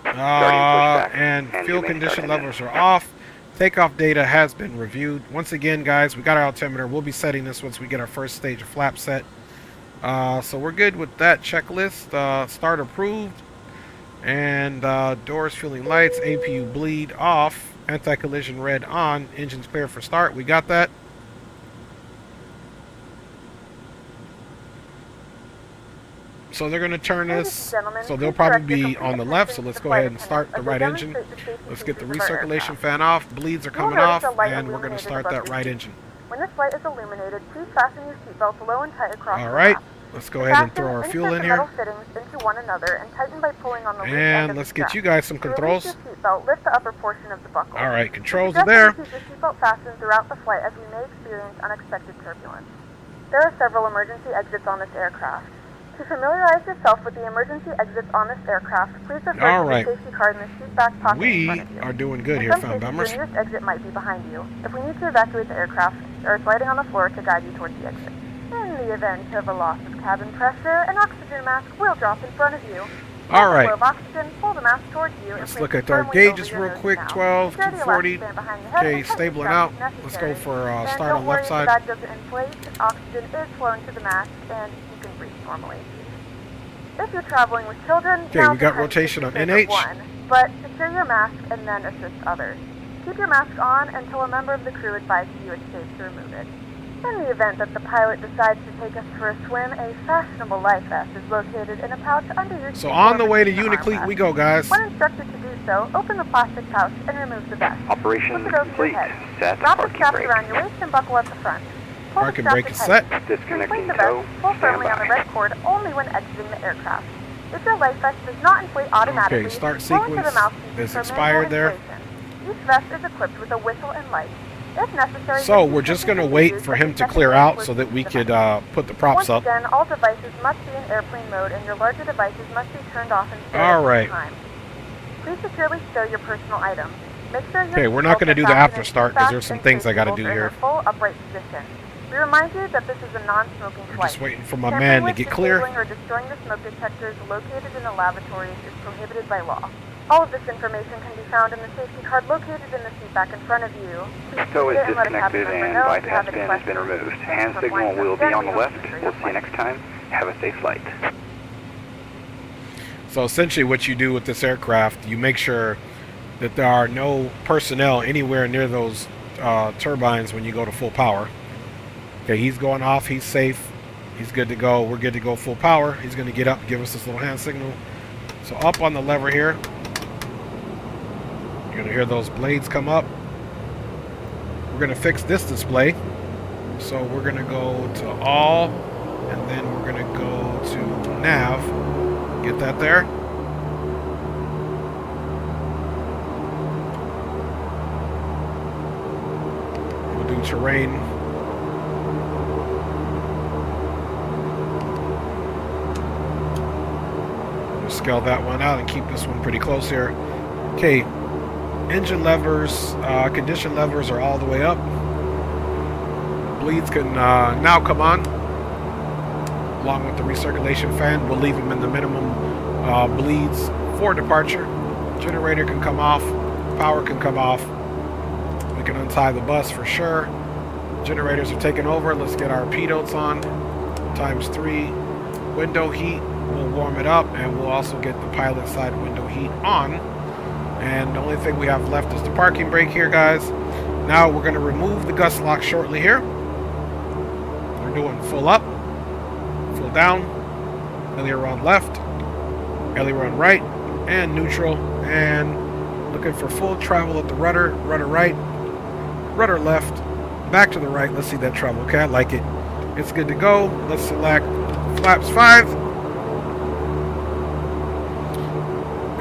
And fuel condition levels are off. Takeoff data has been reviewed. Once again, guys, we got our altimeter. We'll be setting this once we get our first stage of flap set. So we're good with that checklist. Start approved. And doors, fueling lights, APU bleed off. Anti-collision red on. Engines clear for start. We got that. So they're going to turn this. So they'll probably be on the left. So let's go ahead and start the right engine. Let's get the recirculation fan off. Bleeds are coming off. And we're going to start that right engine. When this light is illuminated, please fasten your seatbelts low and tight across. All right. Let's go ahead and throw our fuel in here. Into one another and tighten by pulling on the and let's get you guys some controls. Lift the upper portion of the buckle. All right, controls are there. Keep your seatbelt fastened throughout the flight as we may experience unexpected turbulence. There are several emergency exits on this aircraft. To familiarize yourself with the emergency exits on this aircraft, please refer to the safety card in the seat back pocket in front of you. We are doing good here, fam bombers. The nearest exit might be behind you. If we need to evacuate the aircraft, there is lighting on the floor to guide you towards the exit. In the event of a loss of cabin pressure, an oxygen mask will drop in front of you. All right. Oxygen, pull the mask towards you. Let's look at our gauges real quick. 12, 240. Okay, stabling out. Let's go for start on left side. That doesn't inflate. Oxygen is flowing to the mask, and you can breathe normally. If you're traveling with children, okay, we got rotation on NH. But secure your mask and then assist others. Keep your mask on until a member of the crew advises you it's safe to remove it. In the event that the pilot decides to take us for a swim, a fashionable life vest is located in a pouch under your seat. So on the way to Unic Cle we go, guys. When instructed to do so, open the plastic pouch and remove the vest. Operation complete. Set Wrap the parking straps brake. around your waist and buckle at the front. Parking brake is set. Disconnecting the tow. vest, pull firmly on the red cord only when exiting the aircraft. If your life vest does not inflate automatically, okay, start pull into sequence the mouthpiece is for expired manual there. inflation. Each vest is equipped with a whistle and light. If necessary, so we're just going to wait for him to clear out so that we could put the props up. Once again, all devices must be in airplane mode and your larger devices must be turned off and stowed all right. at the time. Please securely stow your personal items. Make sure okay, we're not going to do the after start because there's some things I got to do here. Full upright position. We remind you that this is a non-smoking flight. Just waiting for my man to get clear. Or destroying the smoke detectors located in the lavatories is prohibited by law. All of this information can be found in the safety card located in the seat back in front of you. Tow is disconnected and bypass pin has been removed. Hand signal will be on the left. We'll see you next time. Have a safe flight. So essentially what you do with this aircraft, you make sure that there are no personnel anywhere near those turbines when you go to full power. Okay, he's going off. He's safe. He's good to go. We're good to go full power. He's going to get up and give us this little hand signal. So up on the lever here. You're going to hear those blades come up. We're going to fix this display. So we're going to go to all. And then we're going to go to nav. Get that there. challenging terrain. We'll scale that one out and keep this one pretty close here. Okay, engine levers, condition levers are all the way up. Bleeds can now come on, along with the recirculation fan. We'll leave them in the minimum bleeds for departure. Generator can come off, power can come off. We can untie the bus for sure. Generators are taking over. Let's get our pidots on. ×3. Window heat, we'll warm it up, and we'll also get the pilot side window heat on. And the only thing we have left is the parking brake here, guys. Now we're going to remove the gust lock shortly here. We're doing full up, full down, aileron left, aileron right, and neutral. And looking for full travel at the rudder, rudder right, rudder left, back to the right. Let's see that travel. Okay, I like it. It's good to go. Let's select flaps 5.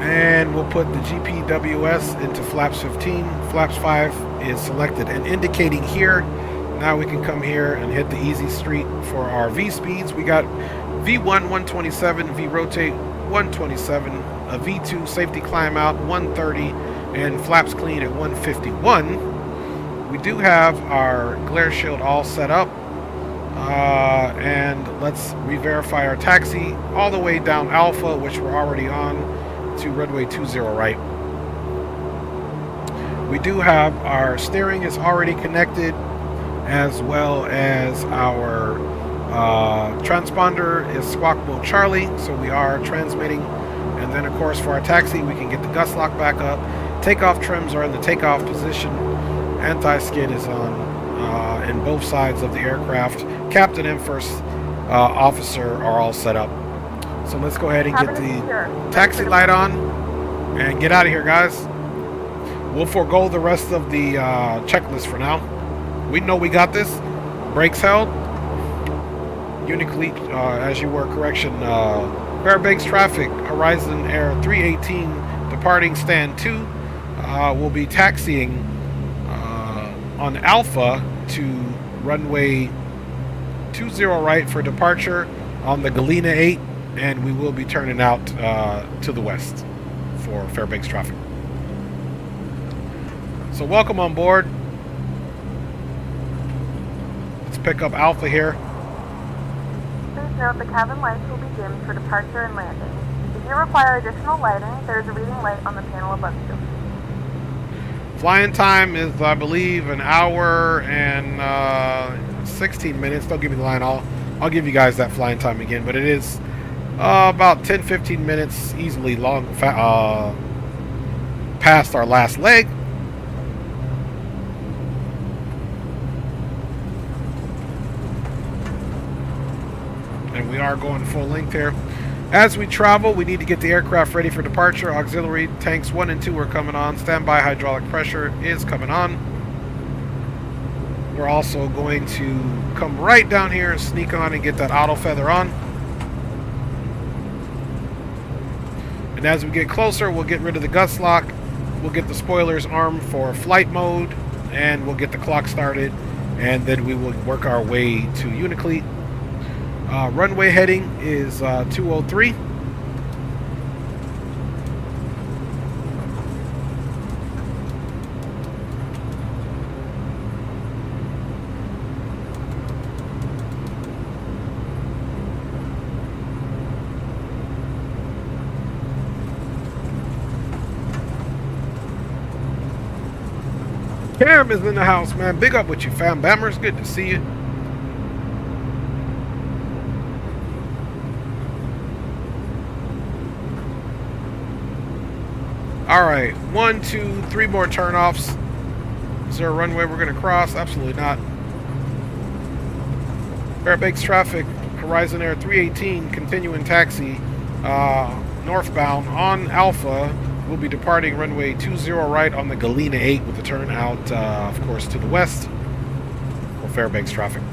And we'll put the GPWS into flaps 15. Flaps 5 is selected and indicating here. Now we can come here and hit the easy street for our V speeds. We got V1 127, V rotate 127, a V2 safety climb out 130, and flaps clean at 151. We do have our glare shield all set up. And let's re-verify our taxi all the way down Alpha, which we're already on, to runway 20 right. We do have our steering is already connected, as well as our transponder is squawk mode Charlie, so we are transmitting. And then of course for our taxi we can get the gust lock back up. Takeoff trims are in the takeoff position. Anti-skid is on in both sides of the aircraft. Captain and first officer are all set up. So let's go ahead and get the taxi light on and get out of here, guys. We'll forego the rest of the checklist for now. We know we got this. Brakes held. Unic Cle, as you were, correction. Fairbanks traffic, Horizon Air 318, departing stand 2. We'll be taxiing on Alpha to runway 20 right for departure on the Galena 8, and we will be turning out to the west for Fairbanks traffic. So welcome on board. Let's pick up Alpha here. Please note the cabin lights will be dimmed for departure and landing. If you require additional lighting, there is a reading light on the panel above you. Flying time is, I believe, an hour and 16 minutes. Don't give me the line. I'll give you guys that flying time again, but it is about 10-15 minutes easily long past our last leg. And we are going full length here. As we travel, we need to get the aircraft ready for departure. Auxiliary tanks 1 and 2 are coming on. Standby hydraulic pressure is coming on. We're also going to come right down here and sneak on and get that auto feather on. And as we get closer, we'll get rid of the gust lock. We'll get the spoilers armed for flight mode, and we'll get the clock started, and then we will work our way to Unic Cle. Runway heading is 203. Cam is in the house, man. Big up with you, fam. Bammers, good to see you. All right, 1, 2, 3 more turnoffs. Is there a runway we're going to cross? Absolutely not. Fairbanks traffic, Horizon Air 318, continuing taxi, northbound on Alpha. We'll be departing runway 20 right on the Galena 8 with a turn out, of course, to the west for Fairbanks traffic.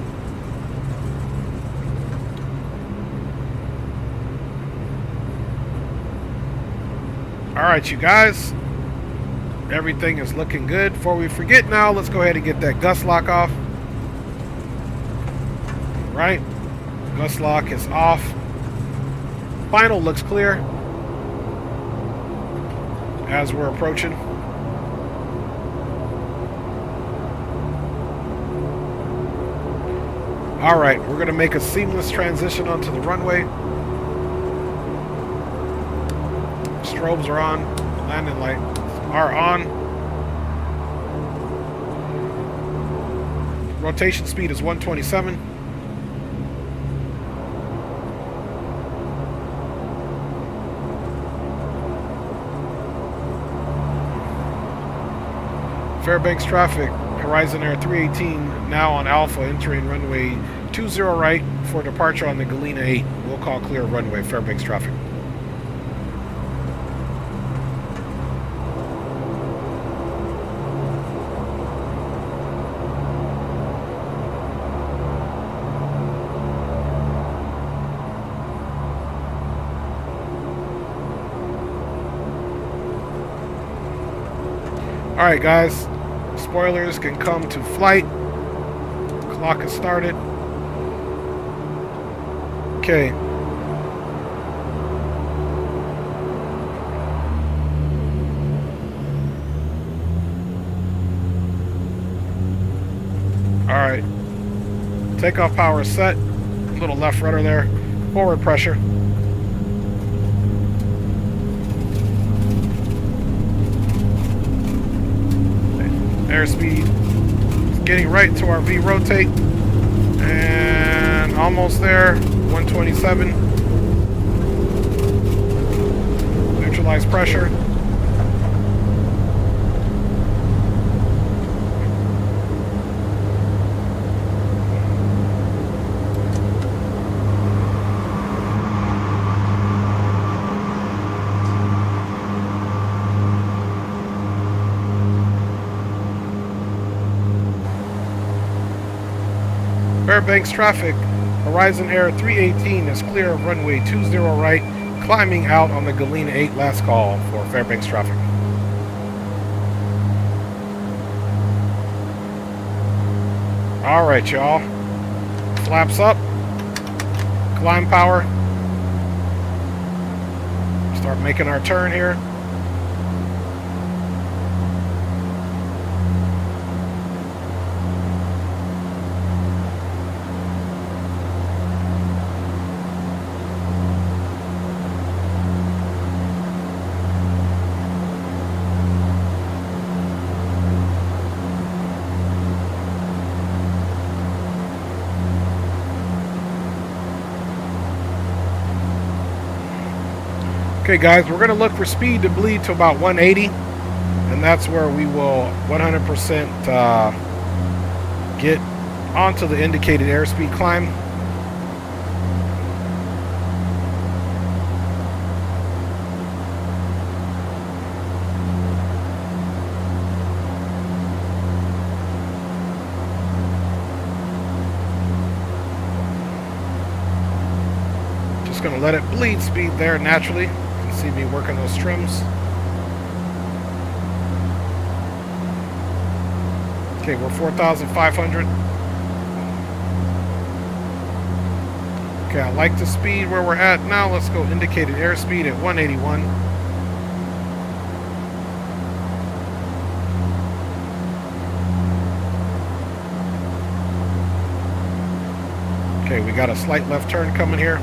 All right, you guys. Everything is looking good. Before we forget now, let's go ahead and get that gust lock off. Right. Gust lock is off. Final looks clear as we're approaching. Alright, we're going to make a seamless transition onto the runway. Strobes are on. Landing lights are on. Rotation speed is 127. Fairbanks traffic, Horizon Air 318 now on Alpha, entering runway 20 right for departure on the Galena 8. We'll call clear runway, Fairbanks traffic. Alright guys, spoilers can come to flight. Clock has started. Okay. Alright. Takeoff power is set. Little left rudder there. Forward pressure. Airspeed is getting right to our V rotate, and almost there. 127. Neutralize pressure. Fairbanks traffic, Horizon Air 318 is clear of runway 20 right, climbing out on the Galena 8, last call for Fairbanks traffic. Alright y'all, flaps up, climb power, start making our turn here. Okay guys, we're going to look for speed to bleed to about 180, and that's where we will 100% get onto the indicated airspeed climb. Just going to let it bleed speed there naturally. See me working those trims. Okay, we're 4,500. Okay, I like the speed where we're at now. Let's go indicated airspeed at 181. Okay, we got a slight left turn coming here.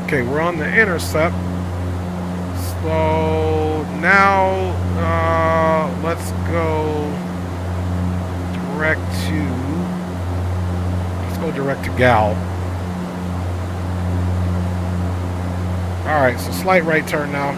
Okay, we're on the intercept. So now let's go direct to Gal. Alright, so slight right turn now.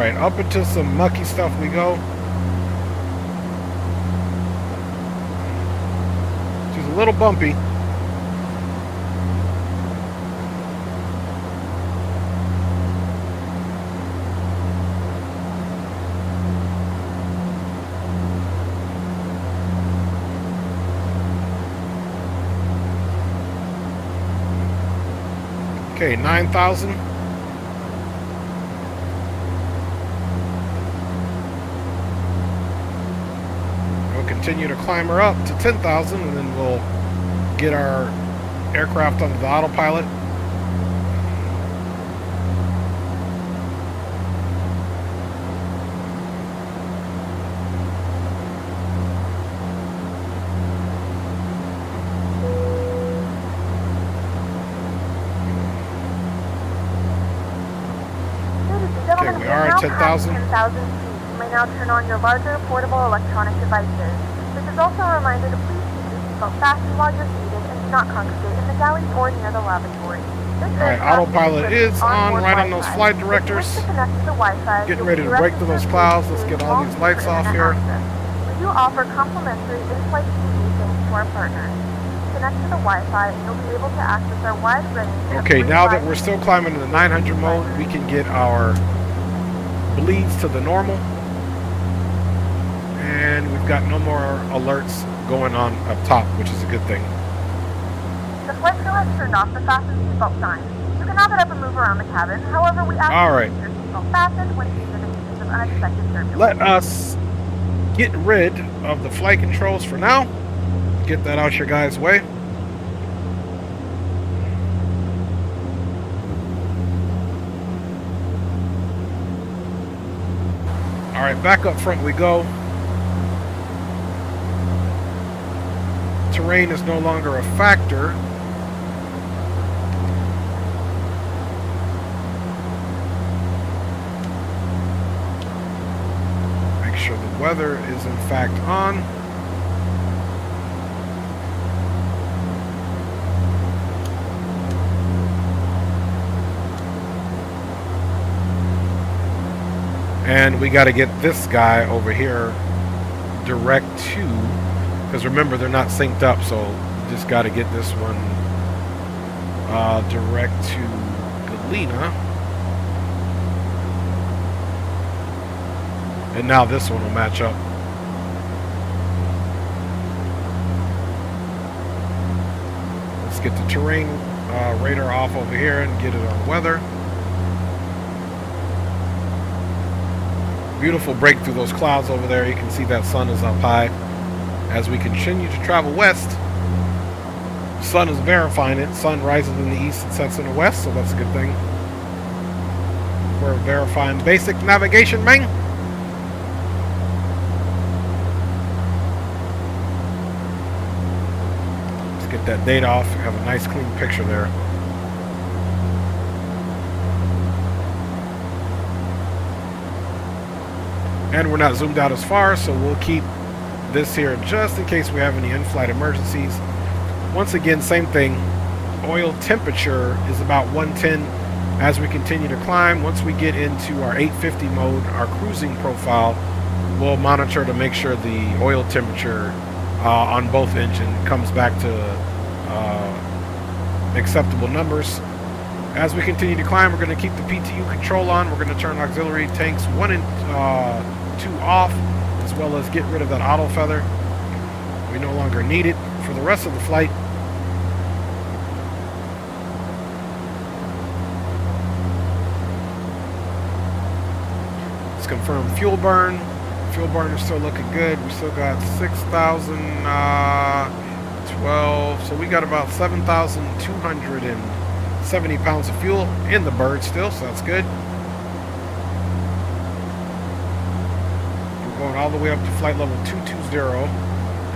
Alright, up into some mucky stuff we go. She's a little bumpy. Okay, 9,000. We'll continue to climb her up to 10,000, and then we'll get our aircraft onto the autopilot. Okay, we are at 10,000. 10,000 feet. You may now turn on your larger portable electronic devices. This is also a reminder to please keep your seatbelt fastened while you're seated and do not congregate in the galleys or near the lavatory. Alright, autopilot is on, right on those flight directors. Getting ready to break through those clouds. Let's get all these lights off here. We do offer complimentary in-flight TV things to our partners. Connect to the Wi-Fi and you'll be able to access our wide range. Okay, now that we're still climbing in the 900 mode, we can get our bleeds to the normal. And we've got no more alerts going on up top, which is a good thing. The flight crew has turned off the fasten seatbelt sign. You can now get up and move around the cabin. However, we ask you to keep your seatbelt fastened when seated in case of unexpected turbulence. Let us get rid of the flight controls for now. Get that out your guys' way. Alright, back up front we go. Terrain is no longer a factor. Make sure the weather is in fact on. And we got to get this guy over here direct to, because remember they're not synced up, so just got to get this one direct to Galena. And now this one will match up. Let's get the terrain radar off over here and get it on weather. Beautiful break through those clouds over there. You can see that sun is up high. As we continue to travel west, sun is verifying it. Sun rises in the east and sets in the west, so that's a good thing. We're verifying basic navigation, man. Let's get that data off. We have a nice clean picture there. And we're not zoomed out as far, so we'll keep this here just in case we have any in-flight emergencies. Once again, same thing. Oil temperature is about 110 as we continue to climb. Once we get into our 850 mode, our cruising profile, we'll monitor to make sure the oil temperature on both engines comes back to acceptable numbers. As we continue to climb, we're going to keep the PTU control on. We're going to turn auxiliary tanks 1 and 2 off, as well as get rid of that auto feather. We no longer need it for the rest of the flight. Let's confirm fuel burn. Fuel burn is still looking good. We still got 6,012. So we got about 7,270 pounds of fuel in the bird still, so that's good. We're going all the way up to flight level 220,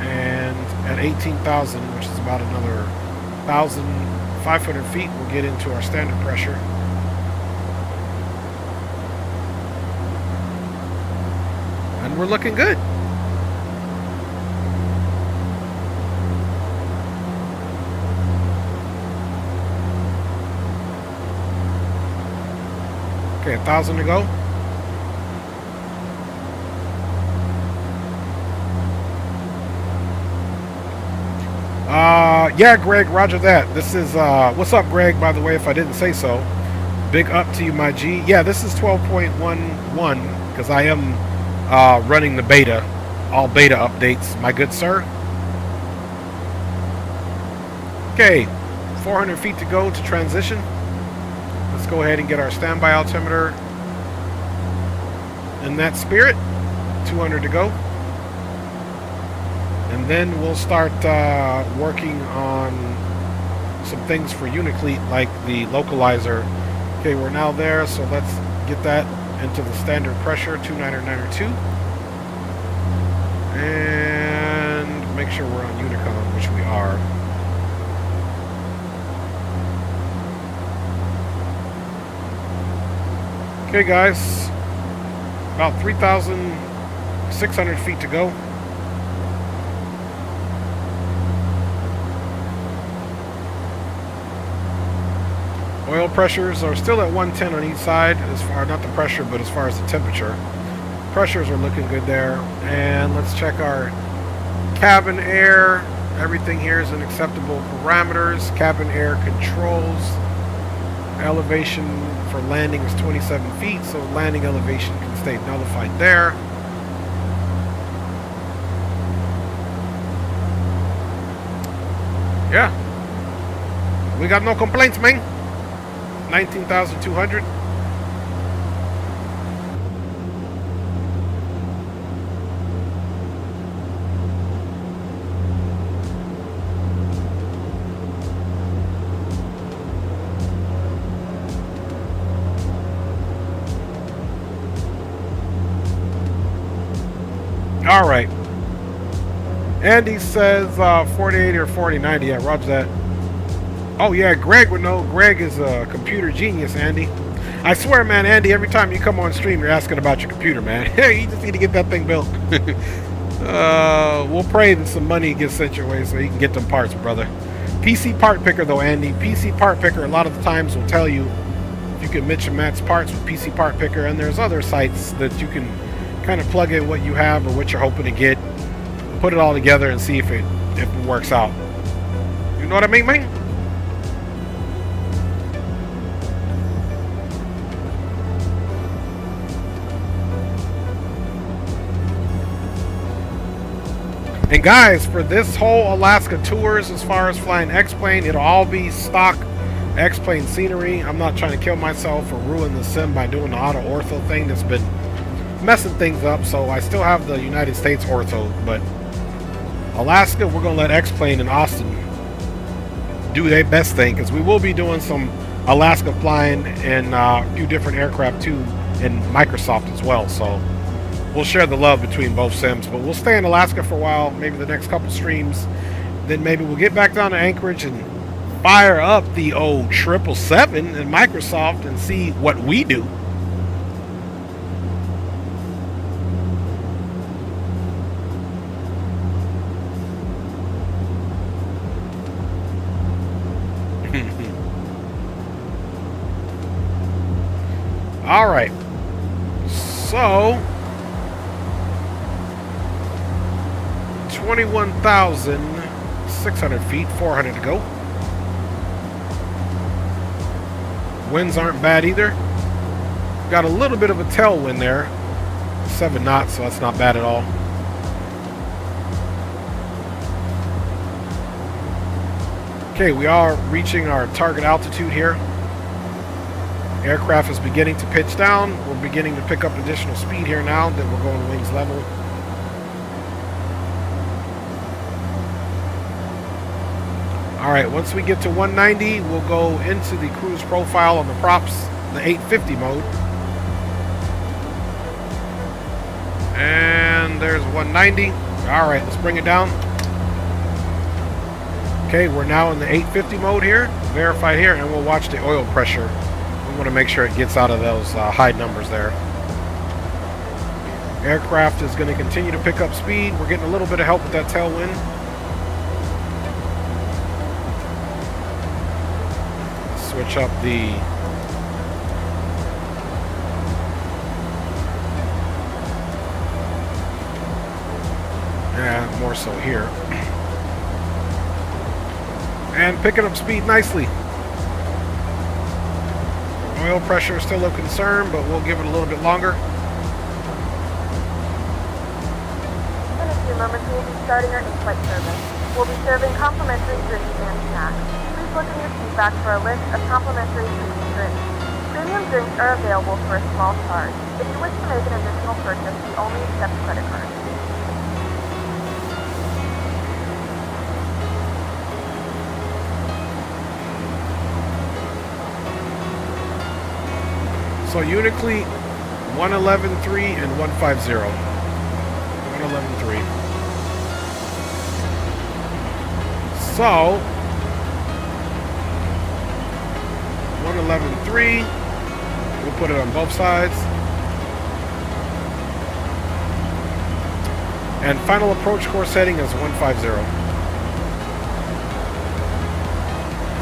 and at 18,000, which is about another 1,500 feet, we'll get into our standard pressure. And we're looking good. Okay, 1,000 to go. Yeah, Greg, roger that. This is, what's up, Greg, by the way, if I didn't say so. Big up to you, my G. Yeah, this is 12.11, because I am running the beta, all beta updates, my good sir. Okay, 400 feet to go to transition. Let's go ahead and get our standby altimeter in that spirit. 200 to go. And then we'll start working on some things for Unic Cle, like the localizer. Okay, we're now there, so let's get that into the standard pressure, 29902. And make sure we're on Unicon, which we are. Okay, guys, about 3,600 feet to go. Oil pressures are still at 110 on each side, as far, not the pressure, but as far as the temperature. Pressures are looking good there. And let's check our cabin air. Everything here is in acceptable parameters. Cabin air controls. Elevation for landing is 27 feet, so landing elevation can stay nullified there. Yeah. We got no complaints, man. 19,200. All right. Andy says 4080 or 4090. Yeah, roger that. Oh, yeah, Greg would know. Greg is a computer genius, Andy. I swear, man, Andy, every time you come on stream, you're asking about your computer, man. Hey, you just need to get that thing built. We'll pray that some money gets sent your way so you can get them parts, brother. PC Part Picker, though, Andy. PC Part Picker, a lot of the times, will tell you if you can mix and match parts with PC Part Picker, and there's other sites that you can kind of plug in what you have or what you're hoping to get, put it all together, and see if it works out. You know what I mean, man? And guys, for this whole Alaska tours, as far as flying X-Plane, it'll all be stock X-Plane scenery. I'm not trying to kill myself or ruin the sim by doing the auto ortho thing that's been messing things up. So I still have the United States ortho, but Alaska, we're going to let X-Plane and Austin do their best thing, because we will be doing some Alaska flying in a few different aircraft too in Microsoft as well. So we'll share the love between both sims, but we'll stay in Alaska for a while, maybe the next couple streams. Then maybe we'll get back down to Anchorage and fire up the old 777 in Microsoft and see what we do. All right. So 21,600 feet, 400 to go. Winds aren't bad either. Got a little bit of a tailwind there. 7 knots, so that's not bad at all. Okay, we are reaching our target altitude here. Aircraft is beginning to pitch down. We're beginning to pick up additional speed here now that we're going wings level. All right, once we get to 190, we'll go into the cruise profile on the props, the 850 mode. And there's 190. All right, let's bring it down. Okay, we're now in the 850 mode here, verified here, and we'll watch the oil pressure. We want to make sure it gets out of those high numbers there. Aircraft is going to continue to pick up speed. We're getting a little bit of help with that tailwind. Switch up the more so here. And picking up speed nicely. Oil pressure is still a concern, but we'll give it a little bit longer. In a few moments, we will be starting our in-flight service. We'll be serving complimentary drinks and snacks. Please look in your seat back for a list of complimentary food and drinks. Premium drinks are available for a small charge. If you wish to make an additional purchase, we only accept credit cards. So Unic Cle 111.3 and 150. 111.3. So 111.3. We'll put it on both sides. And final approach course heading is 150.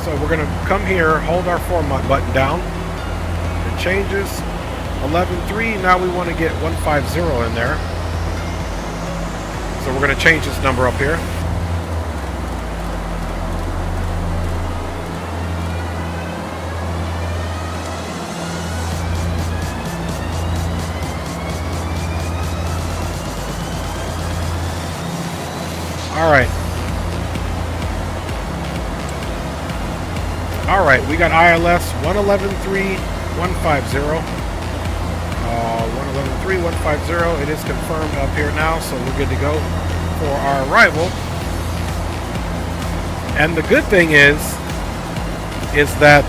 So we're going to come here, hold our format button down. It changes. 11.3. Now we want to get 150 in there. So we're going to change this number up here. All right, we got ILS 111.3, 150. 111.3, 150. It is confirmed up here now, so we're good to go for our arrival. And the good thing is that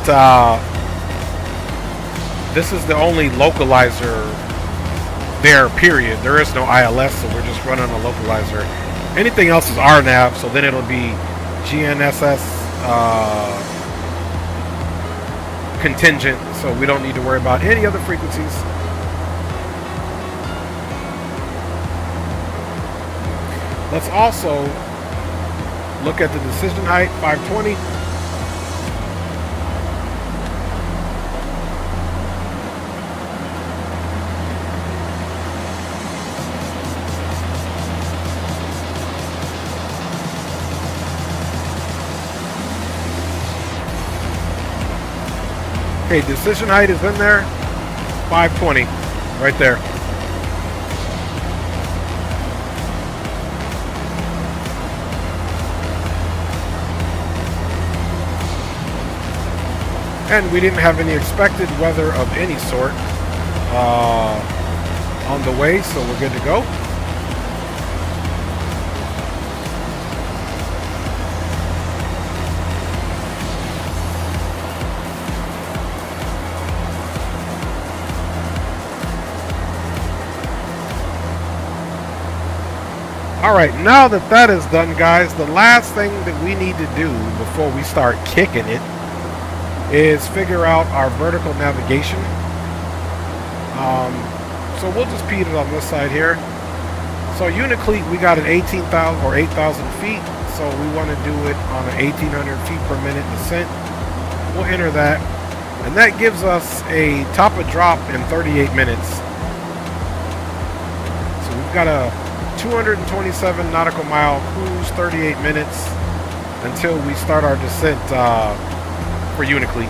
this is the only localizer there, period. There is no ILS, so we're just running a localizer. Anything else is RNAV, so then it'll be GNSS contingent, so we don't need to worry about any other frequencies. Let's also look at the decision height, 520. Okay, decision height is in there, 520, right there. And we didn't have any expected weather of any sort on the way, so we're good to go. Alright, now that that is done, guys, the last thing that we need to do before we start kicking it is figure out our vertical navigation. So we'll just peed it on this side here. So Unic Cle, we got an 18,000 or 8,000 feet, so we want to do it on an 1,800 feet per minute descent. We'll enter that, and that gives us a top of drop in 38 minutes. So we've got a 227 nautical mile cruise, 38 minutes until we start our descent for Unic Cle.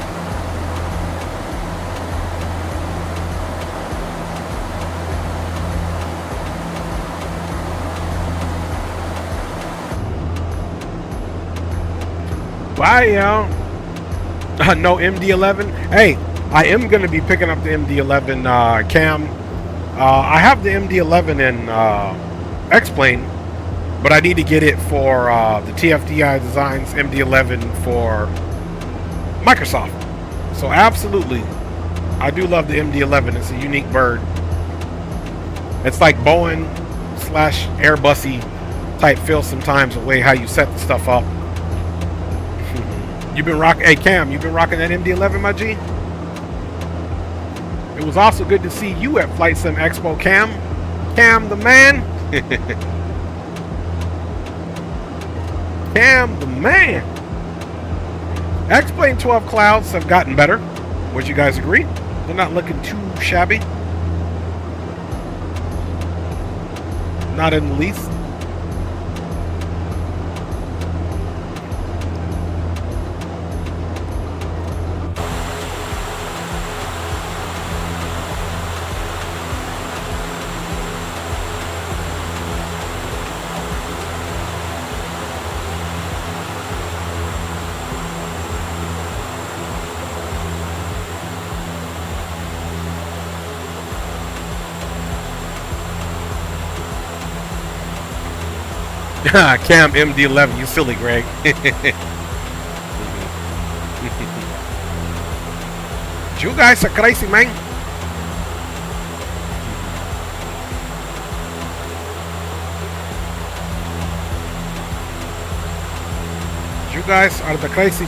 Bye, y'all. No MD-11. Hey, I am going to be picking up the MD-11 cam. I have the MD-11 in X-Plane, but I need to get it for the TFDI Designs MD-11 for Microsoft. So absolutely, I do love the MD-11. It's a unique bird. It's like Boeing / Airbusy type feel sometimes, the way how you set the stuff up. You've been rocking, hey Cam, you've been rocking that MD-11, my G? It was also good to see you at Flight Sim Expo, Cam. Cam the man. Cam the man. X-Plane 12 clouds have gotten better. Would you guys agree? They're not looking too shabby. Not in the least. Cam MD11, you silly Greg. You guys are crazy, man. You guys are the crazy.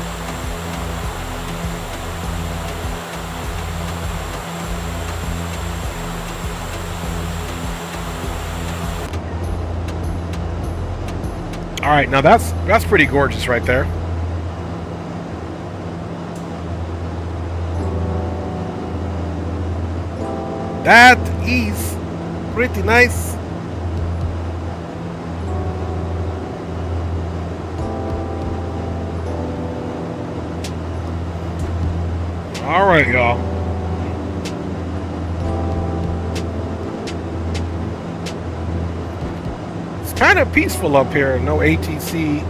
All right, now that's pretty gorgeous right there. That is pretty nice. All right, y'all. It's kind of peaceful up here. No ATC.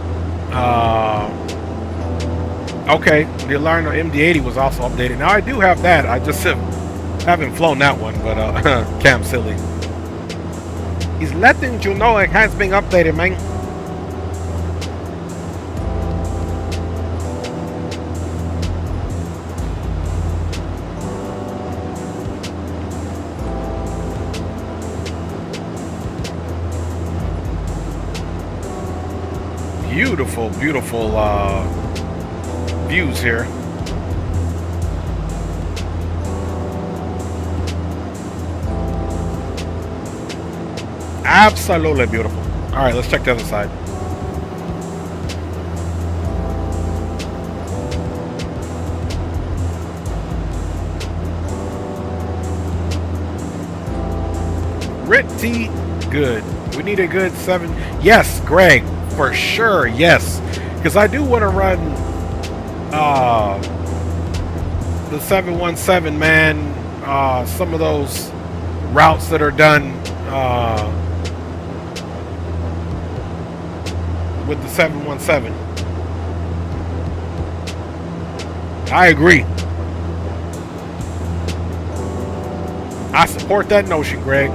Okay, the Alarno MD80 was also updated. Now I do have that. I just haven't flown that one, but Cam silly. He's letting you know it has been updated, man. Beautiful, beautiful views here. Absolutely beautiful. All right, let's check the other side. Pretty good. We need a good 7. Yes, Greg, for sure. Yes, because I do want to run the 717, man. Some of those routes that are done with the 717. I agree. I support that notion, Greg.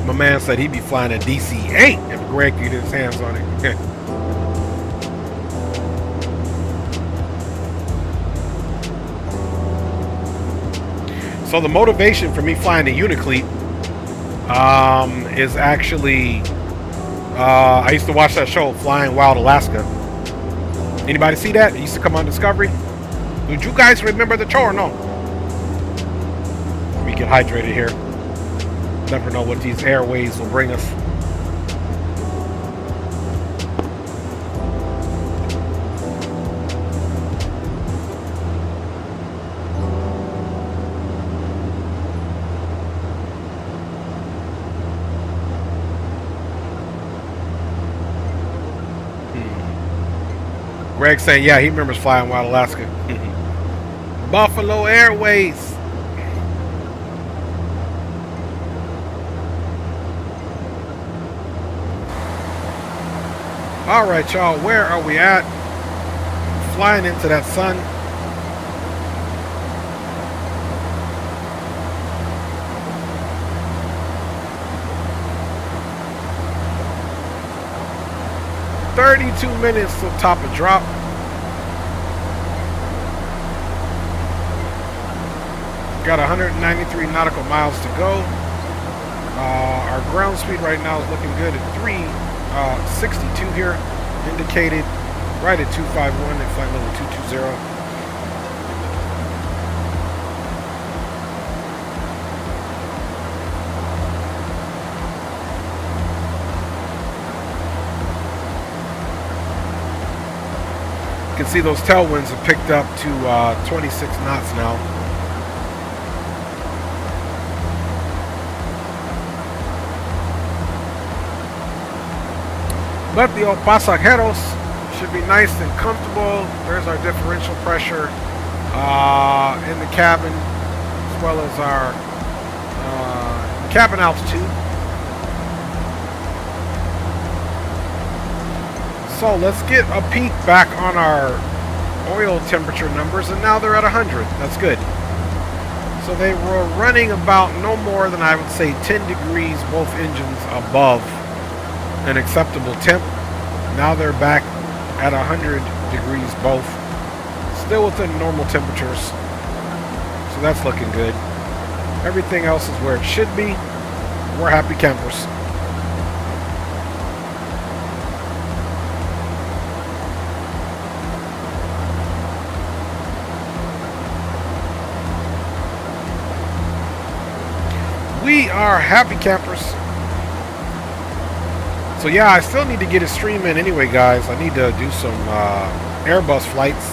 My man said he'd be flying a DC-8 if Greg could get his hands on it. So the motivation for me flying the Unic Cle is actually, I used to watch that show, Flying Wild Alaska. Anybody see that? It used to come on Discovery. Did you guys remember the show or no? Let me get hydrated here. Never know what these airways will bring us. Greg saying, yeah, he remembers Flying Wild Alaska. Buffalo Airways. All right, y'all, where are we at? Flying into that sun. $32 minutes till top of drop. Got 193 nautical miles to go. Our ground speed right now is looking good at 362 here, indicated right at 251 at flight level 220. You can see those tailwinds have picked up to 26 knots now. But the old pasajeros should be nice and comfortable. There's our differential pressure in the cabin, as well as our cabin altitude. So let's get a peek back on our oil temperature numbers, and now they're at 100. That's good. So they were running about no more than, I would say, 10 degrees, both engines above an acceptable temp. Now they're back at 100 degrees both. Still within normal temperatures. So that's looking good. Everything else is where it should be. We're happy campers. We are happy campers. So yeah, I still need to get a stream in anyway, guys. I need to do some Airbus flights,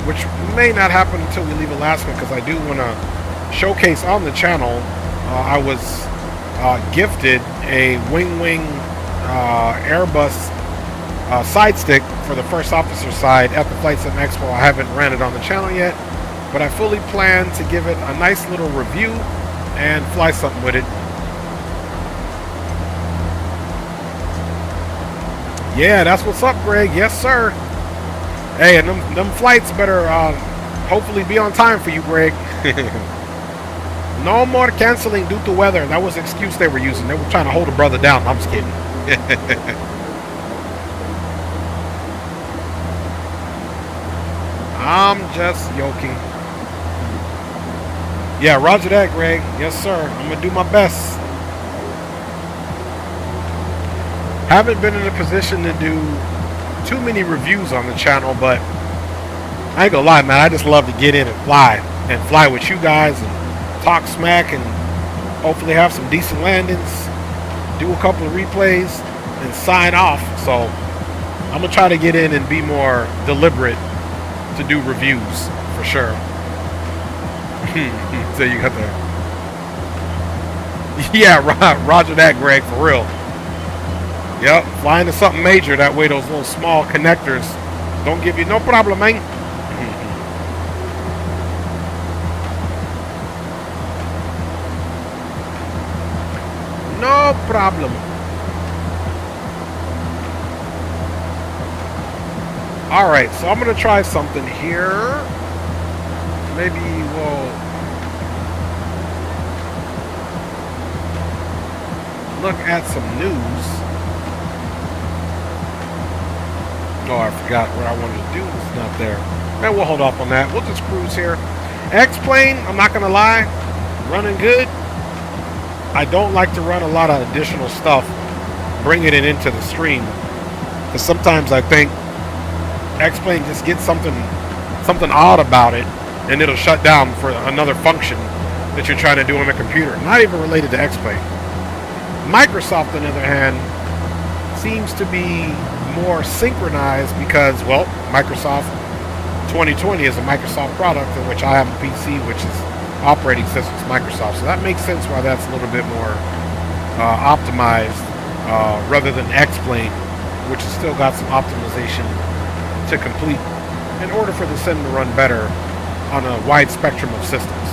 which may not happen until we leave Alaska, because I do want to showcase on the channel. I was gifted a Wing Airbus side stick for the first officer side at the Flight Sim Expo. I haven't ran it on the channel yet, but I fully plan to give it a nice little review and fly something with it. Yeah, that's what's up, Greg. Yes, sir. Hey, and them flights better hopefully be on time for you, Greg. No more canceling due to weather. That was the excuse they were using. They were trying to hold a brother down. I'm just kidding. I'm just joking. Yeah, roger that, Greg. Yes, sir. I'm going to do my best. Haven't been in a position to do too many reviews on the channel, but I ain't gonna lie, man. I just love to get in and fly with you guys and talk smack and hopefully have some decent landings, do a couple of replays, and sign off. So I'm gonna try to get in and be more deliberate to do reviews for sure. So you got that. Yeah, roger that, Greg, for real. Yep, fly into something major. That way those little small connectors don't give you no problem, man. No problem. Alright, so I'm going to try something here. Maybe we'll look at some news. Oh, I forgot what I wanted to do. It's not there. Man, we'll hold off on that. We'll just cruise here. X-Plane, I'm not going to lie, running good. I don't like to run a lot of additional stuff, bringing it into the stream. Because sometimes I think X-Plane just gets something odd about it, and it'll shut down for another function that you're trying to do on the computer. Not even related to X-Plane. Microsoft, on the other hand, seems to be more synchronized because, well, Microsoft 2020 is a Microsoft product in which I have a PC, which is operating systems Microsoft. So that makes sense why that's a little bit more optimized rather than X-Plane, which has still got some optimization to complete in order for the sim to run better on a wide spectrum of systems.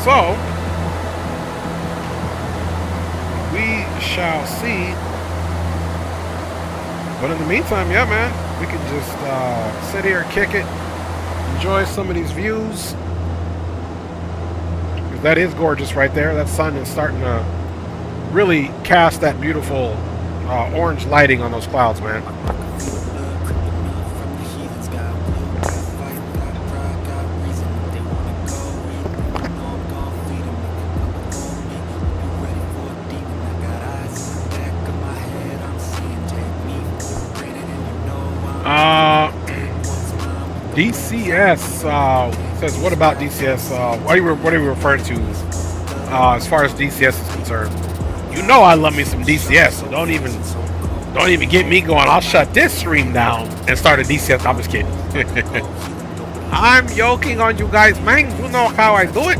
So we shall see. But in the meantime, yeah, man, we can just sit here and kick it, enjoy some of these views. That is gorgeous right there. That sun is starting to really cast that beautiful orange lighting on those clouds, man. DCS says, what about DCS? What are you referring to as far as DCS is concerned? You know I love me some DCS, so don't even get me going. I'll shut this stream down and start a DCS. I'm just kidding. I'm joking on you guys, man. You know how I do it.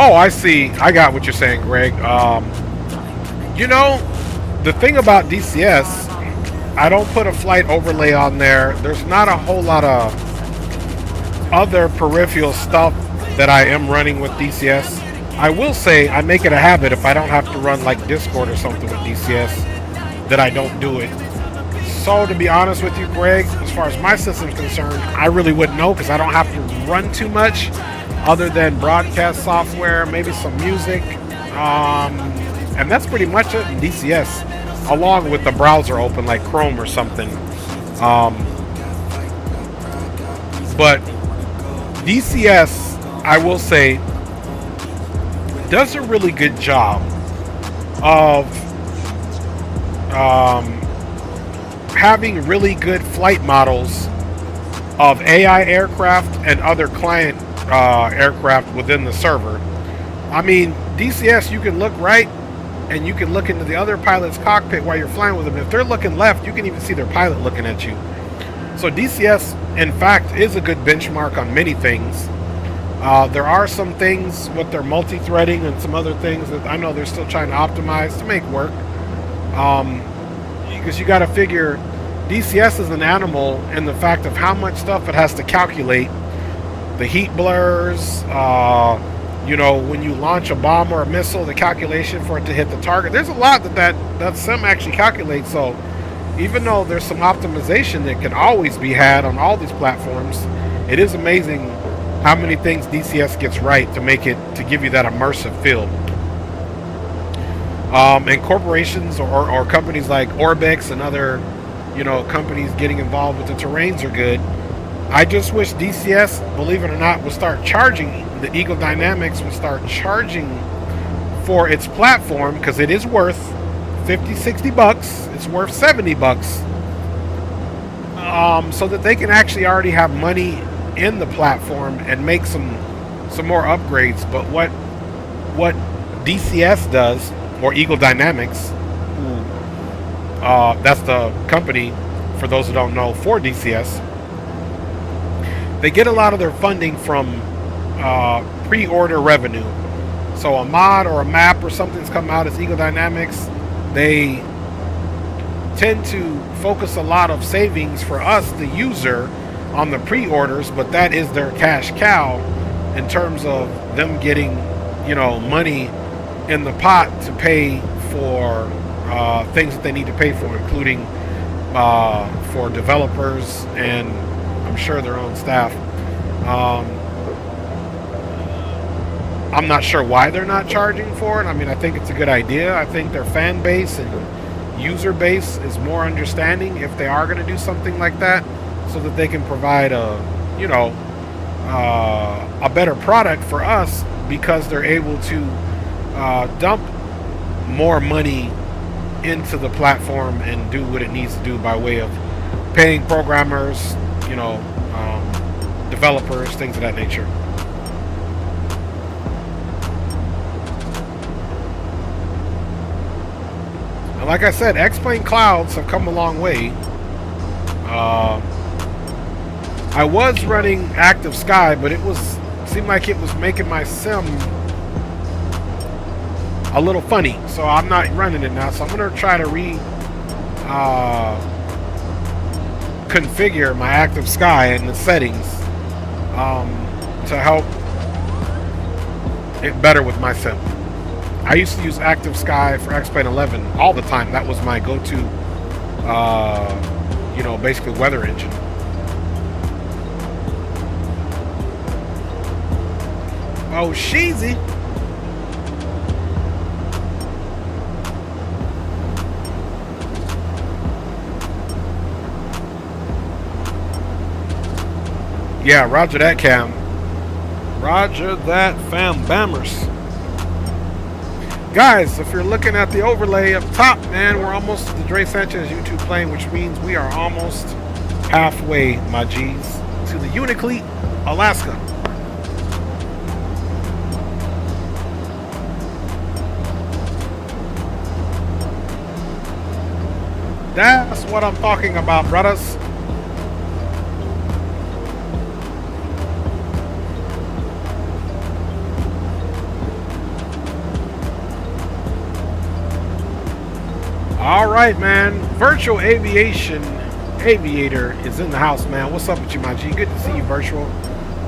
Oh, I see. I got what you're saying, Greg. You know, the thing about DCS, I don't put a flight overlay on there. There's not a whole lot of other peripheral stuff that I am running with DCS. I will say I make it a habit if I don't have to run like Discord or something with DCS that I don't do it. So to be honest with you, Greg, as far as my system's concerned, I really wouldn't know because I don't have to run too much other than broadcast software, maybe some music, and that's pretty much it in DCS, along with the browser open like Chrome or something. But DCS, I will say, does a really good job of having really good flight models of AI aircraft and other client aircraft within the server. I mean, DCS, you can look right and you can look into the other pilot's cockpit while you're flying with them. If they're looking left, you can even see their pilot looking at you. So DCS, in fact, is a good benchmark on many things. There are some things with their multi-threading and some other things that I know they're still trying to optimize to make work. Because you got to figure DCS is an animal in the fact of how much stuff it has to calculate. The heat blurs, you know, when you launch a bomb or a missile, the calculation for it to hit the target. There's a lot that sim actually calculates. So even though there's some optimization that can always be had on all these platforms, it is amazing how many things DCS gets right to make it, to give you that immersive feel. And corporations or companies like Orbix and other, you know, companies getting involved with the terrains are good. I just wish DCS, believe it or not, would start charging, the Eagle Dynamics would start charging for its platform, because it is worth 50, 60 bucks. It's worth 70 bucks. So that they can actually already have money in the platform and make some more upgrades. But what DCS does, or Eagle Dynamics, that's the company, for those who don't know, for DCS, they get a lot of their funding from pre-order revenue. So a mod or a map or something's come out as Eagle Dynamics, they tend to focus a lot of savings for us, the user, on the pre-orders, but that is their cash cow in terms of them getting, you know, money in the pot to pay for things that they need to pay for, including for developers and I'm sure their own staff. I'm not sure why they're not charging for it. I mean, I think it's a good idea. I think their fan base and user base is more understanding if they are going to do something like that, so that they can provide a, you know, a better product for us, because they're able to dump more money into the platform and do what it needs to do by way of paying programmers, you know, developers, things of that nature. And like I said, X-Plane clouds have come a long way. I was running Active Sky, but it seemed like it was making my sim a little funny, so I'm not running it now. So I'm gonna try to configure my Active Sky in the settings to help it better with my sim. I used to use Active Sky for X-Plane 11 all the time. That was my go-to, you know, basically weather engine. Oh, sheezy. Yeah, roger that, Cam. Roger that, fam bammers. Guys, if you're looking at the overlay up top, man, we're almost to the Dre Sanchez YouTube plane, which means we are almost halfway, my G's, to the Unic Cle, Alaska. That's what I'm talking about, brothers. All right, man. Virtual Aviation Aviator is in the house, man. What's up with you, my G? Good to see you, Virtual.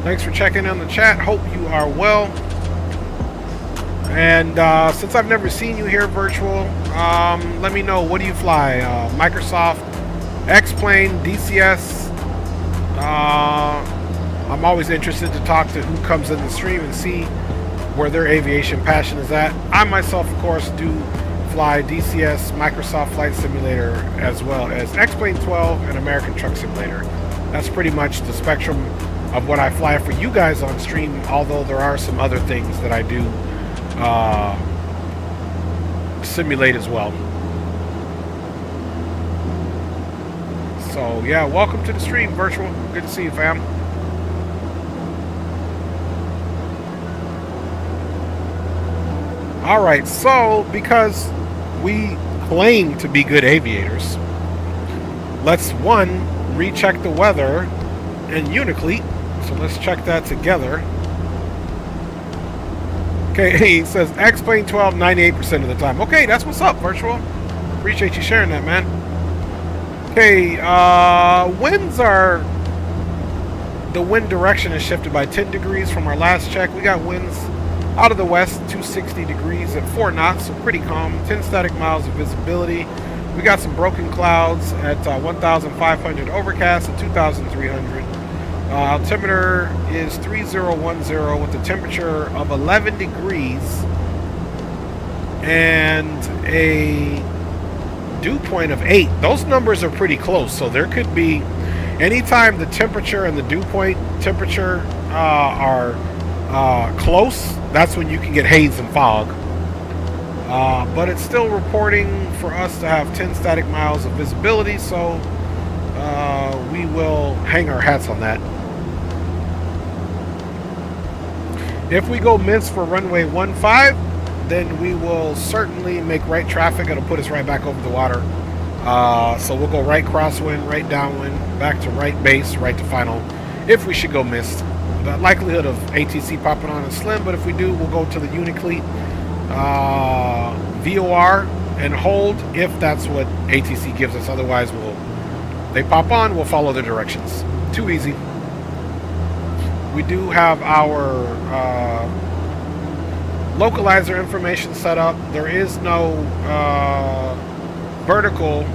Thanks for checking in the chat. Hope you are well. And since I've never seen you here, Virtual, let me know, what do you fly? Microsoft, X-Plane, DCS? I'm always interested to talk to who comes in the stream and see where their aviation passion is at. I myself, of course, do fly DCS, Microsoft Flight Simulator, as well as X-Plane 12 and American Truck Simulator. That's pretty much the spectrum of what I fly for you guys on stream, although there are some other things that I do simulate as well. So yeah, welcome to the stream, Virtual. Good to see you, fam. All right, so because we claim to be good aviators, let's recheck the weather in Unic Cle. So let's check that together. Okay, he says X-Plane 12 98% of the time. Okay, that's what's up, Virtual. Appreciate you sharing that, man. Okay, the wind direction is shifted by 10 degrees from our last check. We got winds out of the west, 260 degrees at 4 knots, so pretty calm. 10 static miles of visibility. We got some broken clouds at 1,500 overcast and 2,300. Altimeter is 3010 with a temperature of 11 degrees and a dew point of 8. Those numbers are pretty close, so there could be, anytime the temperature and the dew point temperature are close, that's when you can get haze and fog. But it's still reporting for us to have 10 static miles of visibility, so we will hang our hats on that. If we go mist for runway 15, then we will certainly make right traffic. It'll put us right back over the water. So we'll go right crosswind, right downwind, back to right base, right to final, if we should go mist. The likelihood of ATC popping on is slim, but if we do, we'll go to the Unic Cle VOR and hold if that's what ATC gives us. Otherwise, they pop on, we'll follow the directions. Too easy. We do have our localizer information set up. There is no vertical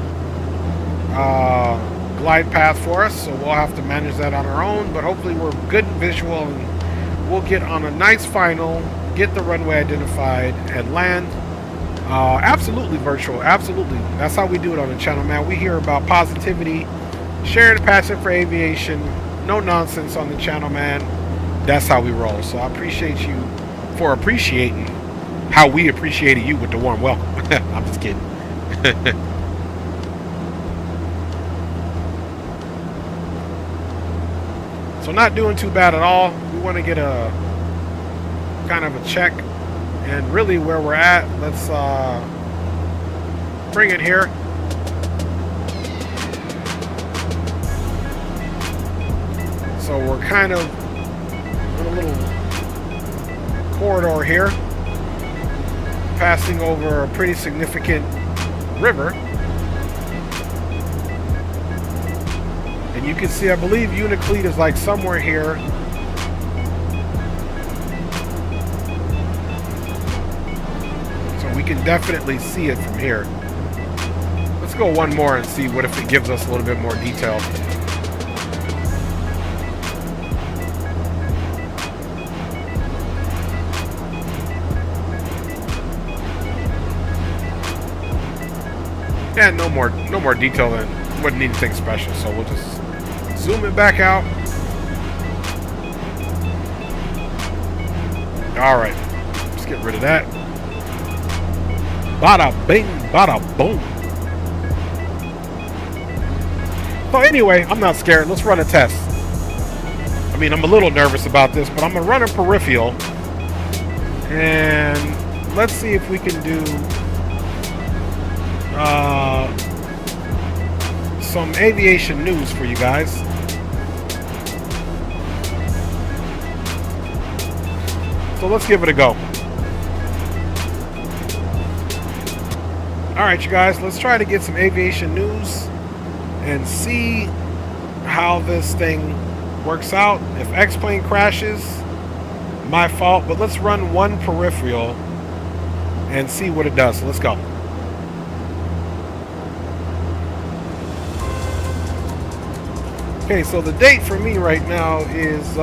glide path for us, so we'll have to manage that on our own, but hopefully we're good and visual and we'll get on a nice final, get the runway identified, and land. Absolutely, Virtual, absolutely. That's how we do it on the channel, man. We hear about positivity, sharing a passion for aviation, no nonsense on the channel, man. That's how we roll. So I appreciate you for appreciating how we appreciated you with the warm welcome. I'm just kidding. So not doing too bad at all. We want to get a kind of a check and really where we're at. Let's bring it here. So we're kind of in a little corridor here, passing over a pretty significant river. And you can see, I believe Unic Cle is like somewhere here. So we can definitely see it from here. Let's go one more and see what if it gives us a little bit more detail. Yeah, no more detail than wouldn't need anything special, so we'll just zoom it back out. All right, let's get rid of that. Bada bing, bada boom. So anyway, I'm not scared. Let's run a test. I mean, I'm a little nervous about this, but I'm gonna run a peripheral, and let's see if we can do some aviation news for you guys. So let's give it a go. Alright, you guys, let's try to get some aviation news and see how this thing works out. If X-plane crashes, my fault, but let's run one peripheral and see what it does. So let's go. Okay, so the date for me right now is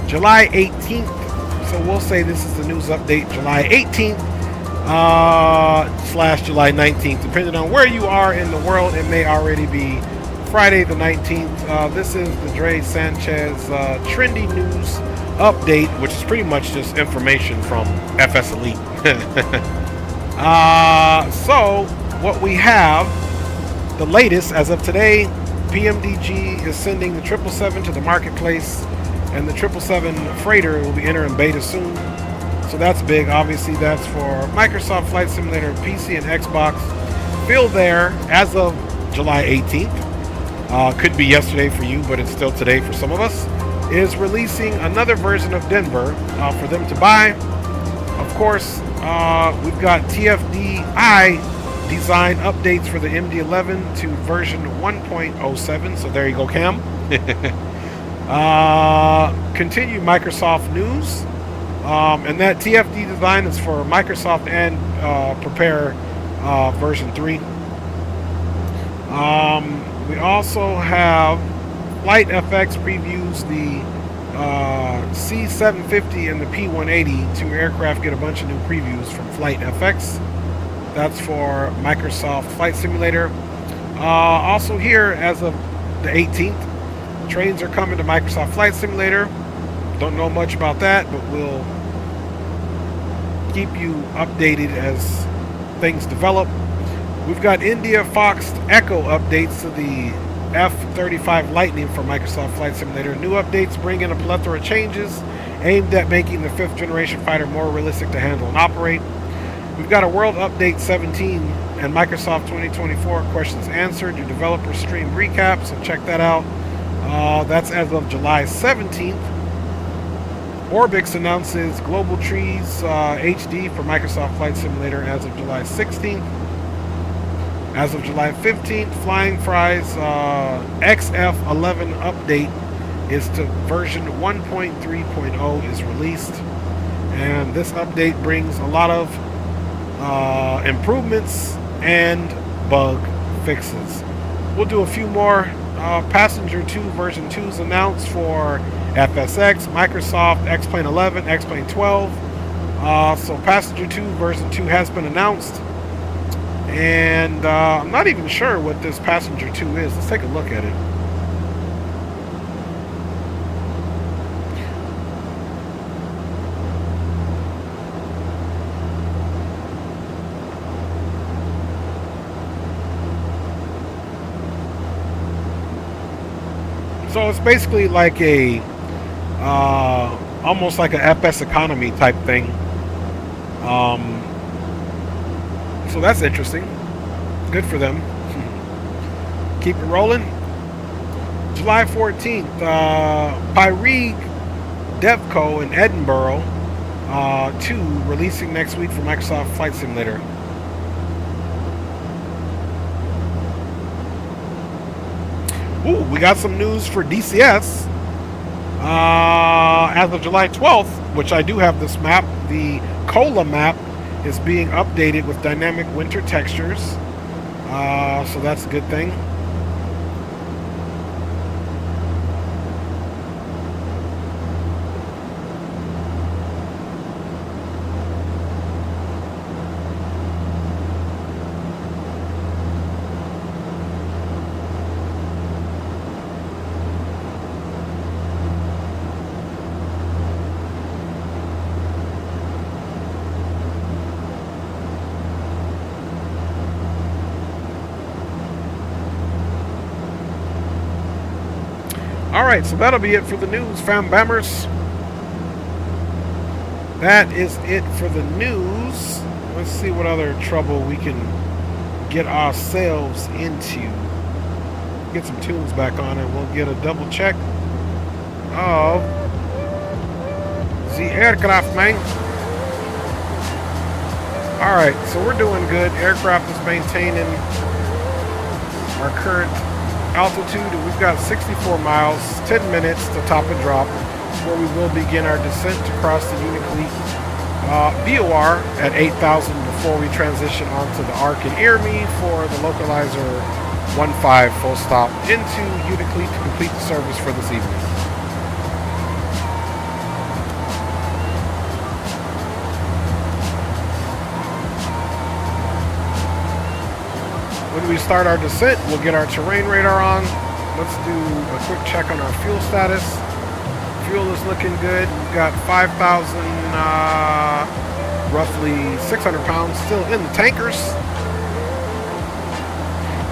July 18th. So we'll say this is the news update, July 18th. / July 19th, depending on where you are in the world. It may already be Friday the 19th. This is the Dre Sanchez trendy news update, which is pretty much just information from FS Elite. So what we have, the latest as of today, PMDG is sending the 777 to the marketplace, and the 777 freighter will be entering beta soon. So that's big. Obviously, that's for Microsoft Flight Simulator, PC, and Xbox. Still there as of July 18th. Could be yesterday for you, but it's still today for some of us. Is releasing another version of Denver for them to buy. Of course, we've got TFDI design updates for the MD-11 to version 1.07. So there you go, Cam. Continue Microsoft news. And that TFD design is for Microsoft and Prepare version 3. We also have Flight FX previews the C750 and the P180. Two aircraft get a bunch of new previews from Flight FX. That's for Microsoft Flight Simulator. Also here, as of the 18th, trains are coming to Microsoft Flight Simulator. Don't know much about that, but we'll keep you updated as things develop. We've got India Fox Echo updates to the F-35 Lightning for Microsoft Flight Simulator. New updates bring in a plethora of changes aimed at making the 5th generation fighter more realistic to handle and operate. We've got a World Update 17 and Microsoft 2024 questions answered. Your developer stream recap, so check that out. That's as of July 17th. Orbix announces Global Trees HD for Microsoft Flight Simulator as of July 16th. As of July 15th, Flying Fry's XF11 update is to version 1.3.0 is released. And this update brings a lot of improvements and bug fixes. We'll do a few more. Passenger 2 version 2 is announced for FSX, Microsoft, X-Plane 11, X-Plane 12. So Passenger 2 version 2 has been announced. And I'm not even sure what this Passenger 2 is. Let's take a look at it. So it's basically like a almost like a FS economy type thing. So that's interesting. Good for them. Keep it rolling. July 14th, Pyreeg Devco in Edinburgh 2 releasing next week for Microsoft Flight Simulator. Ooh, we got some news for DCS. As of July 12th, which I do have this map, the Cola map is being updated with dynamic winter textures. So that's a good thing. Alright, so that'll be it for the news, fam bammers. That is it for the news. Let's see what other trouble we can get ourselves into. Get some tunes back on and we'll get a double check of the aircraft, man. Alright, so we're doing good. Aircraft is maintaining our current altitude, and we've got 64 miles, 10 minutes to top and drop, where we will begin our descent across the Unic Cle VOR at 8,000 before we transition onto the ARC and EARME for the localizer 15 full stop into Unic Cle to complete the service for this evening. When we start our descent, we'll get our terrain radar on. Let's do a quick check on our fuel status. Fuel is looking good. We've got 5,000, roughly 600 pounds still in the tankers.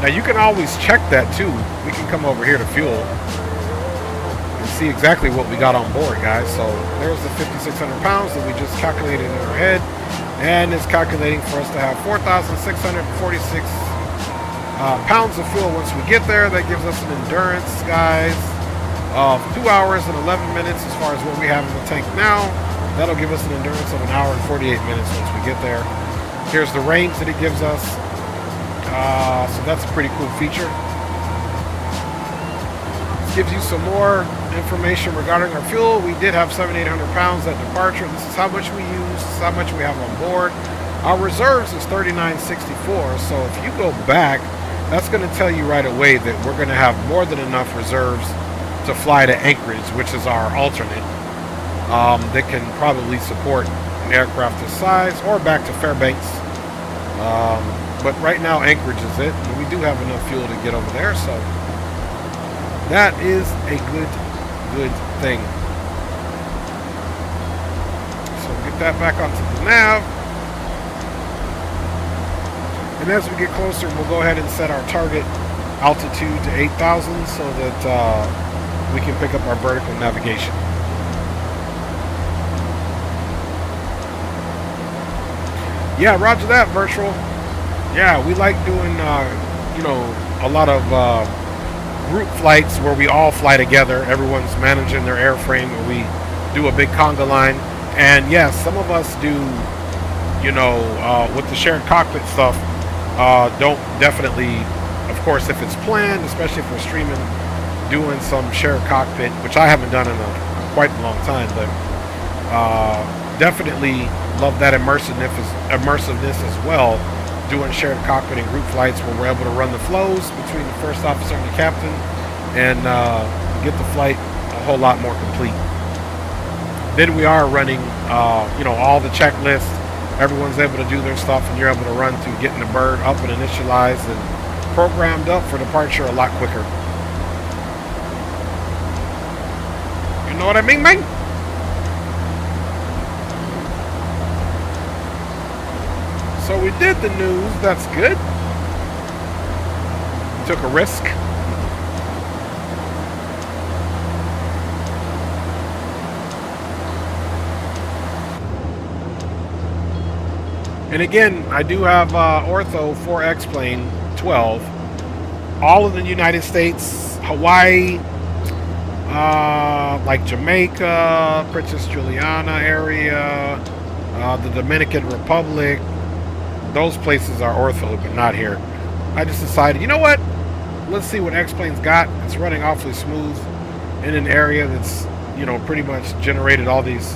Now you can always check that too. We can come over here to fuel and see exactly what we got on board, guys. So there's the 5,600 pounds that we just calculated in our head, and it's calculating for us to have 4,646 pounds of fuel once we get there. That gives us an endurance, guys, of 2 hours and 11 minutes as far as what we have in the tank now. That'll give us an endurance of 1 hour and 48 minutes once we get there. Here's the range that it gives us. So that's a pretty cool feature. This gives you some more information regarding our fuel. We did have 7,800 pounds at departure. This is how much we use. This is how much we have on board. Our reserves is 3,964. So if you go back, that's going to tell you right away that we're going to have more than enough reserves to fly to Anchorage, which is our alternate, that can probably support an aircraft this size, or back to Fairbanks. But right now Anchorage is it, and we do have enough fuel to get over there, so that is a good thing. So get that back onto the nav. And as we get closer, we'll go ahead and set our target altitude to 8,000 so that we can pick up our vertical navigation. Yeah, roger that, Virtual. Yeah, we like doing, you know, a lot of group flights where we all fly together. Everyone's managing their airframe, and we do a big conga line. And yes, some of us do, you know, with the shared cockpit stuff, don't definitely, of course, if it's planned, especially if we're streaming, doing some shared cockpit, which I haven't done in quite a long time, but definitely love that immersiveness as well, doing shared cockpit and group flights where we're able to run the flows between the first officer and the captain and get the flight a whole lot more complete. Then we are running, you know, all the checklists. Everyone's able to do their stuff, and you're able to run through getting the bird up and initialized and programmed up for departure a lot quicker. You know what I mean, man? So we did the news. That's good. Took a risk. And again, I do have Ortho 4X plane 12. All of the United States, Hawaii, like Jamaica, Princess Juliana area, the Dominican Republic. Those places are Ortho, but not here. I just decided, you know what? Let's see what X-Plane's got. It's running awfully smooth in an area that's, you know, pretty much generated all these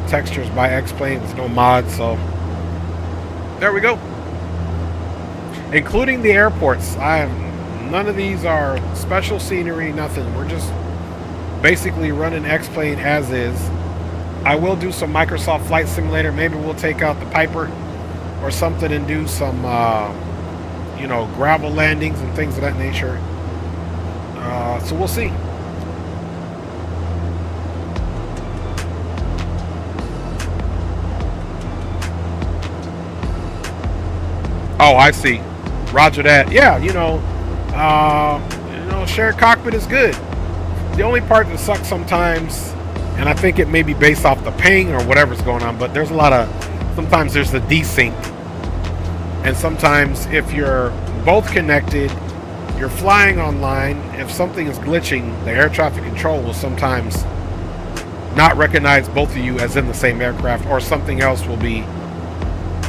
textures by X-Plane with no mods, so there we go. Including the airports. None of these are special scenery, nothing. We're just basically running X-Plane as is. I will do some Microsoft Flight Simulator. Maybe we'll take out the Piper or something and do some, you know, gravel landings and things of that nature. So we'll see. Oh, I see. Roger that. Yeah, you know, shared cockpit is good. The only part that sucks sometimes, and I think it may be based off the ping or whatever's going on, but there's a lot of, sometimes there's the desync. And sometimes if you're both connected, you're flying online, if something is glitching, the air traffic control will sometimes not recognize both of you as in the same aircraft, or something else will be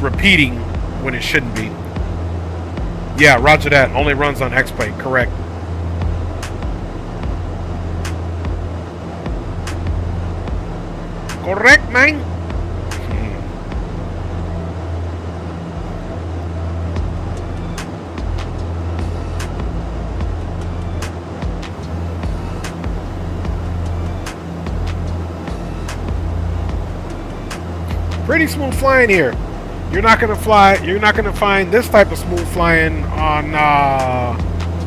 repeating when it shouldn't be. Yeah, roger that. Only runs on X-Plane, correct. Correct, man. Pretty smooth flying here. You're not gonna find this type of smooth flying on,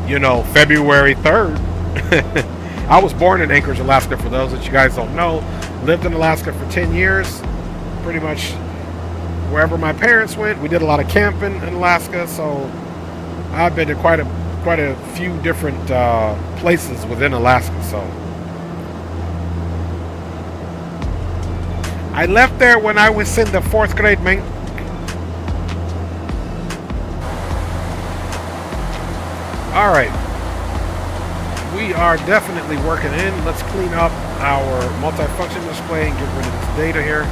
you know, February 3rd. I was born in Anchorage, Alaska, for those that you guys don't know. Lived in Alaska for 10 years. Pretty much wherever my parents went. We did a lot of camping in Alaska, so I've been to quite a few different places within Alaska, so. I left there when I was in the 4th grade, man. Alright. We are definitely working in. Let's clean up our multifunction display and get rid of this data here.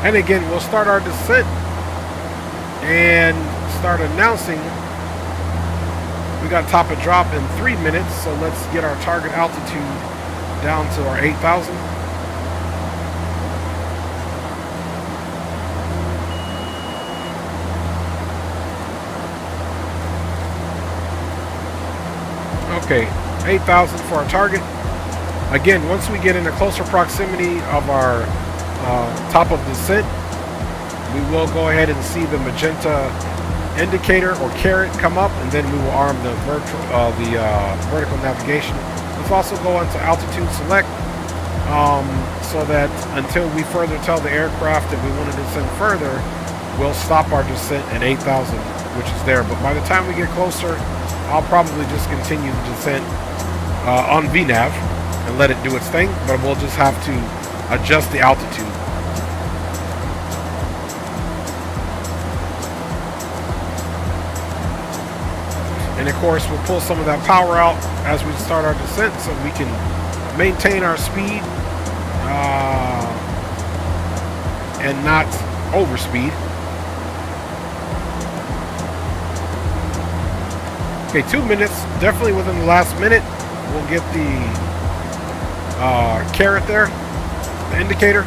And again, we'll start our descent and start announcing. We got top and drop in 3 minutes, so let's get our target altitude down to our 8,000. Okay, 8,000 for our target. Again, once we get into closer proximity of our top of descent, we will go ahead and see the magenta indicator or caret come up, and then we will arm the vertical navigation. Let's also go into altitude select, so that until we further tell the aircraft that we want to descend further, we'll stop our descent at 8,000, which is there. But by the time we get closer, I'll probably just continue the descent on VNAV and let it do its thing, but we'll just have to adjust the altitude. And of course, we'll pull some of that power out as we start our descent so we can maintain our speed and not overspeed. Okay, 2 minutes. Definitely within the last minute, we'll get the caret there, the indicator.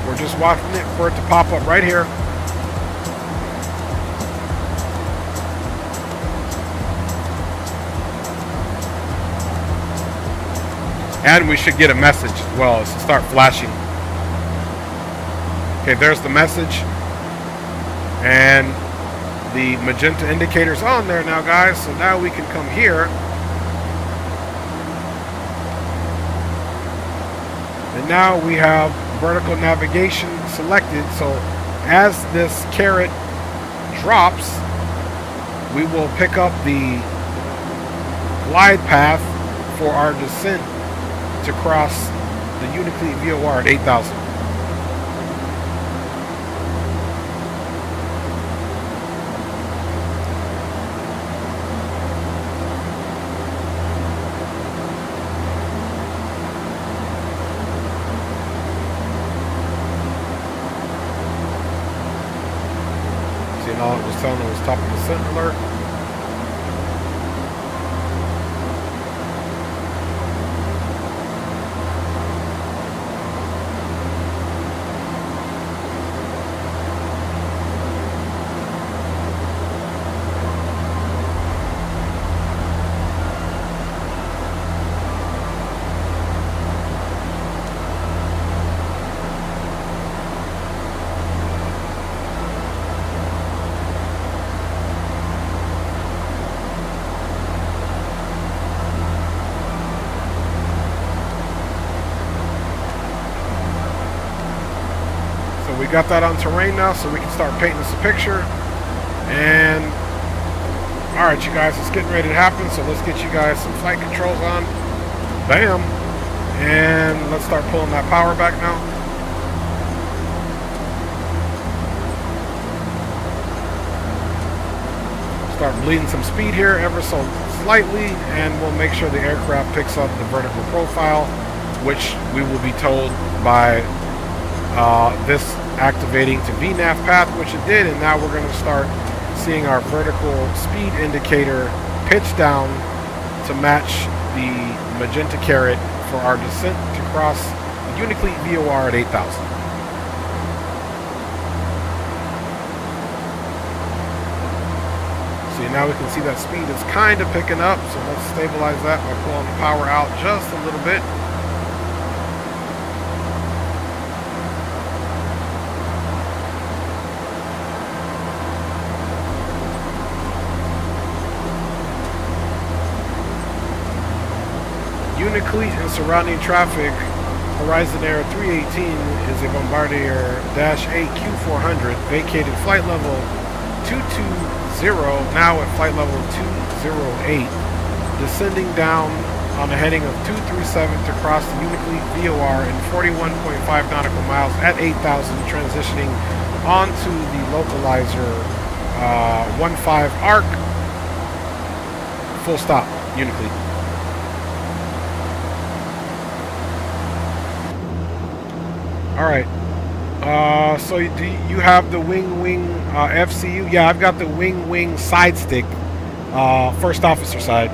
We're just watching it for it to pop up right here. And we should get a message as well as to start flashing. Okay, there's the message. And the magenta indicator's on there now, guys. So now we can come here. And now we have vertical navigation selected. So as this caret drops, we will pick up the glide path for our descent to cross the Unic Cle VOR at 8,000. See, all it was telling it was top of descent alert. We got that on terrain now, so we can start painting us a picture. And Alright, you guys, it's getting ready to happen, so let's get you guys some flight controls on. Bam! And let's start pulling that power back now. Start bleeding some speed here ever so slightly, and we'll make sure the aircraft picks up the vertical profile, which we will be told by this activating to VNAV path, which it did, and now we're going to start seeing our vertical speed indicator pitch down to match the magenta caret for our descent to cross the Unic Cle VOR at 8,000. See, now we can see that speed is kind of picking up, so let's stabilize that by pulling the power out just a little bit. Unic Cle and surrounding traffic, Horizon Air 318 is a Bombardier -8 Q400, vacated flight level 220, now at flight level 208, descending down on a heading of 237 to cross the Unic Cle VOR in 41.5 nautical miles at 8,000, transitioning onto the localizer 15 arc, full stop, Unic Cle. All right. So do you have the wing FCU? Yeah, I've got the wing side stick, first officer side.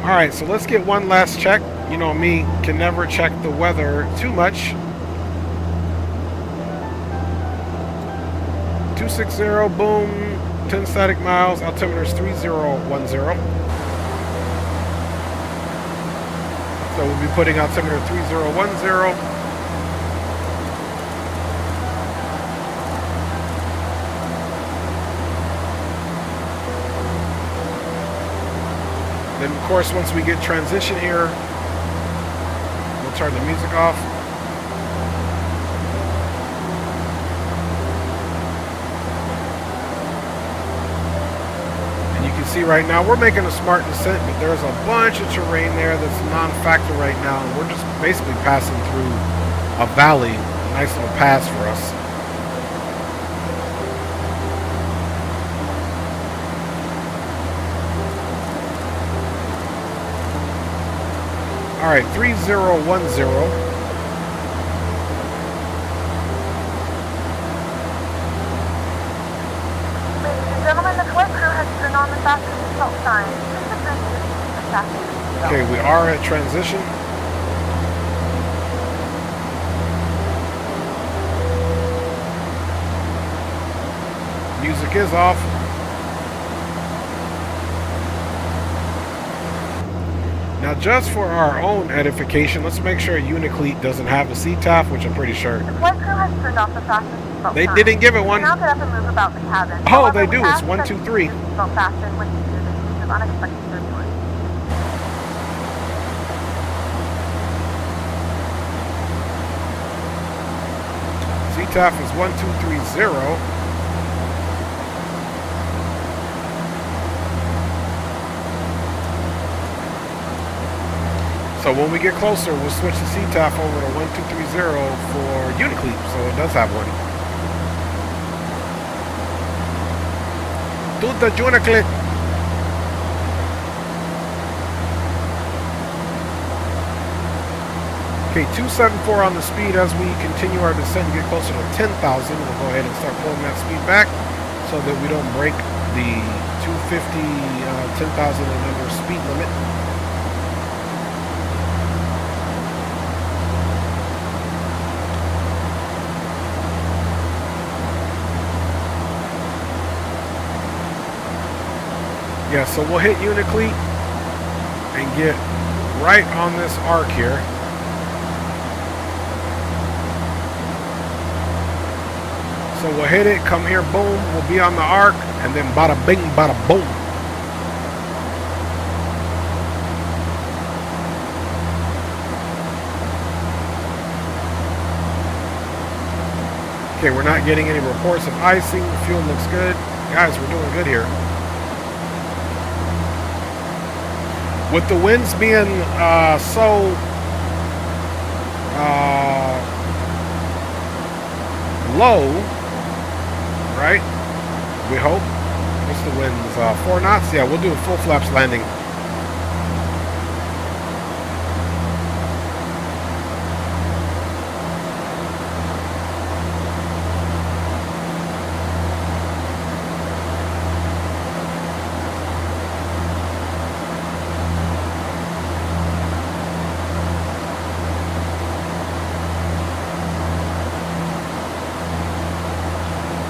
All right, so let's get one last check. You know me, can never check the weather too much. 260, boom, 10 static miles, altimeter is 3010. So we'll be putting altimeter 3010. Then, of course, once we get transition here, we'll turn the music off. See, right now we're making a smart descent, but there's a bunch of terrain there that's non-factor right now, and we're just basically passing through a valley, a nice little pass for us. All right, 3010. Okay, we are at transition. Music is off. Now, just for our own edification, let's make sure Unic Cle doesn't have a CTAF, which I'm pretty sure. The flight crew has turned off the fastest seatbelt They sign. didn't give it one. Now get up and move about the cabin. Oh, However, they do. we It's ask 1, that 2, you 3. use your seatbelt fasten when you do this in case of unexpected turbulence. CTAF is 1230. So when we get closer, we'll switch the CTAF over to 1230 for Unic Cle, so it does have one. To the Unic Cle. Okay, 274 on the speed as we continue our descent and get closer to 10,000. We'll go ahead and start pulling that speed back so that we don't break the 250, 10,000 and under speed limit. Yeah, so we'll hit Unic Cle and get right on this arc here. So we'll hit it, come here, boom, we'll be on the arc, and then bada bing, bada boom. Okay, we're not getting any reports of icing, the fuel looks good. Guys, we're doing good here. With the winds being so low, right? We hope. What's the winds? 4 knots? Yeah, we'll do a full flaps landing.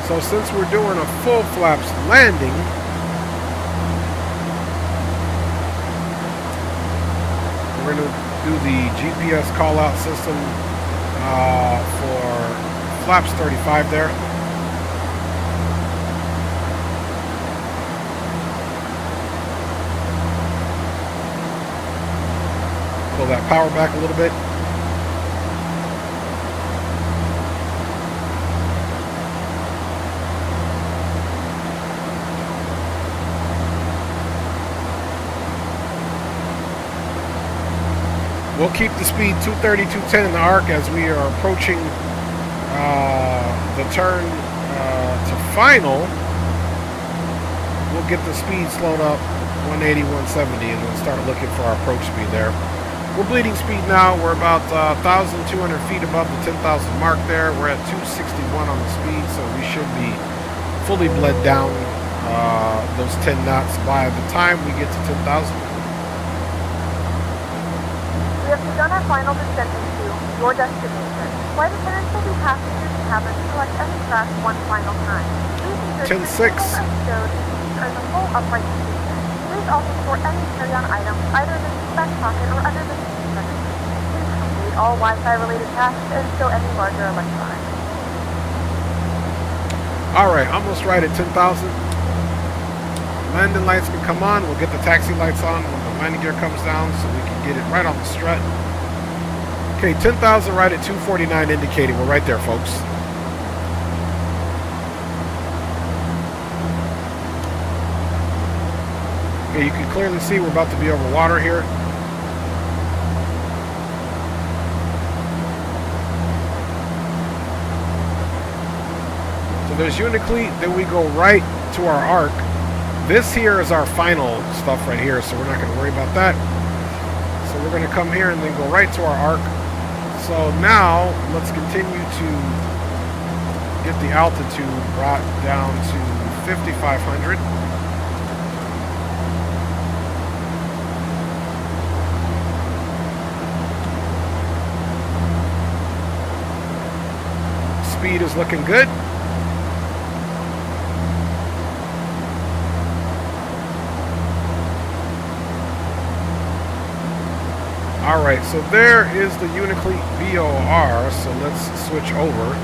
So since we're doing a full flaps landing, we're going to do the GPS call out system for flaps 35 there. Pull that power back a little bit. We'll keep the speed 230, 210 in the arc as we are approaching the turn to final. We'll get the speed slowed up 180, 170 and then start looking for our approach speed there. We're bleeding speed now. We're about 1,200 feet above the 10,000 mark there. We're at 261 on the speed, so we should be fully bled down those 10 knots by the time we get to 10,000. We have begun our final descent into your destination. Flight attendants will be passengers and cabin to select any track one final time. Please ensure 10-6. are stowed and are in the full upright position. Please also store any carry-on items either in the back pocket or under the seat cushion. Please complete all Wi-Fi related tasks and stow any larger electronics. Alright, almost right at 10,000. Landing lights can come on. We'll get the taxi lights on when the landing gear comes down so we can get it right on the strut. Okay, 10,000 right at 249 indicating. We're right there, folks. Okay, you can clearly see we're about to be over water here. So there's Unic Cle, then we go right to our arc. This here is our final stuff right here, so we're not going to worry about that. So we're going to come here and then go right to our arc. So now let's continue to get the altitude brought down to 5,500. Speed is looking good. Alright, so there is the Unic Cle VOR, so let's switch over.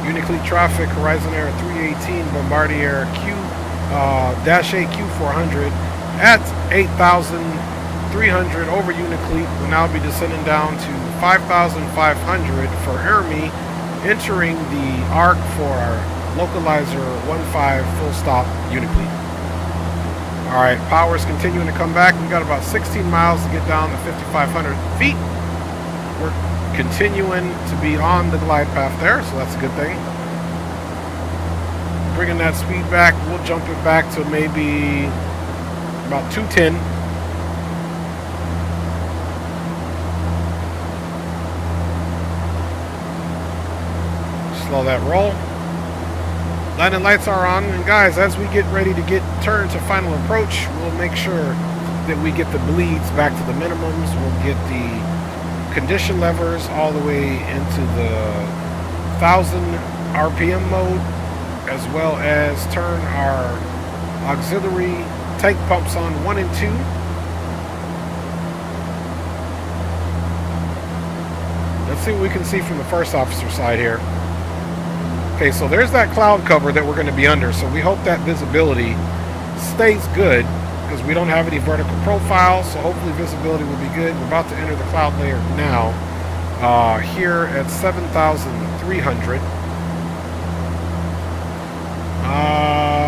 Unic Cle traffic, Horizon Air 318, Bombardier Q-8 Q400 at 8,300 over Unic Cle. We'll now be descending down to 5,500 for Ermi, entering the arc for our localizer 15 full stop Unic Cle. Alright, power is continuing to come back. We've got about 16 miles to get down to 5,500 feet. We're continuing to be on the glide path there, so that's a good thing. Bringing that speed back, we'll jump it back to maybe about 210. Slow that roll. Landing lights are on, and guys, as we get ready to get turned to final approach, we'll make sure that we get the bleeds back to the minimums. We'll get the condition levers all the way into the 1,000 RPM mode, as well as turn our auxiliary tank pumps on 1 and 2. Let's see what we can see from the first officer side here. Okay, so there's that cloud cover that we're going to be under, so we hope that visibility stays good because we don't have any vertical profile, so hopefully visibility will be good. We're about to enter the cloud layer now, here at 7,300.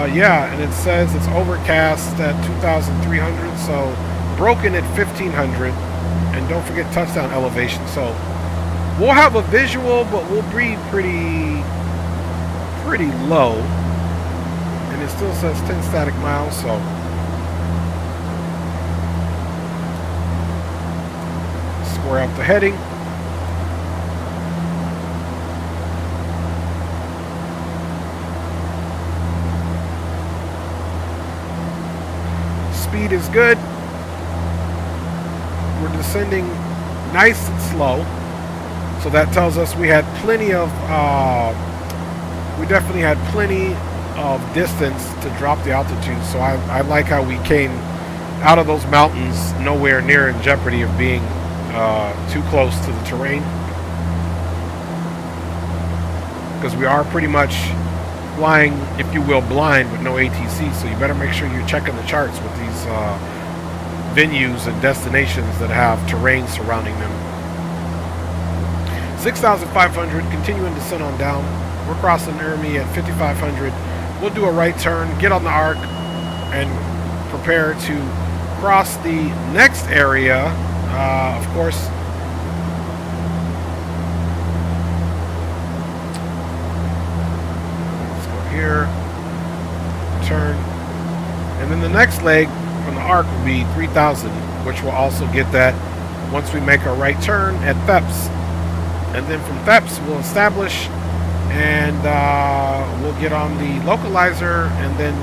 Yeah, and it says it's overcast at 2,300, so broken at 1,500, and don't forget touchdown elevation. So we'll have a visual, but we'll be pretty low, and it still says 10 static miles. So square up the heading. Speed is good. We're descending nice and slow, so that tells us we had plenty of we definitely had plenty of distance to drop the altitude. So I like how we came out of those mountains nowhere near in jeopardy of being too close to the terrain, because we are pretty much flying, if you will, blind with no ATC. So you better make sure you're checking the charts with these venues and destinations that have terrain surrounding them. 6,500, continuing to descend on down. We're crossing near me at 5,500. We'll do a right turn, get on the arc, and prepare to cross the next area. Of course, let's go here, turn, and then the next leg from the arc will be 3,000, which will also get that once we make our right turn at Theps. And then from Theps we'll establish, and we'll get on the localizer and then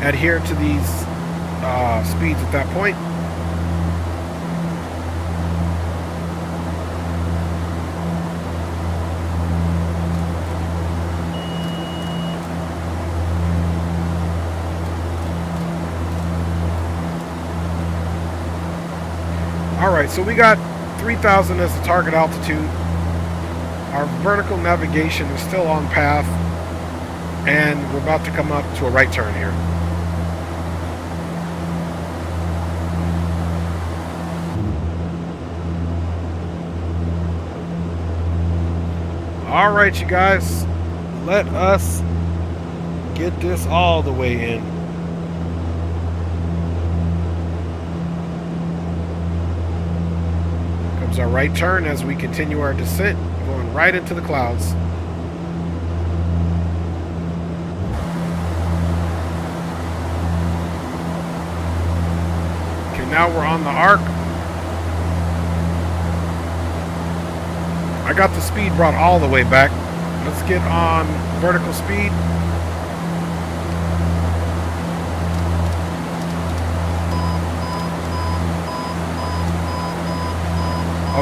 adhere to these speeds at that point. Alright, so we got 3,000 as the target altitude. Our vertical navigation is still on path, and we're about to come up to a right turn here. Alright, you guys, let us get this all the way in. Comes our right turn as we continue our descent, going right into the clouds. Okay, now we're on the arc. I got the speed brought all the way back. Let's get on vertical speed.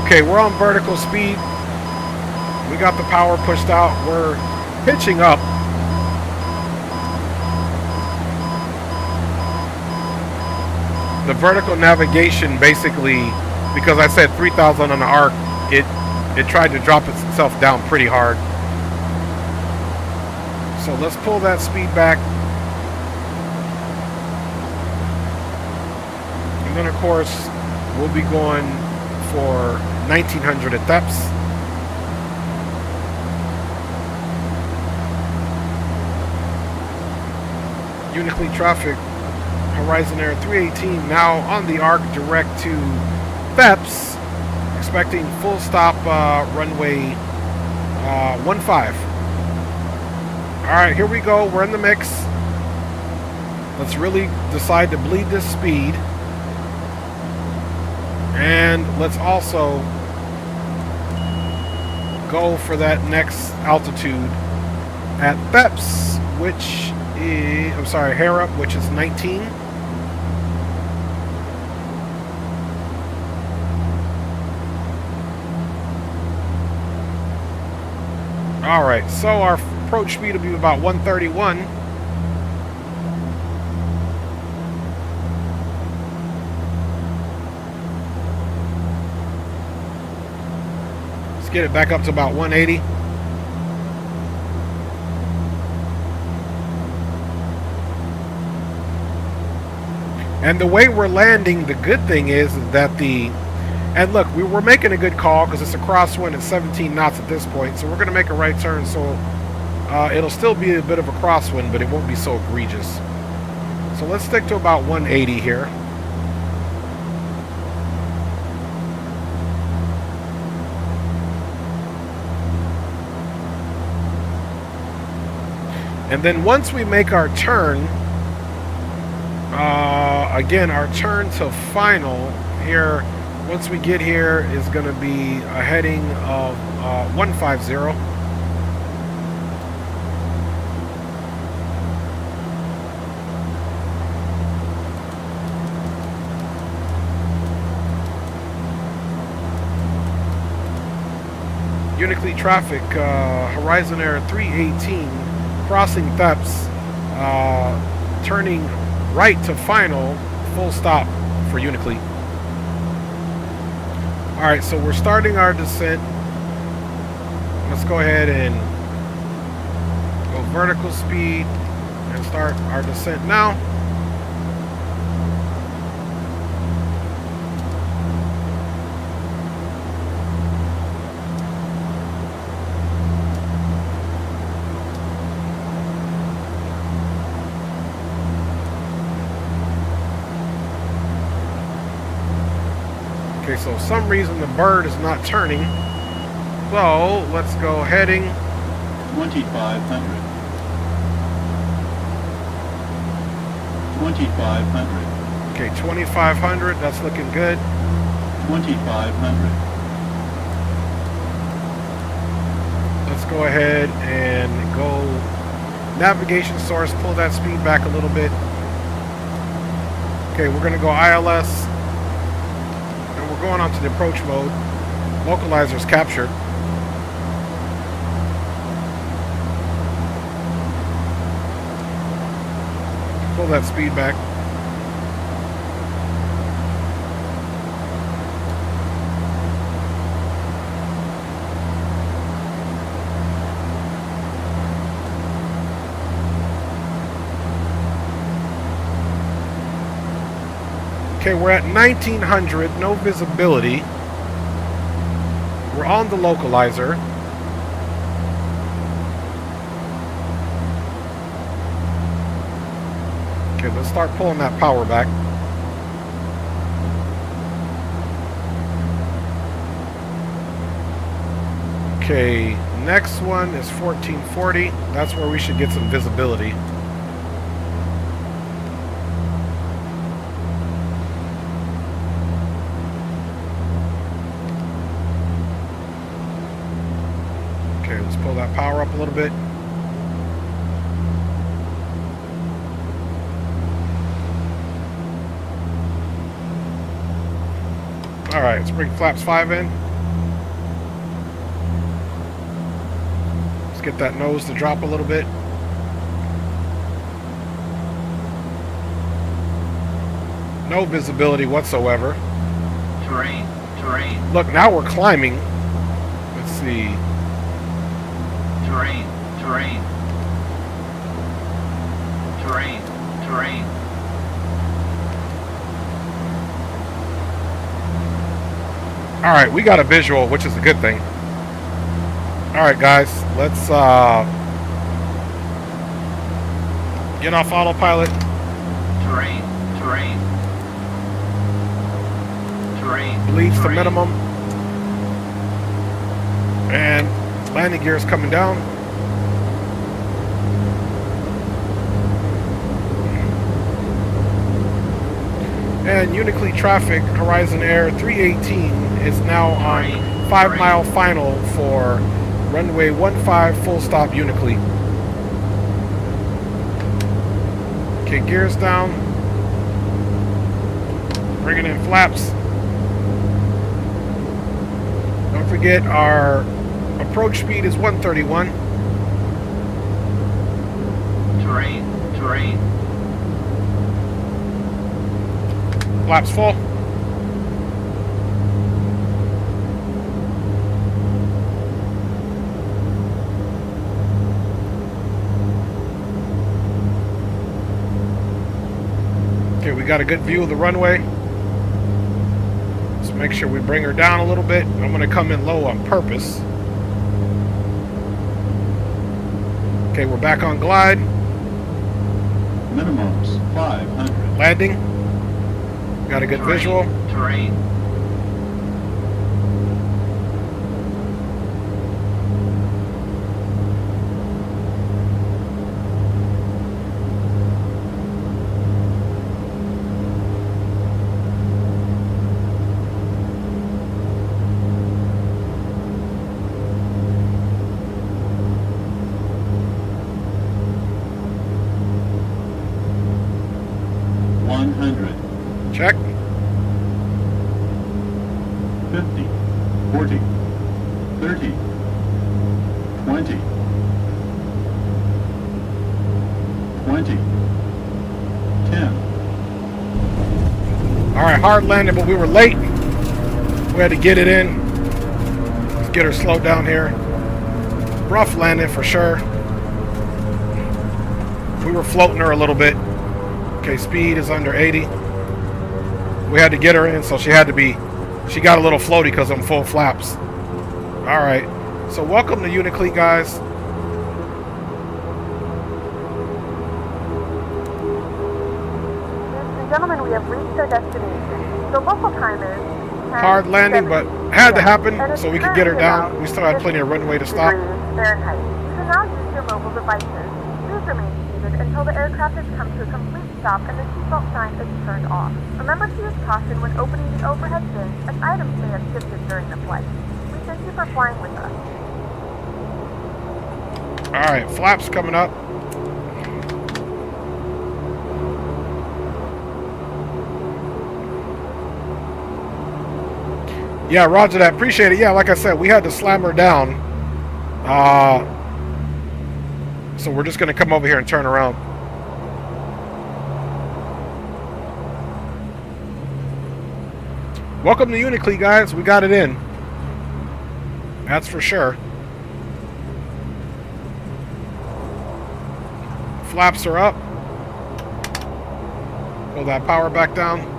Okay, we're on vertical speed. We got the power pushed out. We're pitching up. The vertical navigation, basically, because I said 3,000 on the arc, it tried to drop itself down pretty hard. So let's pull that speed back. And then, of course, we'll be going for 1,900 at Theps. Unic Cle traffic, Horizon Air 318 now on the arc direct to Theps, expecting full stop runway 15. Alright, here we go, we're in the mix. Let's really decide to bleed this speed. And let's also go for that next altitude at Theps, which is, I'm sorry, Harrop, which is 19. Alright, so our approach speed will be about 131. Let's get it back up to about 180. And the way we're landing, the good thing is that and look, we were making a good call because it's a crosswind at 17 knots at this point, so we're going to make a right turn. So it'll still be a bit of a crosswind, but it won't be so egregious. So let's stick to about 180 here. And then once we make our turn, again, our turn to final here, once we get here, is going to be a heading of 150. Unic Cle traffic, Horizon Air 318, crossing Theps, turning right to final, full stop for Unic Cle. Alright, so we're starting our descent. Let's go ahead and go vertical speed and start our descent now. Okay, so for some reason the bird is not turning. So let's go heading 2500. 2500. Okay, 2500. That's looking good. 2500. Let's go ahead and go navigation source. Pull that speed back a little bit. Okay, we're gonna go ILS. Going on to the approach mode. Localizer's captured. Pull that speed back. Okay, we're at 1900, no visibility. We're on the localizer. Okay, let's start pulling that power back. Okay, next one is 1440. That's where we should get some visibility. Pull that power up a little bit. Alright, let's bring flaps 5 in. Let's get that nose to drop a little bit. No visibility whatsoever. Terrain. Look, now we're climbing. Let's see. Terrain. Alright, we got a visual, which is a good thing. Alright guys, let's get off autopilot. Terrain. Bleeds to minimum. And landing gear is coming down. And Unic Cle traffic, Horizon Air 318 is now on 5 mile final for runway 15 full stop Unic Cle. Okay, gears down. Bringing in flaps. Don't forget our approach speed is 131. Terrain. Flaps full. Okay, we got a good view of the runway. Let's make sure we bring her down a little bit. I'm going to come in low on purpose. Okay, we're back on glide. Minimums 500. Landing. Got a good visual. Terrain. Check. 50, 40, 30, 20, 20, 10. Alright, hard landing, but we were late. We had to get it in. Let's get her slowed down here. Rough landing for sure. We were floating her a little bit. Okay, speed is under 80. We had to get her in, so she got a little floaty because I'm full flaps. Alright, so welcome to Unic Cle, guys. Ladies and gentlemen, we have reached our destination. The local time is 10, hard landing, but had to happen and so we could get her down. We still had plenty of runway to stop. Fahrenheit. You can now use your mobile devices. Please remain seated until the aircraft has come to a complete stop and the seatbelt sign is turned off. Remember to use caution when opening the overhead bins as items may have shifted during the flight. We thank you for flying with us. Alright, flaps coming up. Yeah, roger that. Appreciate it. Yeah, like I said, we had to slam her down. So we're just going to come over here and turn around. Welcome to Unic Cle, guys. We got it in. That's for sure. Flaps are up. Pull that power back down.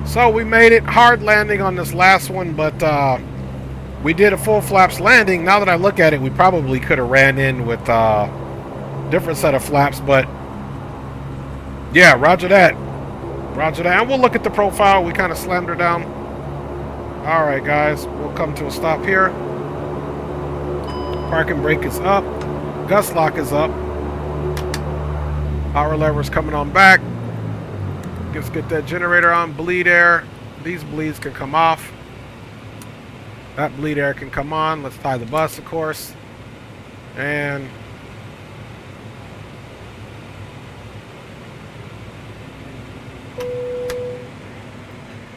So we made it. Hard landing on this last one, but we did a full flaps landing. Now that I look at it, we probably could have ran in with different set of flaps, but yeah, roger that. Roger that. And we'll look at the profile. We kind of slammed her down. All right, guys, we'll come to a stop here. Parking brake is up. Gust lock is up. Power lever is coming on back. Let's get that generator on. Bleed air. These bleeds can come off. That bleed air can come on. Let's tie the bus, of course. And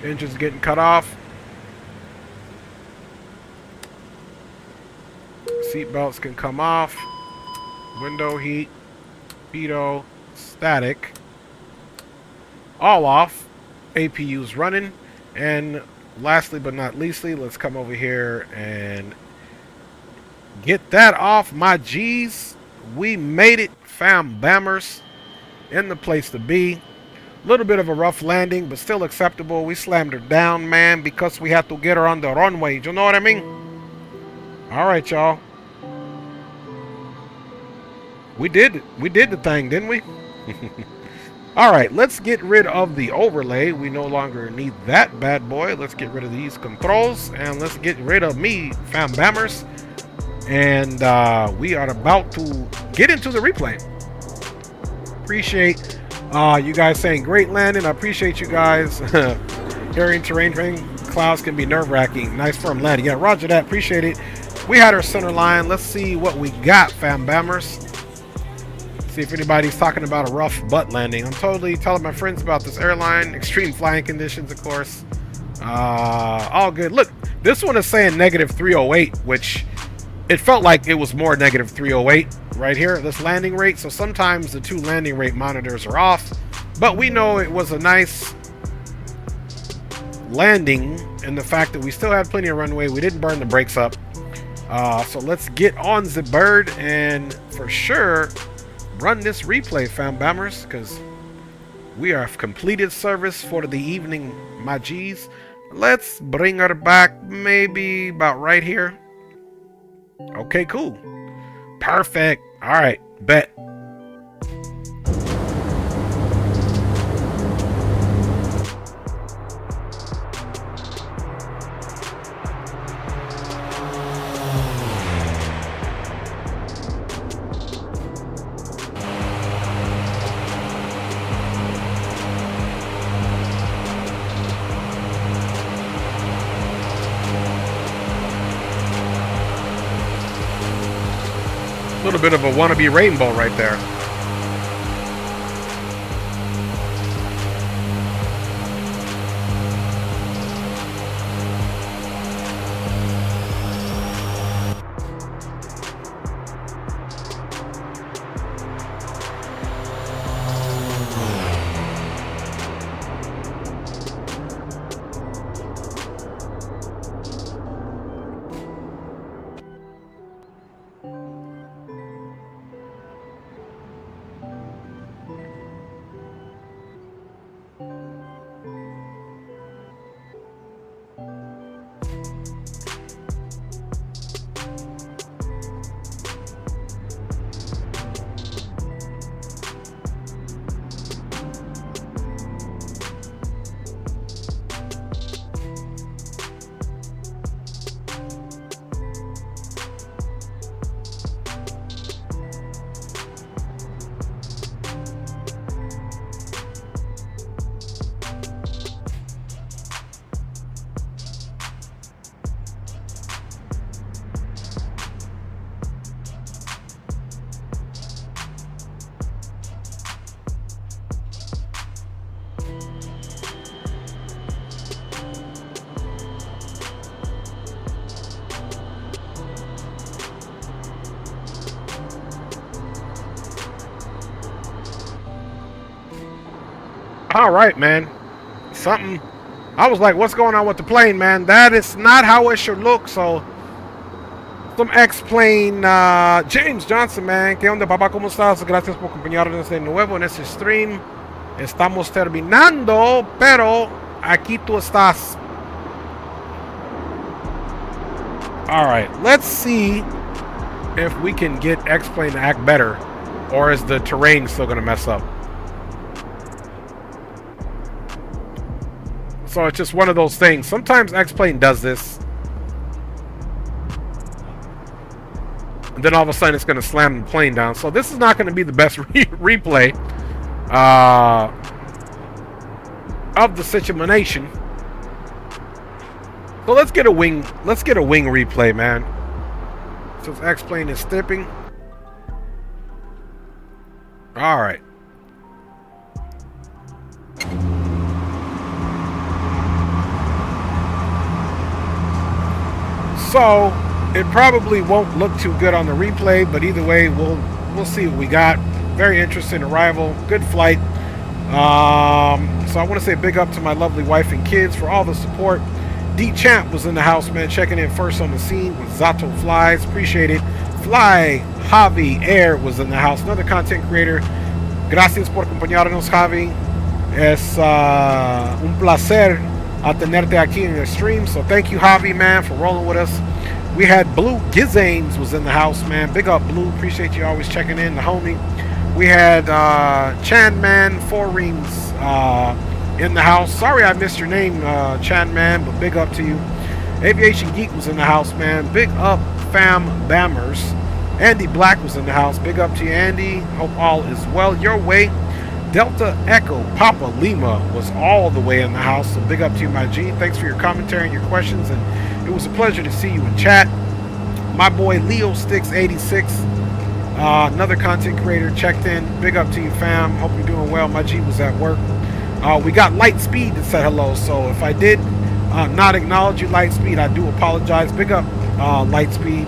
engine's getting cut off. Seat belts can come off. Window heat. Pitot. Static. All off. APU's running. And lastly but not leastly, let's come over here and get that off. My G's, we made it, fam bammers, in the place to be. A little bit of a rough landing, but still acceptable. We slammed her down, man, because we had to get her on the runway. You know what I mean? All right, y'all. We did the thing, didn't we? All right, let's get rid of the overlay. We no longer need that bad boy. Let's get rid of these controls, and let's get rid of me, fam bammers. And we are about to get into the replay. Appreciate you guys saying great landing. I appreciate you guys. Carrying terrain clouds can be nerve-wracking. Nice firm landing. Yeah, roger that. Appreciate it. We had our center line. Let's see what we got, fam bammers. See if anybody's talking about a rough butt landing. I'm totally telling my friends about this airline. Extreme flying conditions, of course. All good. Look, this one is saying negative 308, which it felt like it was more negative 308 right here, this landing rate. So sometimes the two landing rate monitors are off, but we know it was a nice landing and the fact that we still had plenty of runway. We didn't burn the brakes up. So let's get on the bird and for sure run this replay, fam bammers, because we have completed service for the evening, my G's. Let's bring her back maybe about right here. Okay, cool. Perfect. All right, bet. A little bit of a wannabe rainbow right there. All right, man. Something. I was like, what's going on with the plane, man? That is not how it should look. So, some X-Plane. James Johnson, man. ¿Qué onda, papá? ¿Cómo estás? Gracias por acompañarnos de nuevo en este stream. Estamos terminando, pero aquí tú estás. All right, let's see if we can get X-Plane to act better, or is the terrain still going to mess up? So it's just one of those things. Sometimes X-Plane does this. And then all of a sudden it's going to slam the plane down. So this is not going to be the best replay of the situation. So let's get a wing. Let's get a wing replay, man. Since X-Plane is stepping. All right. So it probably won't look too good on the replay, but either way, we'll see what we got. Very interesting arrival, good flight. So I want to say big up to my lovely wife and kids for all the support. D Champ was in the house, man, checking in first on the scene with Zato Flies. Appreciate it. Fly Javi Air was in the house, another content creator. Gracias por acompañarnos, Javi. Es un placer a tenerte aquí in your stream. So thank you, Javi, man, for rolling with us. We had Blue Gizames was in the house, man. Big up, Blue. Appreciate you always checking in, the homie. We had Chan Man 4 Rings in the house. Sorry I missed your name, Chan Man, but big up to you. Aviation Geek was in the house, man. Big up, fam bammers. Andy Black was in the house. Big up to you, Andy. Hope all is well your way. Delta Echo Papa Lima was all the way in the house, so big up to you, my G. Thanks for your commentary and your questions, and it was a pleasure to see you in chat. My boy Leo Sticks 86, another content creator, checked in. Big up to you, fam. Hope you're doing well. My G was at work. We got Lightspeed that said hello, so if I did not acknowledge you, Lightspeed, I do apologize. Big up, Lightspeed.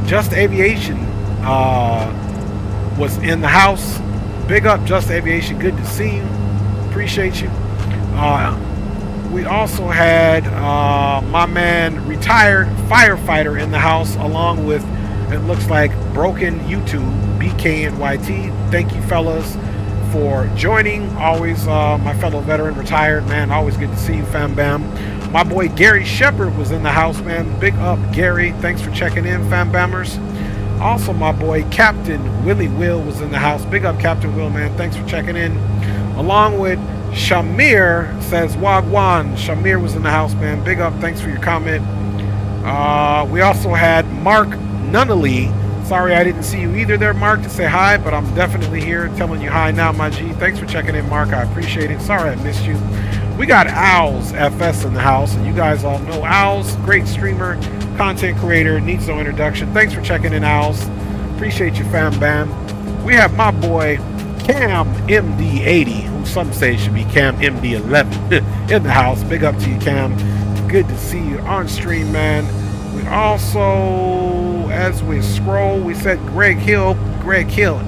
Just Aviation was in the house. Big up, Just Aviation. Good to see you. Appreciate you. We also had my man, retired firefighter, in the house, along with, it looks like, Broken YouTube, BKNYT. Thank you, fellas, for joining. Always my fellow veteran, retired, man. Always good to see you, fam bam. My boy Gary Shepard was in the house, man. Big up, Gary. Thanks for checking in, fam bammers. Also, my boy Captain Willie Will was in the house. Big up, Captain Will, man. Thanks for checking in. Along with Shamir, says Wagwan. Shamir was in the house, man. Big up. Thanks for your comment. We also had Mark Nunnally. Sorry I didn't see you either there, Mark, to say hi, but I'm definitely here telling you hi now, my G. Thanks for checking in, Mark. I appreciate it. Sorry I missed you. We got Owls FS in the house, and you guys all know Owls. Great streamer, content creator, needs no introduction. Thanks for checking in, Owls. Appreciate you, fam bam. We have my boy Cam MD80, who some say should be Cam MD11, in the house. Big up to you, Cam. Good to see you on stream, man. We also, as we scroll, we said Greg Hill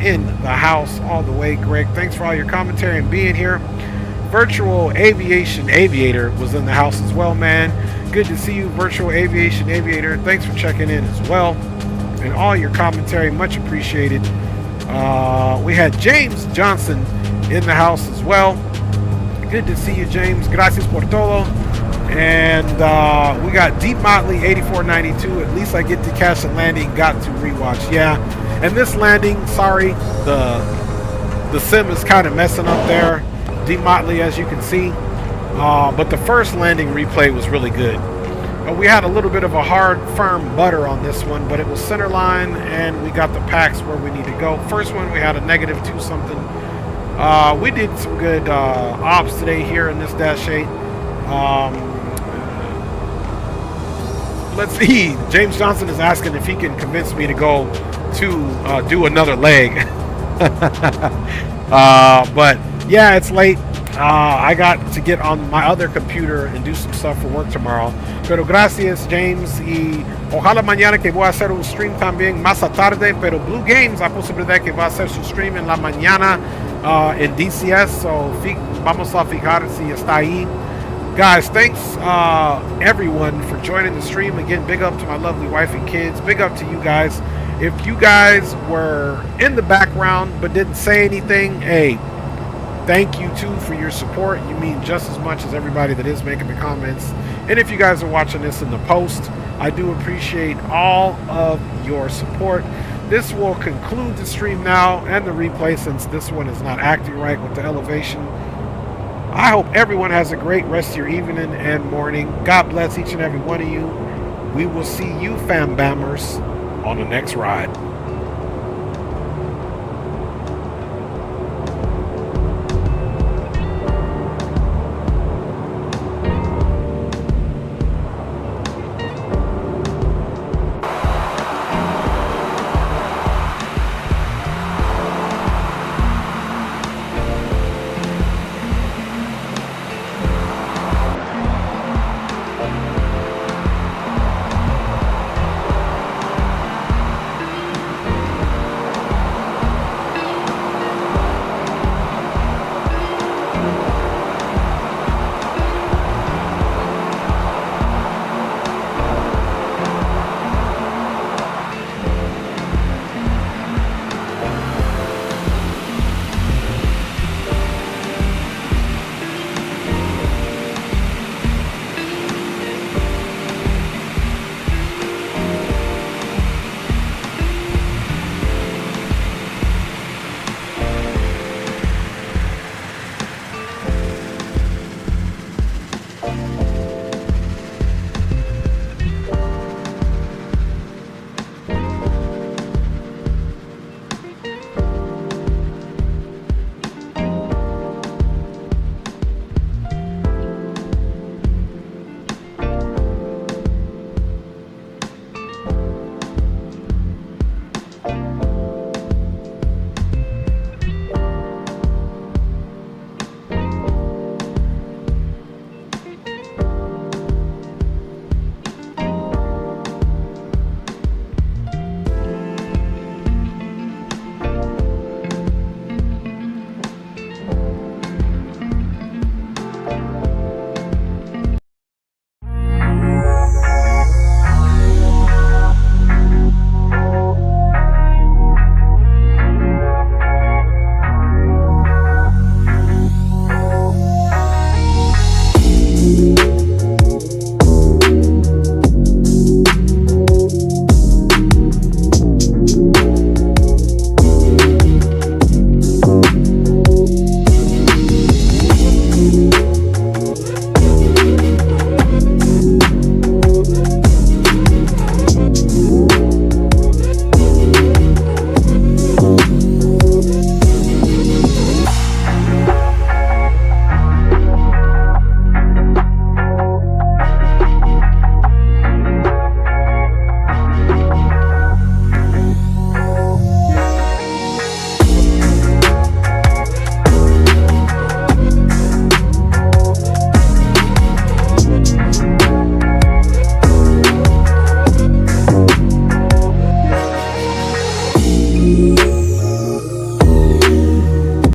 in the house all the way. Greg, thanks for all your commentary and being here. Virtual Aviation Aviator was in the house as well, man. Good to see you, Virtual Aviation Aviator. Thanks for checking in as well, and all your commentary, much appreciated. We had James Johnson in the house as well. Good to see you, James. Gracias por todo. And we got Deep Motley 8492. At least I get to catch the landing. Got to rewatch. Yeah, and this landing, sorry, the sim is kind of messing up there, Deep Motley, as you can see. But the first landing replay was really good. We had a little bit of a hard, firm butter on this one, but it was center line, and we got the packs where we need to go. First one, we had a -2 something. We did some good ops today here in this Dash 8. Let's see. James Johnson is asking if he can convince me to go to do another leg. But yeah, it's late. I got to get on my other computer and do some stuff for work tomorrow. Pero gracias, James. Y ojalá mañana que voy a hacer un stream también más a tarde. Pero Blue Games, hay posibilidad que va a hacer su stream en la mañana en DCS. So vamos a fijar si está ahí. Guys, thanks everyone for joining the stream. Again, big up to my lovely wife and kids. Big up to you guys. If you guys were in the background but didn't say anything, hey, thank you too for your support. You mean just as much as everybody that is making the comments. And if you guys are watching this in the post, I do appreciate all of your support. This will conclude the stream now and the replay, since this one is not acting right with the elevation. I hope everyone has a great rest of your evening and morning. God bless each and every one of you. We will see you, fam bammers, on the next ride.